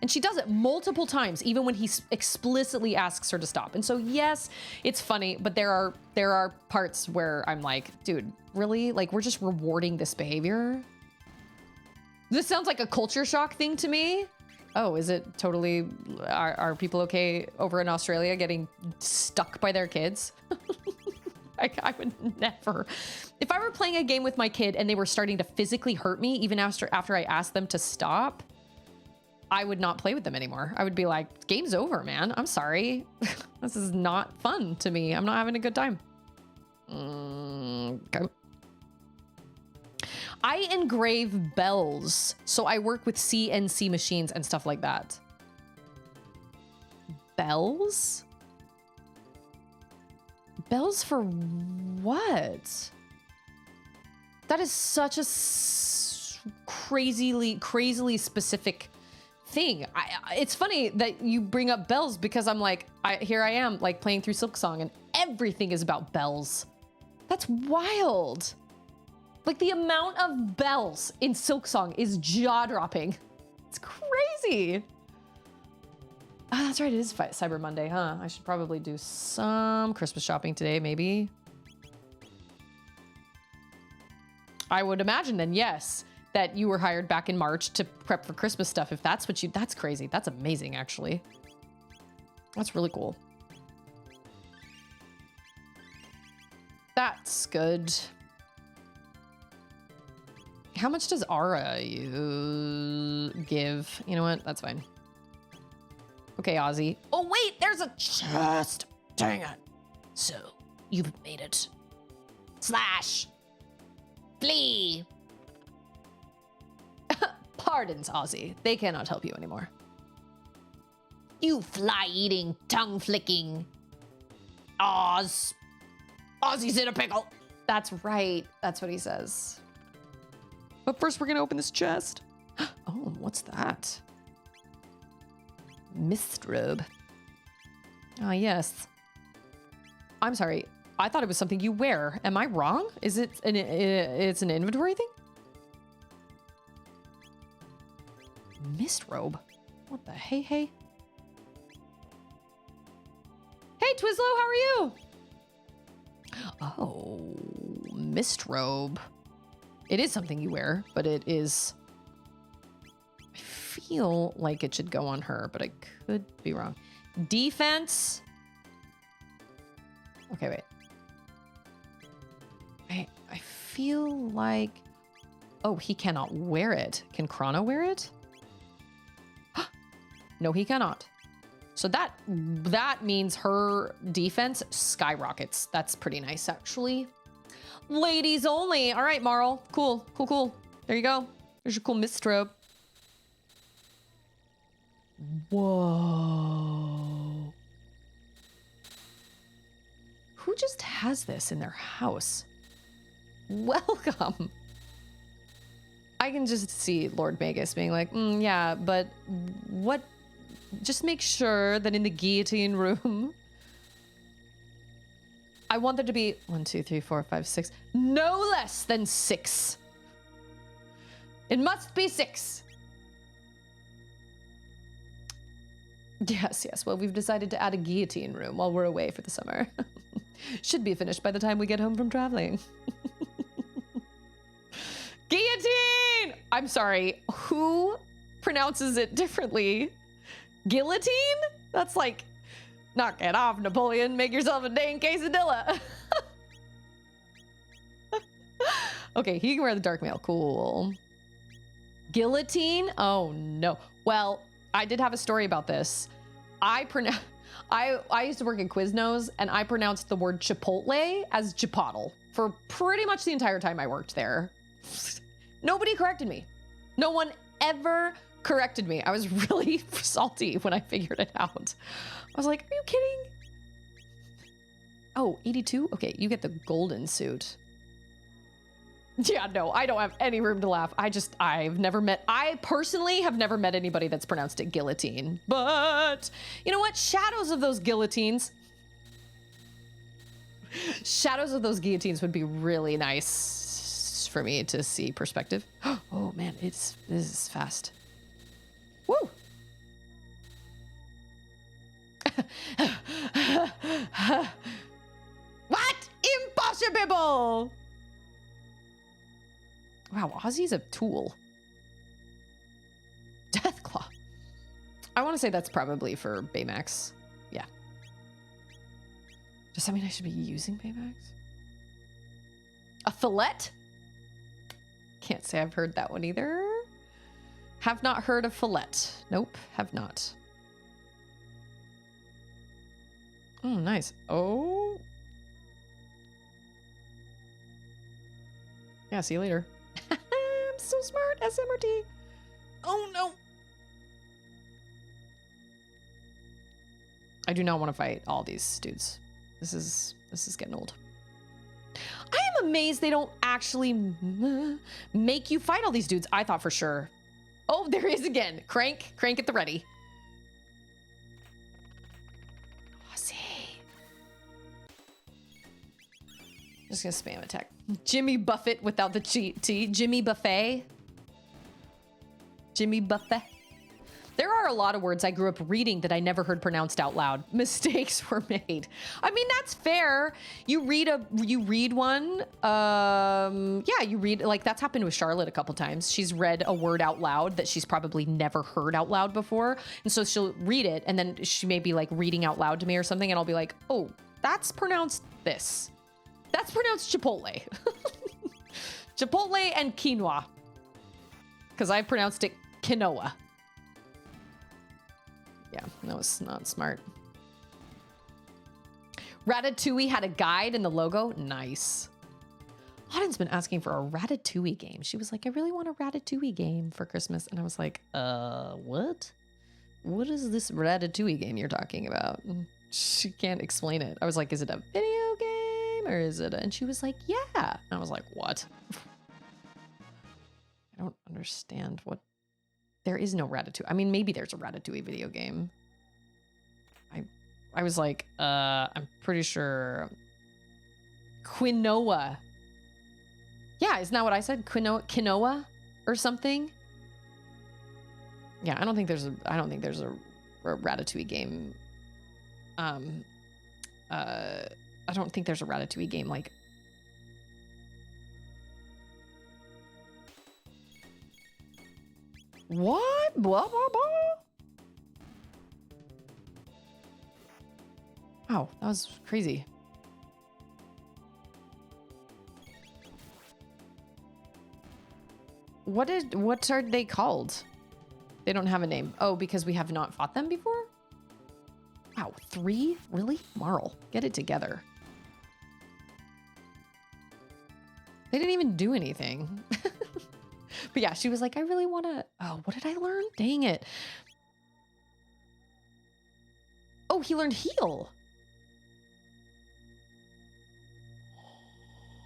And she does it multiple times, even when he explicitly asks her to stop. And so, yes, it's funny, but there are parts where I'm like, dude, really? Like, we're just rewarding this behavior? This sounds like a culture shock thing to me. Oh, is it totally, are people okay over in Australia getting stuck by their kids? I would never. If I were playing a game with my kid and they were starting to physically hurt me, even after I asked them to stop, I would not play with them anymore. I would be like, game's over, man. I'm sorry. This is not fun to me. I'm not having a good time. Okay. I engrave bells, so I work with CNC machines and stuff like that. Bells? Bells for what? That is such a crazily specific thing. It's funny that you bring up bells because I'm like, here I am like playing through Silksong and everything is about bells. That's wild. Like the amount of bells in Silksong is jaw-dropping. It's crazy. Ah, that's right, it is Cyber Monday, huh? I should probably do some Christmas shopping today, maybe. I would imagine then, yes, that you were hired back in March to prep for Christmas stuff. If that's what that's crazy. That's amazing, actually. That's really cool. That's good. How much does Aura give? You know what? That's fine. Okay, Ozzy. Oh, wait, there's a chest. Dang it. So, you've made it. Slash. Flea. Pardons, Ozzy. They cannot help you anymore. You fly-eating, tongue-flicking Oz. Ozzy's in a pickle. That's right. That's what he says. But first, we're going to open this chest. Oh, what's that? Mist robe. Ah, yes. I'm sorry. I thought it was something you wear. Am I wrong? Is it it's an inventory thing? Mist robe. What the hey? Hey, Twizzlo, how are you? Oh, mist robe. It is something you wear, but it is... I feel like it should go on her, but I could be wrong. Defense. Okay, wait. I feel like... Oh, he cannot wear it. Can Chrono wear it? No, he cannot. So that means her defense skyrockets. That's pretty nice, actually. Ladies only. All right, Marl. Cool, cool, cool. There you go. There's your cool mist robe. Whoa. Who just has this in their house? Welcome. I can just see Lord Magus being like, yeah, but what? Just make sure that in the guillotine room, I want there to be 1, 2, 3, 4, 5, 6, no less than 6. It must be 6. Yes, yes. Well, we've decided to add a guillotine room while we're away for the summer. Should be finished by the time we get home from traveling. Guillotine! I'm sorry. Who pronounces it differently? Guillotine? That's like, knock it off, Napoleon. Make yourself a dang quesadilla. Okay, he can wear the dark mail. Cool. Guillotine? Oh, no. Well, I did have a story about this. I used to work at Quiznos, and I pronounced the word Chipotle as Chipotle for pretty much the entire time I worked there. Nobody corrected me. No one ever corrected me. I was really salty when I figured it out. I was like, are you kidding? Oh, 82? Okay, you get the golden suit. Yeah, no, I don't have any room to laugh. I personally have never met anybody that's pronounced it guillotine. But you know what? Shadows of those guillotines would be really nice for me to see perspective. Oh man, this is fast. Woo! What? Impossible! Wow, Ozzy's a tool. Deathclaw. I want to say that's probably for Baymax. Yeah. Does that mean I should be using Baymax? A fillet? Can't say I've heard that one either. Have not heard of fillet. Nope, have not. Oh, nice. Oh. Yeah, see you later. I'm so smart, SMRT. Oh no. I do not want to fight all these dudes. This is getting old. I am amazed they don't actually make you fight all these dudes. I thought for sure. Oh, there he is again. Crank at the ready. Ozzy. Just gonna spam attack. Jimmy Buffett without the T. Jimmy Buffet. Jimmy Buffet. There are a lot of words I grew up reading that I never heard pronounced out loud. Mistakes were made. I mean, that's fair. You read one. Yeah, you read, like, that's happened with Charlotte a couple times. She's read a word out loud that she's probably never heard out loud before. And so she'll read it, and then she may be like reading out loud to me or something, and I'll be like, oh, that's pronounced this. That's pronounced Chipotle. Chipotle and quinoa. Because I pronounced it quinoa. Yeah, that was not smart. Ratatouille had a guide in the logo. Nice. Auden's been asking for a Ratatouille game. She was like, I really want a Ratatouille game for Christmas. And I was like, what? what is this Ratatouille game you're talking about? And she can't explain it. I was like, is it a video game or is it? And she was like, yeah. And I was like, what? I don't understand what. There is no Ratatouille. I mean, maybe there's a Ratatouille video game. I was like, I'm pretty sure. Quinoa. Yeah, isn't that what I said? Quinoa or something? Yeah, I don't think there's a Ratatouille game. I don't think there's a Ratatouille game like. What? Blah blah blah. Wow, that was crazy. What are they called? They don't have a name. Oh, because we have not fought them before? Wow, 3? Really? Marl, get it together. They didn't even do anything. But yeah, she was like, I really want to... Oh, what did I learn? Dang it. Oh, he learned heal.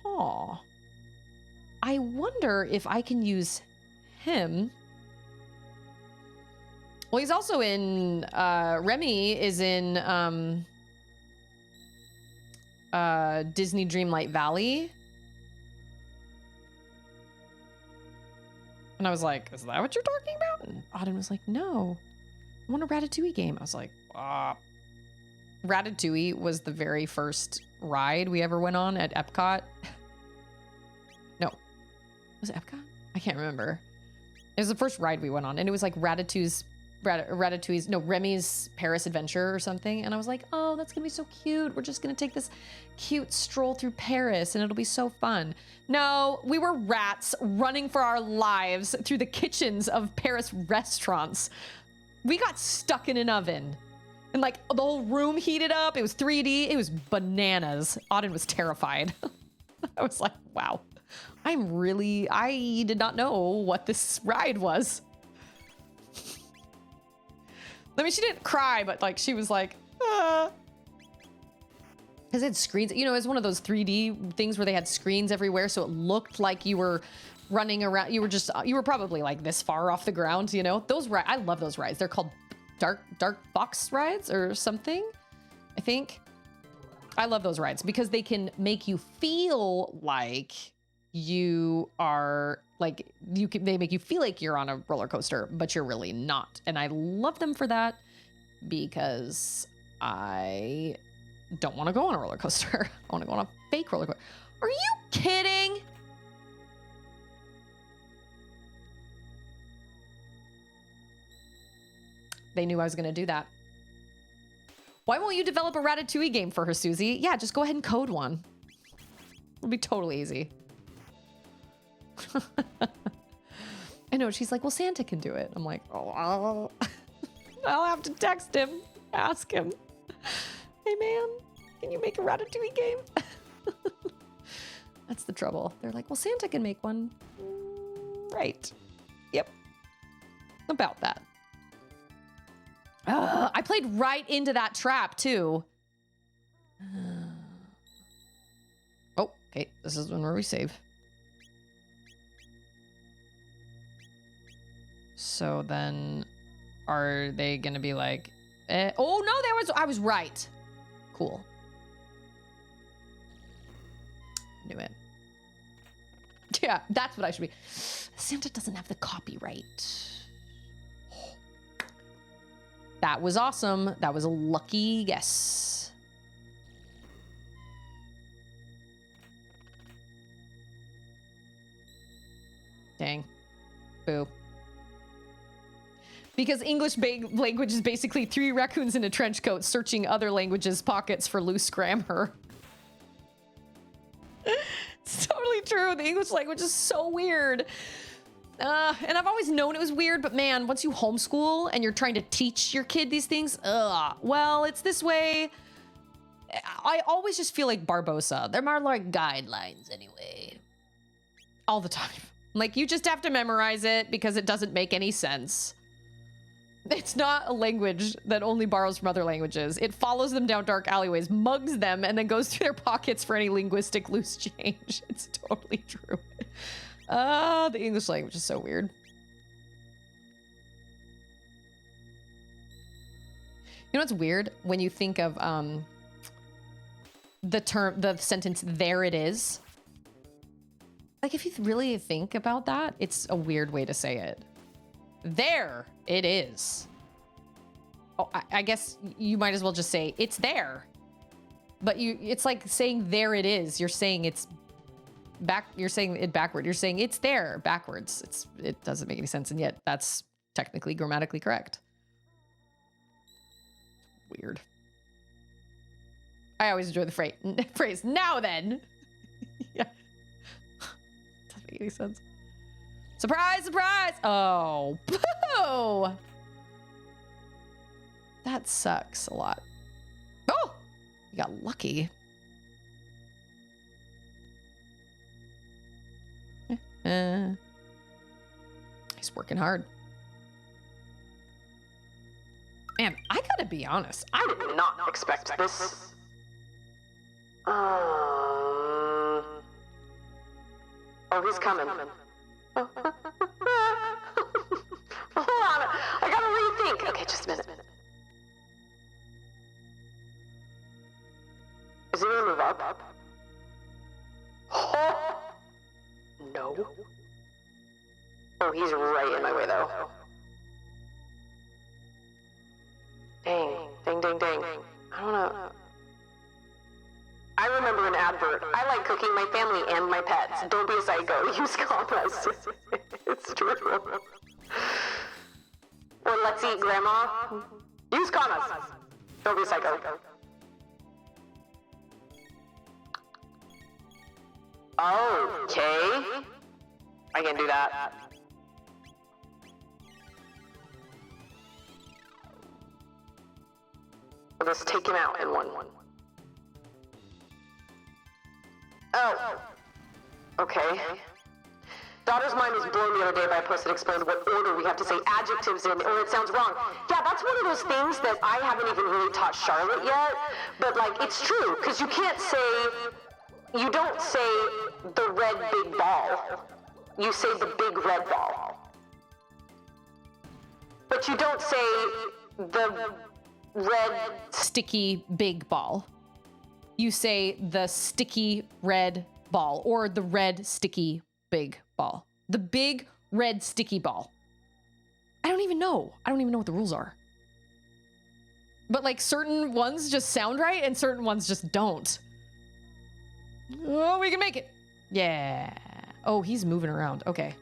Oh. I wonder if I can use him. Well, he's also in... Remy is in Disney Dreamlight Valley. And I was like, is that what you're talking about? And Auden was like, no. I want a Ratatouille game. I was like, Ratatouille was the very first ride we ever went on at Epcot. No. Was it Epcot? I can't remember. It was the first ride we went on. And it was like Remy's Paris Adventure or something. And I was like, oh, that's going to be so cute. We're just going to take this cute stroll through Paris and it'll be so fun. No, we were rats running for our lives through the kitchens of Paris restaurants. We got stuck in an oven and like the whole room heated up. It was 3D. It was bananas. Auden was terrified. I was like, wow, I did not know what this ride was. I mean, she didn't cry, but like she was like, because it had screens. You know, it was one of those 3D things where they had screens everywhere, so it looked like you were running around. You were probably like this far off the ground. You know, those rides. I love those rides. They're called dark box rides or something. I think I love those rides because they can make you feel like you are like they make you feel like you're on a roller coaster, but you're really not. And I love them for that because I don't want to go on a roller coaster. I want to go on a fake roller coaster. Are you kidding? They knew I was going to do that. Why won't you develop a Ratatouille game for her, Susie? Yeah, just go ahead and code one. It'll be totally easy. I know, she's like, well, Santa can do it. I'm like, oh, I'll have to text him, ask him. Hey man, can you make a Ratatouille game? That's the trouble. They're like, well, Santa can make one. Right. Yep. About that. I played right into that trap too. Oh, okay. This is where we save. So then are they gonna be like, oh no, I was right. Cool. Knew it. Yeah, that's what I should be. Santa doesn't have the copyright. That was awesome. That was a lucky guess. Dang. Boo. Because English language is basically 3 raccoons in a trench coat searching other languages' pockets for loose grammar. It's totally true. The English language is so weird. And I've always known it was weird, but man, once you homeschool and you're trying to teach your kid these things, well, it's this way. I always just feel like Barbosa. They're more like guidelines anyway. All the time. Like, you just have to memorize it because it doesn't make any sense. It's not a language that only borrows from other languages. It follows them down dark alleyways, mugs them, and then goes through their pockets for any linguistic loose change. It's totally true. The English language is so weird. You know what's weird? When you think of the sentence, there it is. Like, if you really think about that, it's a weird way to say it. There it is. Oh, I guess you might as well just say it's there. But it's like saying there it is. You're saying it's back. You're saying it backward. You're saying it's there backwards. It doesn't make any sense. And yet that's technically grammatically correct. Weird. I always enjoy the phrase now then. Yeah. Doesn't make any sense. Surprise, surprise! Oh, boo! That sucks a lot. Oh! You got lucky. He's working hard. Man, I gotta be honest. I did not expect this. Oh, he's coming. Hold on. I gotta rethink. Okay, just a minute. Is he gonna move up? Oh! No. Oh, he's right in my way, though. Dang. I don't know. I remember an advert. I like cooking my family and my pets. Don't be a psycho. Use compost. It's true. Or let's eat grandma. Use compost. Don't be a psycho. Okay. I can do that. I'll just take him out in one. Oh. Okay. Daughter's mind was blown the other day by a post that explains what order we have to say adjectives in, or it sounds wrong. Yeah, that's one of those things that I haven't even really taught Charlotte yet, but like, it's true, because you don't say the red big ball. You say the big red ball. But you don't say the red sticky big ball. You say the sticky red ball, or the red sticky big ball. The big red sticky ball. I don't even know what the rules are. But like, certain ones just sound right and certain ones just don't. Oh, we can make it. Yeah. Oh, he's moving around. Okay.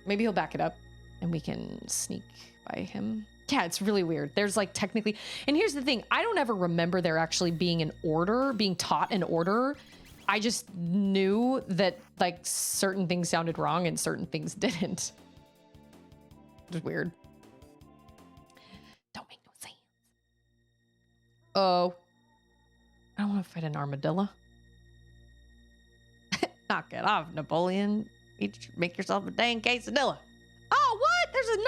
Maybe he'll back it up and we can sneak by him. Yeah, it's really weird. There's like technically, and here's the thing. I don't ever remember there actually being an order, being taught an order. I just knew that like certain things sounded wrong and certain things didn't. It's weird. Don't make no sense. Oh. I don't want to fight an armadillo. Knock it off, Napoleon. Make yourself a dang quesadilla. Oh, what? There's another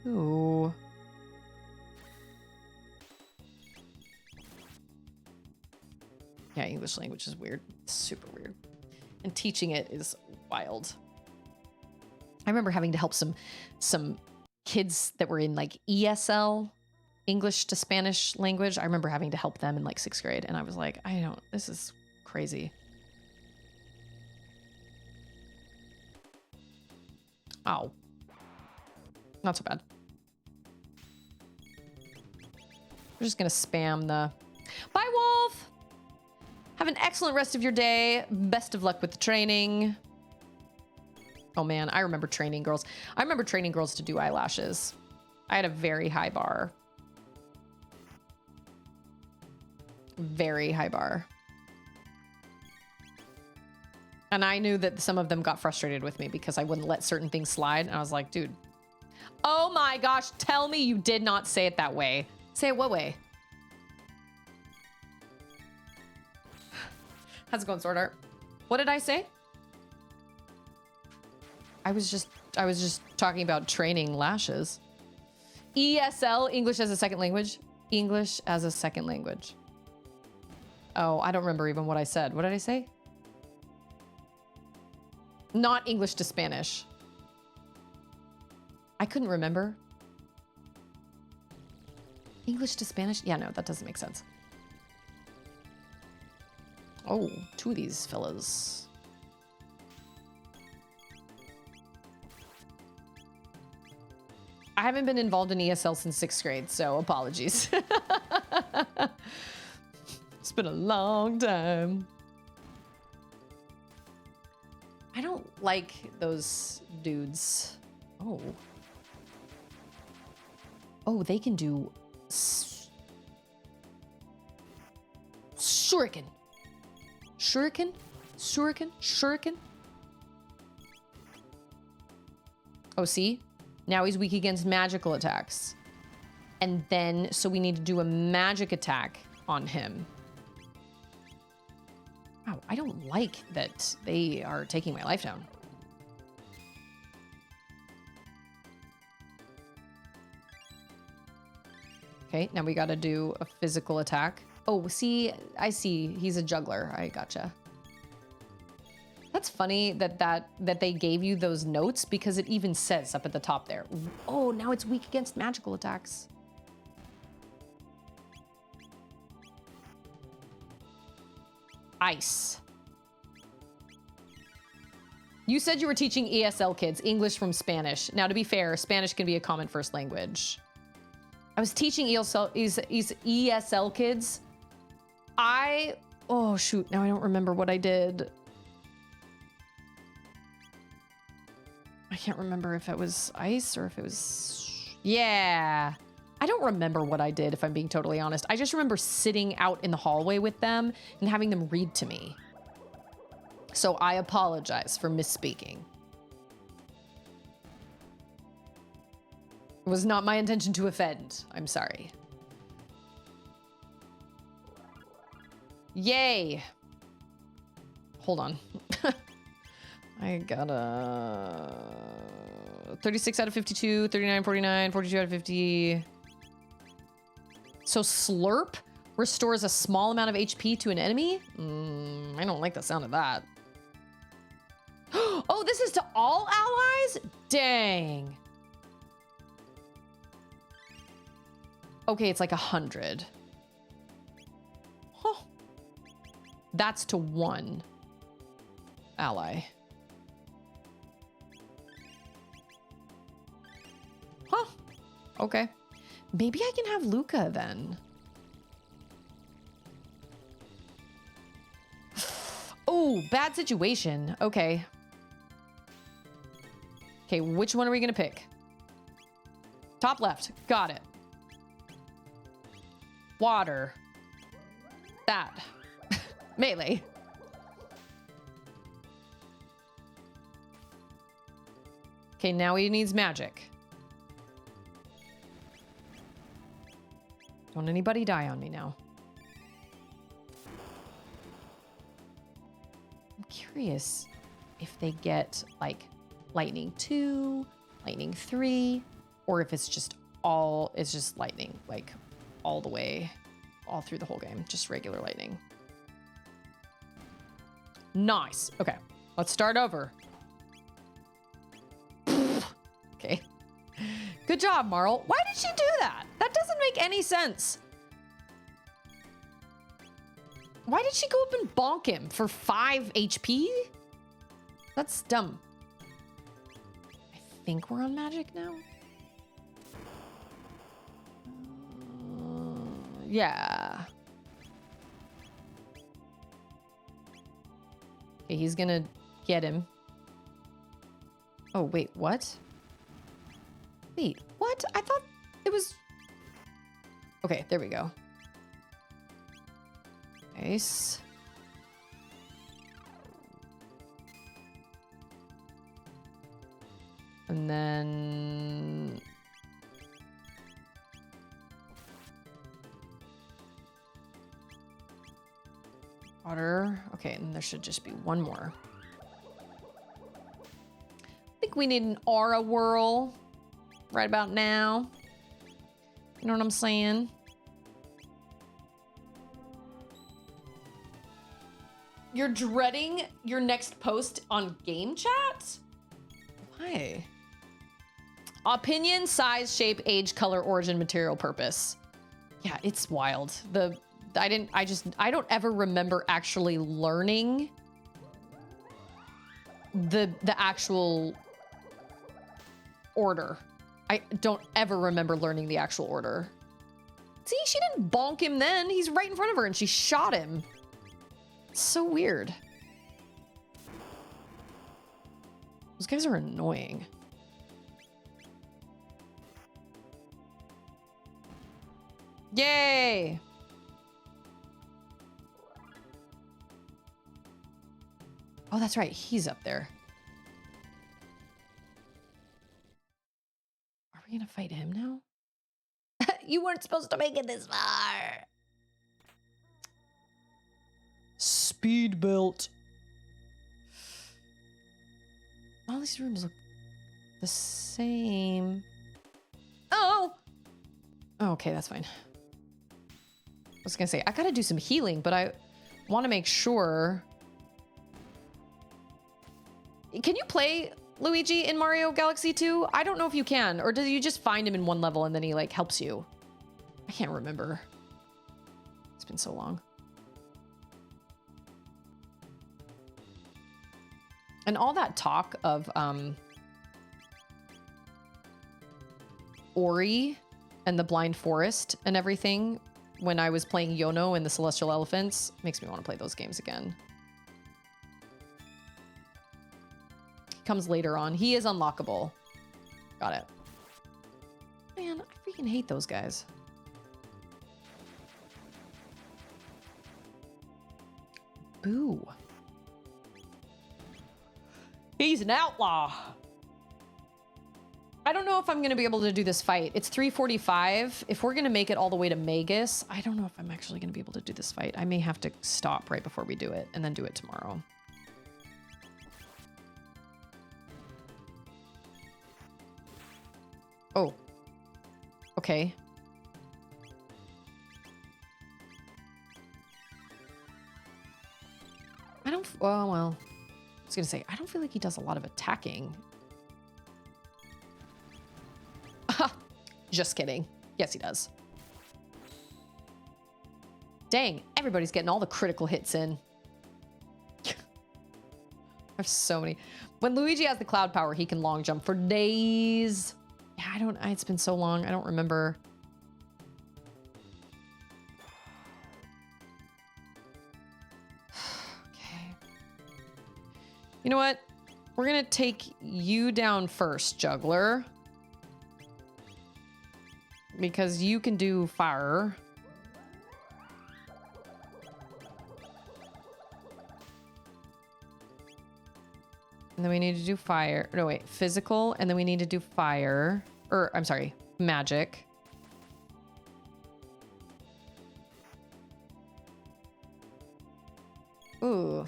one? Ooh. Yeah, English language is weird. It's super weird. And teaching it is wild. I remember having to help some kids that were in like ESL, English to Spanish language. I remember having to help them in like 6th grade. And I was like, this is crazy. Oh. Not so bad. We're just going to spam the... Bye, Wolf! Have an excellent rest of your day. Best of luck with the training. Oh, man. I remember training girls. I remember training girls to do eyelashes. I had a very high bar. Very high bar. And I knew that some of them got frustrated with me because I wouldn't let certain things slide. And I was like, dude, oh my gosh, tell me you did not say it that way. Say it what way? How's it going, Sword Art? What did I say? I was just just talking about training lashes. ESL, English as a second language. English as a second language. Oh, I don't remember even what I said. What did I say? Not English to Spanish. I couldn't remember. English to Spanish? Yeah, no, that doesn't make sense. Oh, two of these fellas. I haven't been involved in ESL since 6th grade, so apologies. It's been a long time. I don't like those dudes. Oh. Oh, they can do shuriken. Shuriken? Shuriken? Shuriken? Oh, see? Now he's weak against magical attacks. And then, so we need to do a magic attack on him. Wow, I don't like that they are taking my life down. Okay, now we gotta do a physical attack. Oh, see, I see. He's a juggler. I gotcha. That's funny that they gave you those notes because it even says up at the top there. Oh, now it's weak against magical attacks. Ice. You said you were teaching ESL kids English from Spanish. Now, to be fair, Spanish can be a common first language. I was teaching ESL kids. Oh shoot, now I don't remember what I did. I can't remember if it was ice or if it was, yeah. I don't remember what I did, if I'm being totally honest. I just remember sitting out in the hallway with them and having them read to me. So I apologize for misspeaking. It was not my intention to offend. I'm sorry. Yay. Hold on. I got a 36 out of 52, 39, 49, 42 out of 50. So Slurp restores a small amount of HP to an enemy? I don't like the sound of that. Oh, this is to all allies? Dang. Okay, it's like 100. Huh. That's to one ally. Huh. Okay. Maybe I can have Luca then. Oh, bad situation. Okay. Okay, which one are we gonna pick? Top left. Got it. Water. That. Melee. Okay, now he needs magic. Don't anybody die on me now. I'm curious if they get like lightning 2, lightning 3, or if it's just lightning, like all the way, all through the whole game, just regular lightning. Nice. Okay, let's start over. Okay. Good job, Marl. Why did she do that? That doesn't make any sense. Why did she go up and bonk him for 5 HP? That's dumb. I think we're on magic now. Yeah. Okay, he's gonna get him. Oh, wait, what? Wait, what? I thought it was... Okay, there we go. Nice. And then... Water. Okay, and there should just be one more. I think we need an aura whirl right about now. You know what I'm saying? You're dreading your next post on game chat? Why? Opinion, size, shape, age, color, origin, material, purpose. Yeah, it's wild. I don't ever remember actually learning the actual order. I don't ever remember learning the actual order. See, she didn't bonk him then. He's right in front of her and she shot him. It's so weird. Those guys are annoying. Yay! Oh, that's right. He's up there. Are we gonna fight him now? You weren't supposed to make it this far. Speed belt. All these rooms look the same. Oh! Oh, okay, that's fine. I was gonna say, I gotta do some healing, but I want to make sure. Can you play Luigi in Mario Galaxy 2? I don't know if you can, or do you just find him in one level and then he like helps you? I can't remember. It's been so long. And all that talk of Ori and the Blind Forest and everything when I was playing Yono and the Celestial Elephants makes me want to play those games again. He comes later on. He is unlockable. Got it. Man, I freaking hate those guys. Boo. He's an outlaw. I don't know if I'm going to be able to do this fight. It's 3:45. If we're going to make it all the way to Magus, I don't know if I'm actually going to be able to do this fight. I may have to stop right before we do it and then do it tomorrow. Oh. Okay. I don't... Oh, well... I was gonna say, I don't feel like he does a lot of attacking. Just kidding. Yes, he does. Dang, everybody's getting all the critical hits in. There's so many. When Luigi has the cloud power, he can long jump for days. Yeah, it's been so long, I don't remember. You know what? We're gonna take you down first, Juggler. Because you can do fire. And then we need to do fire. No, wait, physical. And then we need to do fire. Or, I'm sorry, magic. Ooh.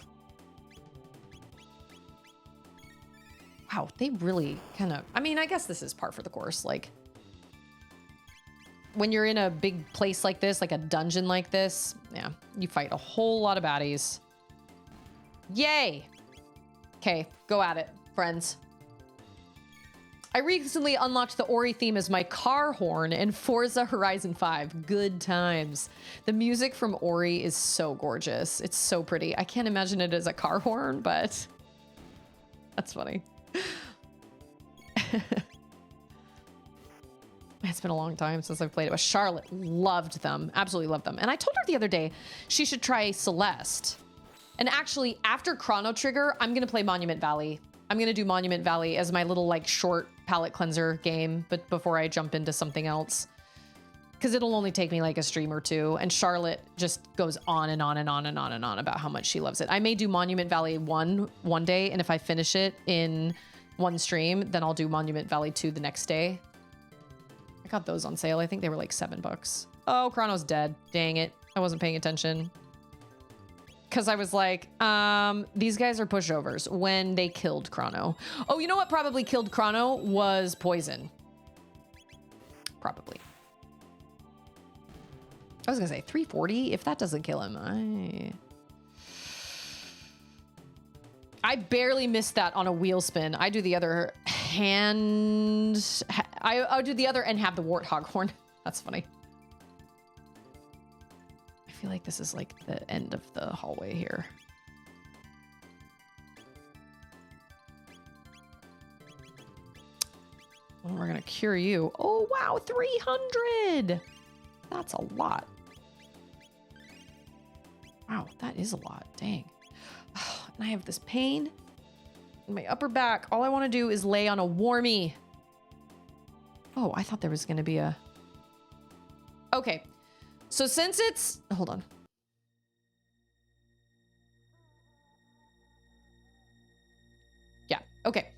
Wow, they really kind of... I mean, I guess this is par for the course. Like, when you're in a big place like this, like a dungeon like this, yeah, you fight a whole lot of baddies. Yay! Okay, go at it, friends. I recently unlocked the Ori theme as my car horn in Forza Horizon 5. Good times. The music from Ori is so gorgeous. It's so pretty. I can't imagine it as a car horn, but that's funny. It's been a long time since I've played it, but Charlotte loved them. Absolutely loved them. And I told her the other day she should try Celeste. And actually, after Chrono Trigger, I'm going to play Monument Valley. I'm going to do Monument Valley as my little, like, short palate cleanser game, but before I jump into something else. Because it'll only take me, like, a stream or two. And Charlotte just goes on and on and on and on and on about how much she loves it. I may do Monument Valley 1 one day, and if I finish it in one stream, then I'll do Monument Valley 2 the next day. I got those on sale. I think they were like $7. Oh, Chrono's dead. Dang it. I wasn't paying attention. Because I was like, these guys are pushovers when they killed Chrono. Oh, you know what probably killed Chrono was poison. Probably. I was gonna say 340. If that doesn't kill him, I barely missed that on a wheel spin. I do the other hand. I'll do the other and have the warthog horn. That's funny. I feel like this is like the end of the hallway here. Well, we're gonna cure you. Oh wow, 300. That's a lot. Wow, that is a lot. Dang. And I have this pain in my upper back. All I want to do is lay on a warmie. Oh, I thought there was going to be a... Okay. So since it's... Hold on. Yeah. Okay.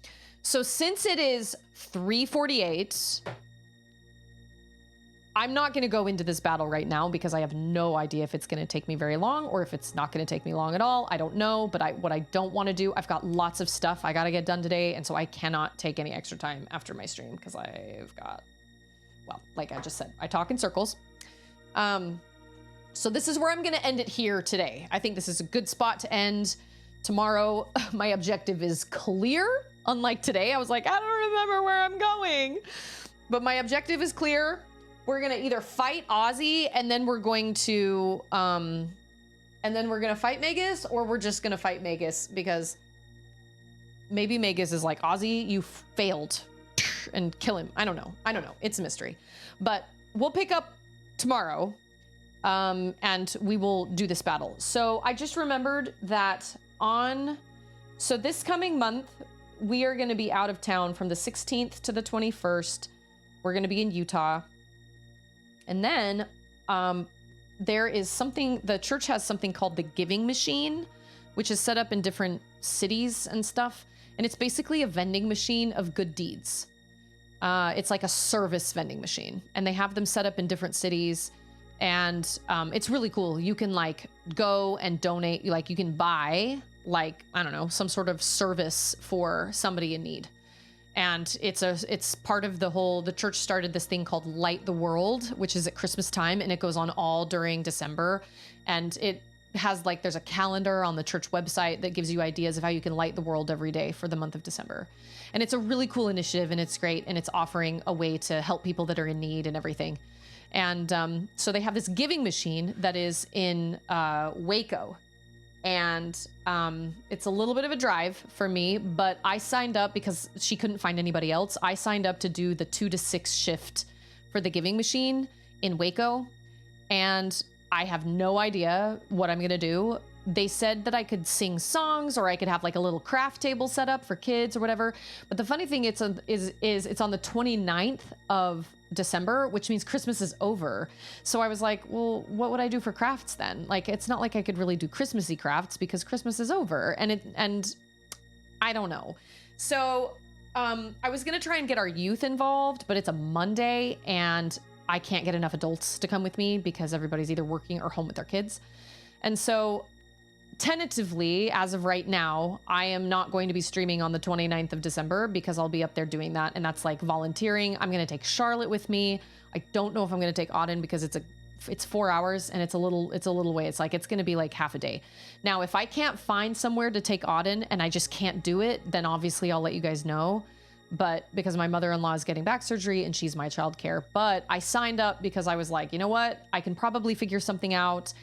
So since it is 3:48... I'm not going to go into this battle right now because I have no idea if it's going to take me very long or if it's not going to take me long at all. I don't know, but what I don't want to do, I've got lots of stuff I got to get done today, and so I cannot take any extra time after my stream because I've got, well, like I just said, I talk in circles. So this is where I'm going to end it here today. I think this is a good spot to end. Tomorrow, my objective is clear. Unlike today, I was like, I don't remember where I'm going, but my objective is clear. We're gonna either fight Ozzy and then we're going to fight Magus, or we're just gonna fight Magus because maybe Magus is like, Ozzy, you failed, and kill him. I don't know. It's a mystery, but we'll pick up tomorrow and we will do this battle. So I just remembered that so this coming month, we are gonna be out of town from the 16th to the 21st. We're gonna be in Utah. And then there is something, the church has something called the Giving Machine, which is set up in different cities and stuff. And it's basically a vending machine of good deeds. It's like a service vending machine. And they have them set up in different cities. And it's really cool. You can like go and donate, like you can buy like, I don't know, some sort of service for somebody in need. And it's part of the church started this thing called Light the World, which is at Christmas time, and it goes on all during December. And it has like, there's a calendar on the church website that gives you ideas of how you can light the world every day for the month of December. And it's a really cool initiative, and it's great. And it's offering a way to help people that are in need and everything. And so they have this giving machine that is in Waco. And it's a little bit of a drive for me, but I signed up because she couldn't find anybody else. I signed up to do the 2 to 6 shift for the giving machine in Waco, and I have no idea what I'm gonna do. They said that I could sing songs, or I could have like a little craft table set up for kids or whatever. But the funny thing is it's on the 29th of December, which means Christmas is over. So I was like, well, what would I do for crafts then? Like, it's not like I could really do Christmassy crafts because Christmas is over, and I don't know. So I was gonna try and get our youth involved, but it's a Monday and I can't get enough adults to come with me because everybody's either working or home with their kids. And so tentatively, as of right now, I am not going to be streaming on the 29th of December because I'll be up there doing that. And that's like volunteering. I'm going to take Charlotte with me. I don't know if I'm going to take Auden because it's 4 hours and it's a little way. It's like, it's going to be like half a day. Now, if I can't find somewhere to take Auden and I just can't do it, then obviously I'll let you guys know. But because my mother-in-law is getting back surgery and she's my childcare, but I signed up because I was like, you know what? I can probably figure something out.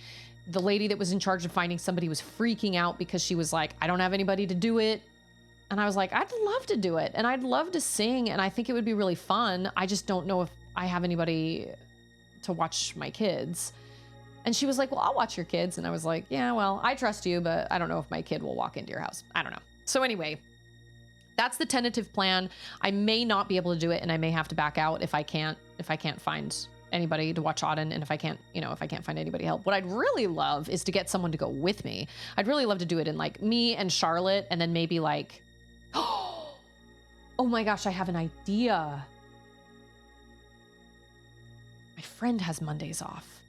The lady that was in charge of finding somebody was freaking out because she was like, I don't have anybody to do it. And I was like, I'd love to do it. And I'd love to sing. And I think it would be really fun. I just don't know if I have anybody to watch my kids. And she was like, well, I'll watch your kids. And I was like, yeah, well, I trust you, but I don't know if my kid will walk into your house. I don't know. So anyway, that's the tentative plan. I may not be able to do it, and I may have to back out if I can't find anybody to watch Auden, and if I can't find anybody help. What I'd really love is to get someone to go with me. I'd really love to do it in like me and Charlotte, and then maybe like, oh my gosh, I have an idea. My friend has Mondays off.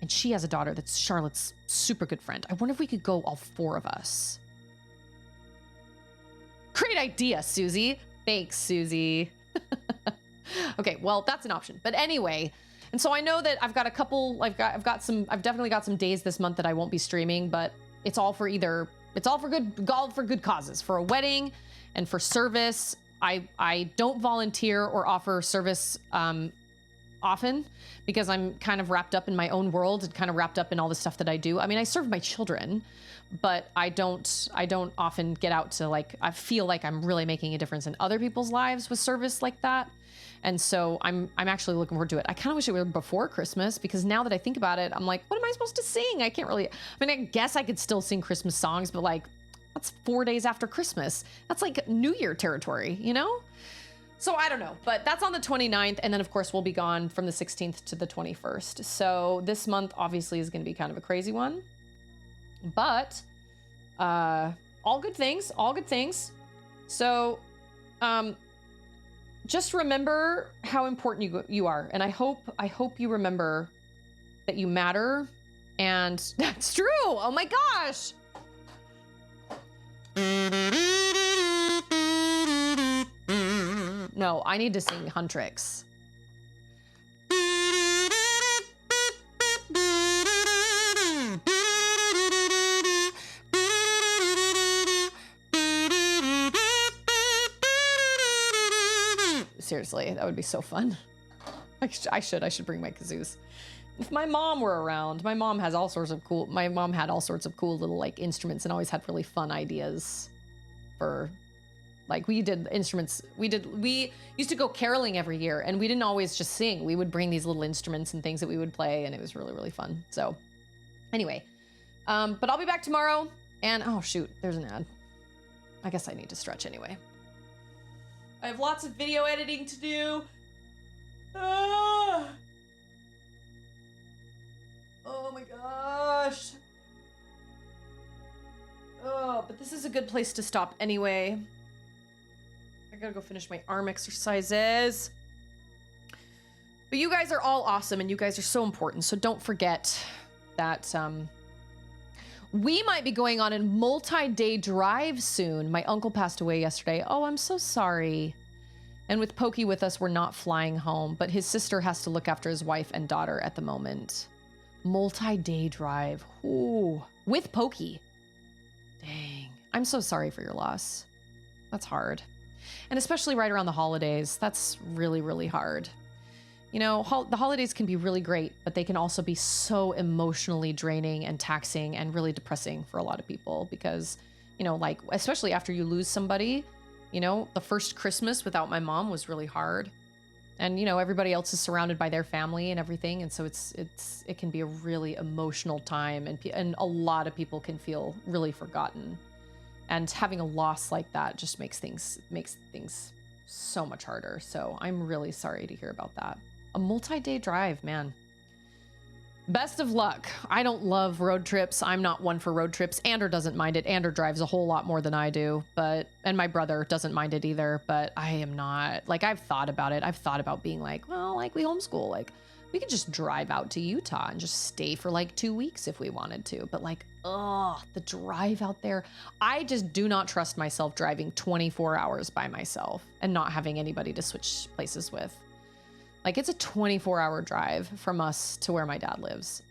And she has a daughter that's Charlotte's super good friend. I wonder if we could go all 4 of us. Great idea, Susie. Thanks, Susie. Okay, well, that's an option. But anyway, and so I know that I've got a couple, I've definitely got some days this month that I won't be streaming, but it's all for good causes, for a wedding and for service. I don't volunteer or offer service often because I'm kind of wrapped up in my own world and kind of wrapped up in all the stuff that I do. I mean, I serve my children, but I don't often get out to, like, I feel like I'm really making a difference in other people's lives with service like that. And so I'm actually looking forward to it. I kind of wish it were before Christmas, because now that I think about it, I'm like, what am I supposed to sing? I can't really, I mean, I guess I could still sing Christmas songs, but like, that's 4 days after Christmas. That's like New Year territory, you know? So I don't know, but that's on the 29th. And then of course we'll be gone from the 16th to the 21st. So this month obviously is going to be kind of a crazy one, but all good things, all good things. So just remember how important you are. And I hope you remember that you matter. And that's true. Oh my gosh. No, I need to sing Huntrix. Seriously, that would be so fun. I should bring my kazoos. If my mom were around, my mom had all sorts of cool little like instruments and always had really fun ideas for, like, we used to go caroling every year, and we didn't always just sing. We would bring these little instruments and things that we would play, and it was really, really fun. So anyway, but I'll be back tomorrow, and oh shoot, there's an ad. I guess I need to stretch anyway. I have lots of video editing to do. Ah. Oh my gosh. Oh, but this is a good place to stop anyway. I gotta go finish my arm exercises. But you guys are all awesome, and you guys are so important. So don't forget that we might be going on a multi-day drive soon. My uncle passed away yesterday. Oh, I'm so sorry. And with Pokey with us, we're not flying home, but his sister has to look after his wife and daughter at the moment. Multi-day drive. Ooh, with Pokey. Dang. I'm so sorry for your loss. That's hard. And especially right around the holidays. That's really, really hard. You know, the holidays can be really great, but they can also be so emotionally draining and taxing and really depressing for a lot of people because, you know, like, especially after you lose somebody, you know, the first Christmas without my mom was really hard. And, you know, everybody else is surrounded by their family and everything. And so it can be a really emotional time, and a lot of people can feel really forgotten. And having a loss like that just makes things so much harder. So I'm really sorry to hear about that. A multi-day drive, man. Best of luck. I don't love road trips. I'm not one for road trips. Ander doesn't mind it. Ander drives a whole lot more than I do, and my brother doesn't mind it either, but I am not. Like, I've thought about it. I've thought about being like, well, like, we homeschool. Like, we could just drive out to Utah and just stay for like 2 weeks if we wanted to. But like, the drive out there. I just do not trust myself driving 24 hours by myself and not having anybody to switch places with. Like, it's a 24-hour drive from us to where my dad lives.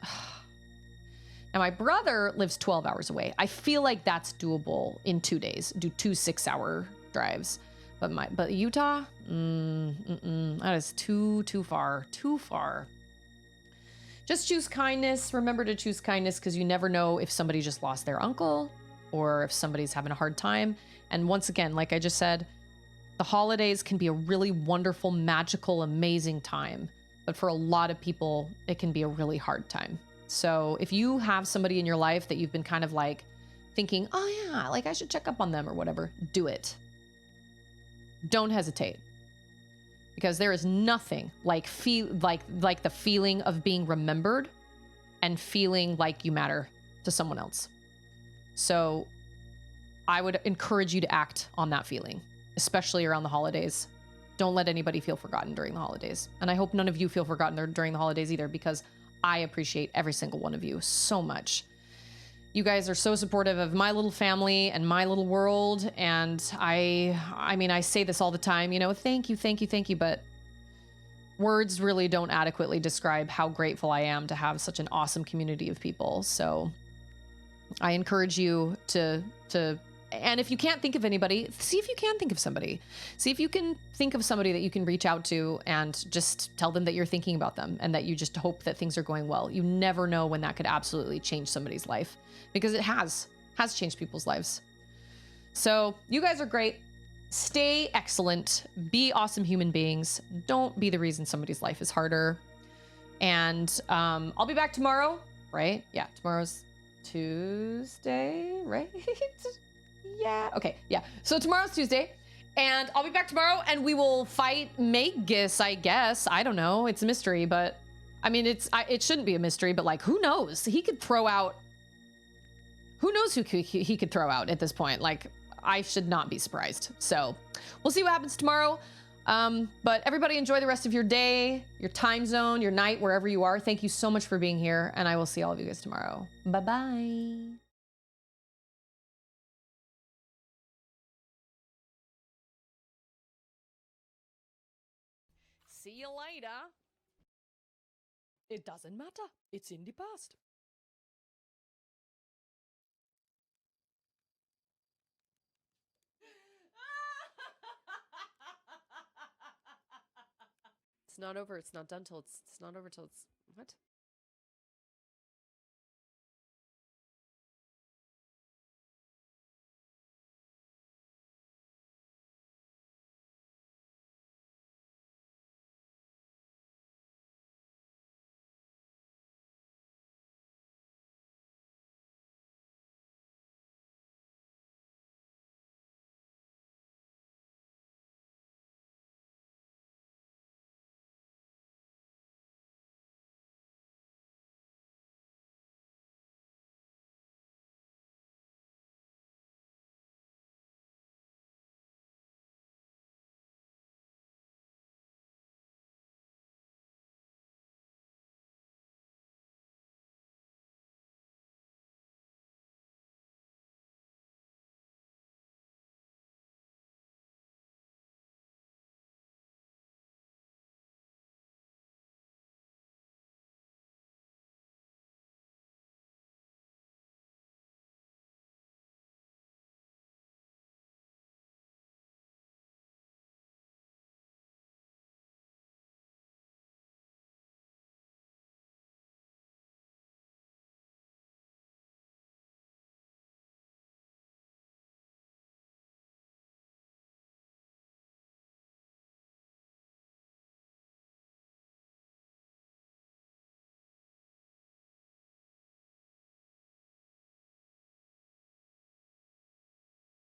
Now, my brother lives 12 hours away. I feel like that's doable in 2 days. Do 2 6-hour drives. But Utah, that is too far. Too far. Just choose kindness. Remember to choose kindness, because you never know if somebody just lost their uncle or if somebody's having a hard time. And once again, like I just said, the holidays can be a really wonderful, magical, amazing time. But for a lot of people, it can be a really hard time. So if you have somebody in your life that you've been kind of like thinking, oh yeah, like I should check up on them or whatever, do it. Don't hesitate. Because there is nothing like the feeling of being remembered and feeling like you matter to someone else. So I would encourage you to act on that feeling, especially around the holidays. Don't let anybody feel forgotten during the holidays. And I hope none of you feel forgotten during the holidays either, because I appreciate every single one of you so much. You guys are so supportive of my little family and my little world. And I mean, I say this all the time, you know, thank you, thank you, thank you. But words really don't adequately describe how grateful I am to have such an awesome community of people. So I encourage you to, and if you can't think of anybody, see if you can think of somebody. See if you can think of somebody that you can reach out to and just tell them that you're thinking about them and that you just hope that things are going well. You never know when that could absolutely change somebody's life, because it has changed people's lives. So you guys are great. Stay excellent. Be awesome human beings. Don't be the reason somebody's life is harder. And I'll be back tomorrow, right? Yeah, tomorrow's Tuesday, right? Yeah. Okay. Yeah. So tomorrow's Tuesday, and I'll be back tomorrow, and we will fight Magus, I guess. I don't know. It's a mystery, but I mean, it shouldn't be a mystery, but like, who knows? He could throw out. Who knows who he could throw out at this point? Like, I should not be surprised. So we'll see what happens tomorrow. But everybody enjoy the rest of your day, your time zone, your night, wherever you are. Thank you so much for being here, and I will see all of you guys tomorrow. Bye-bye. See you later. It doesn't matter. It's in the past. It's not over. It's not done till it's not over till it's what?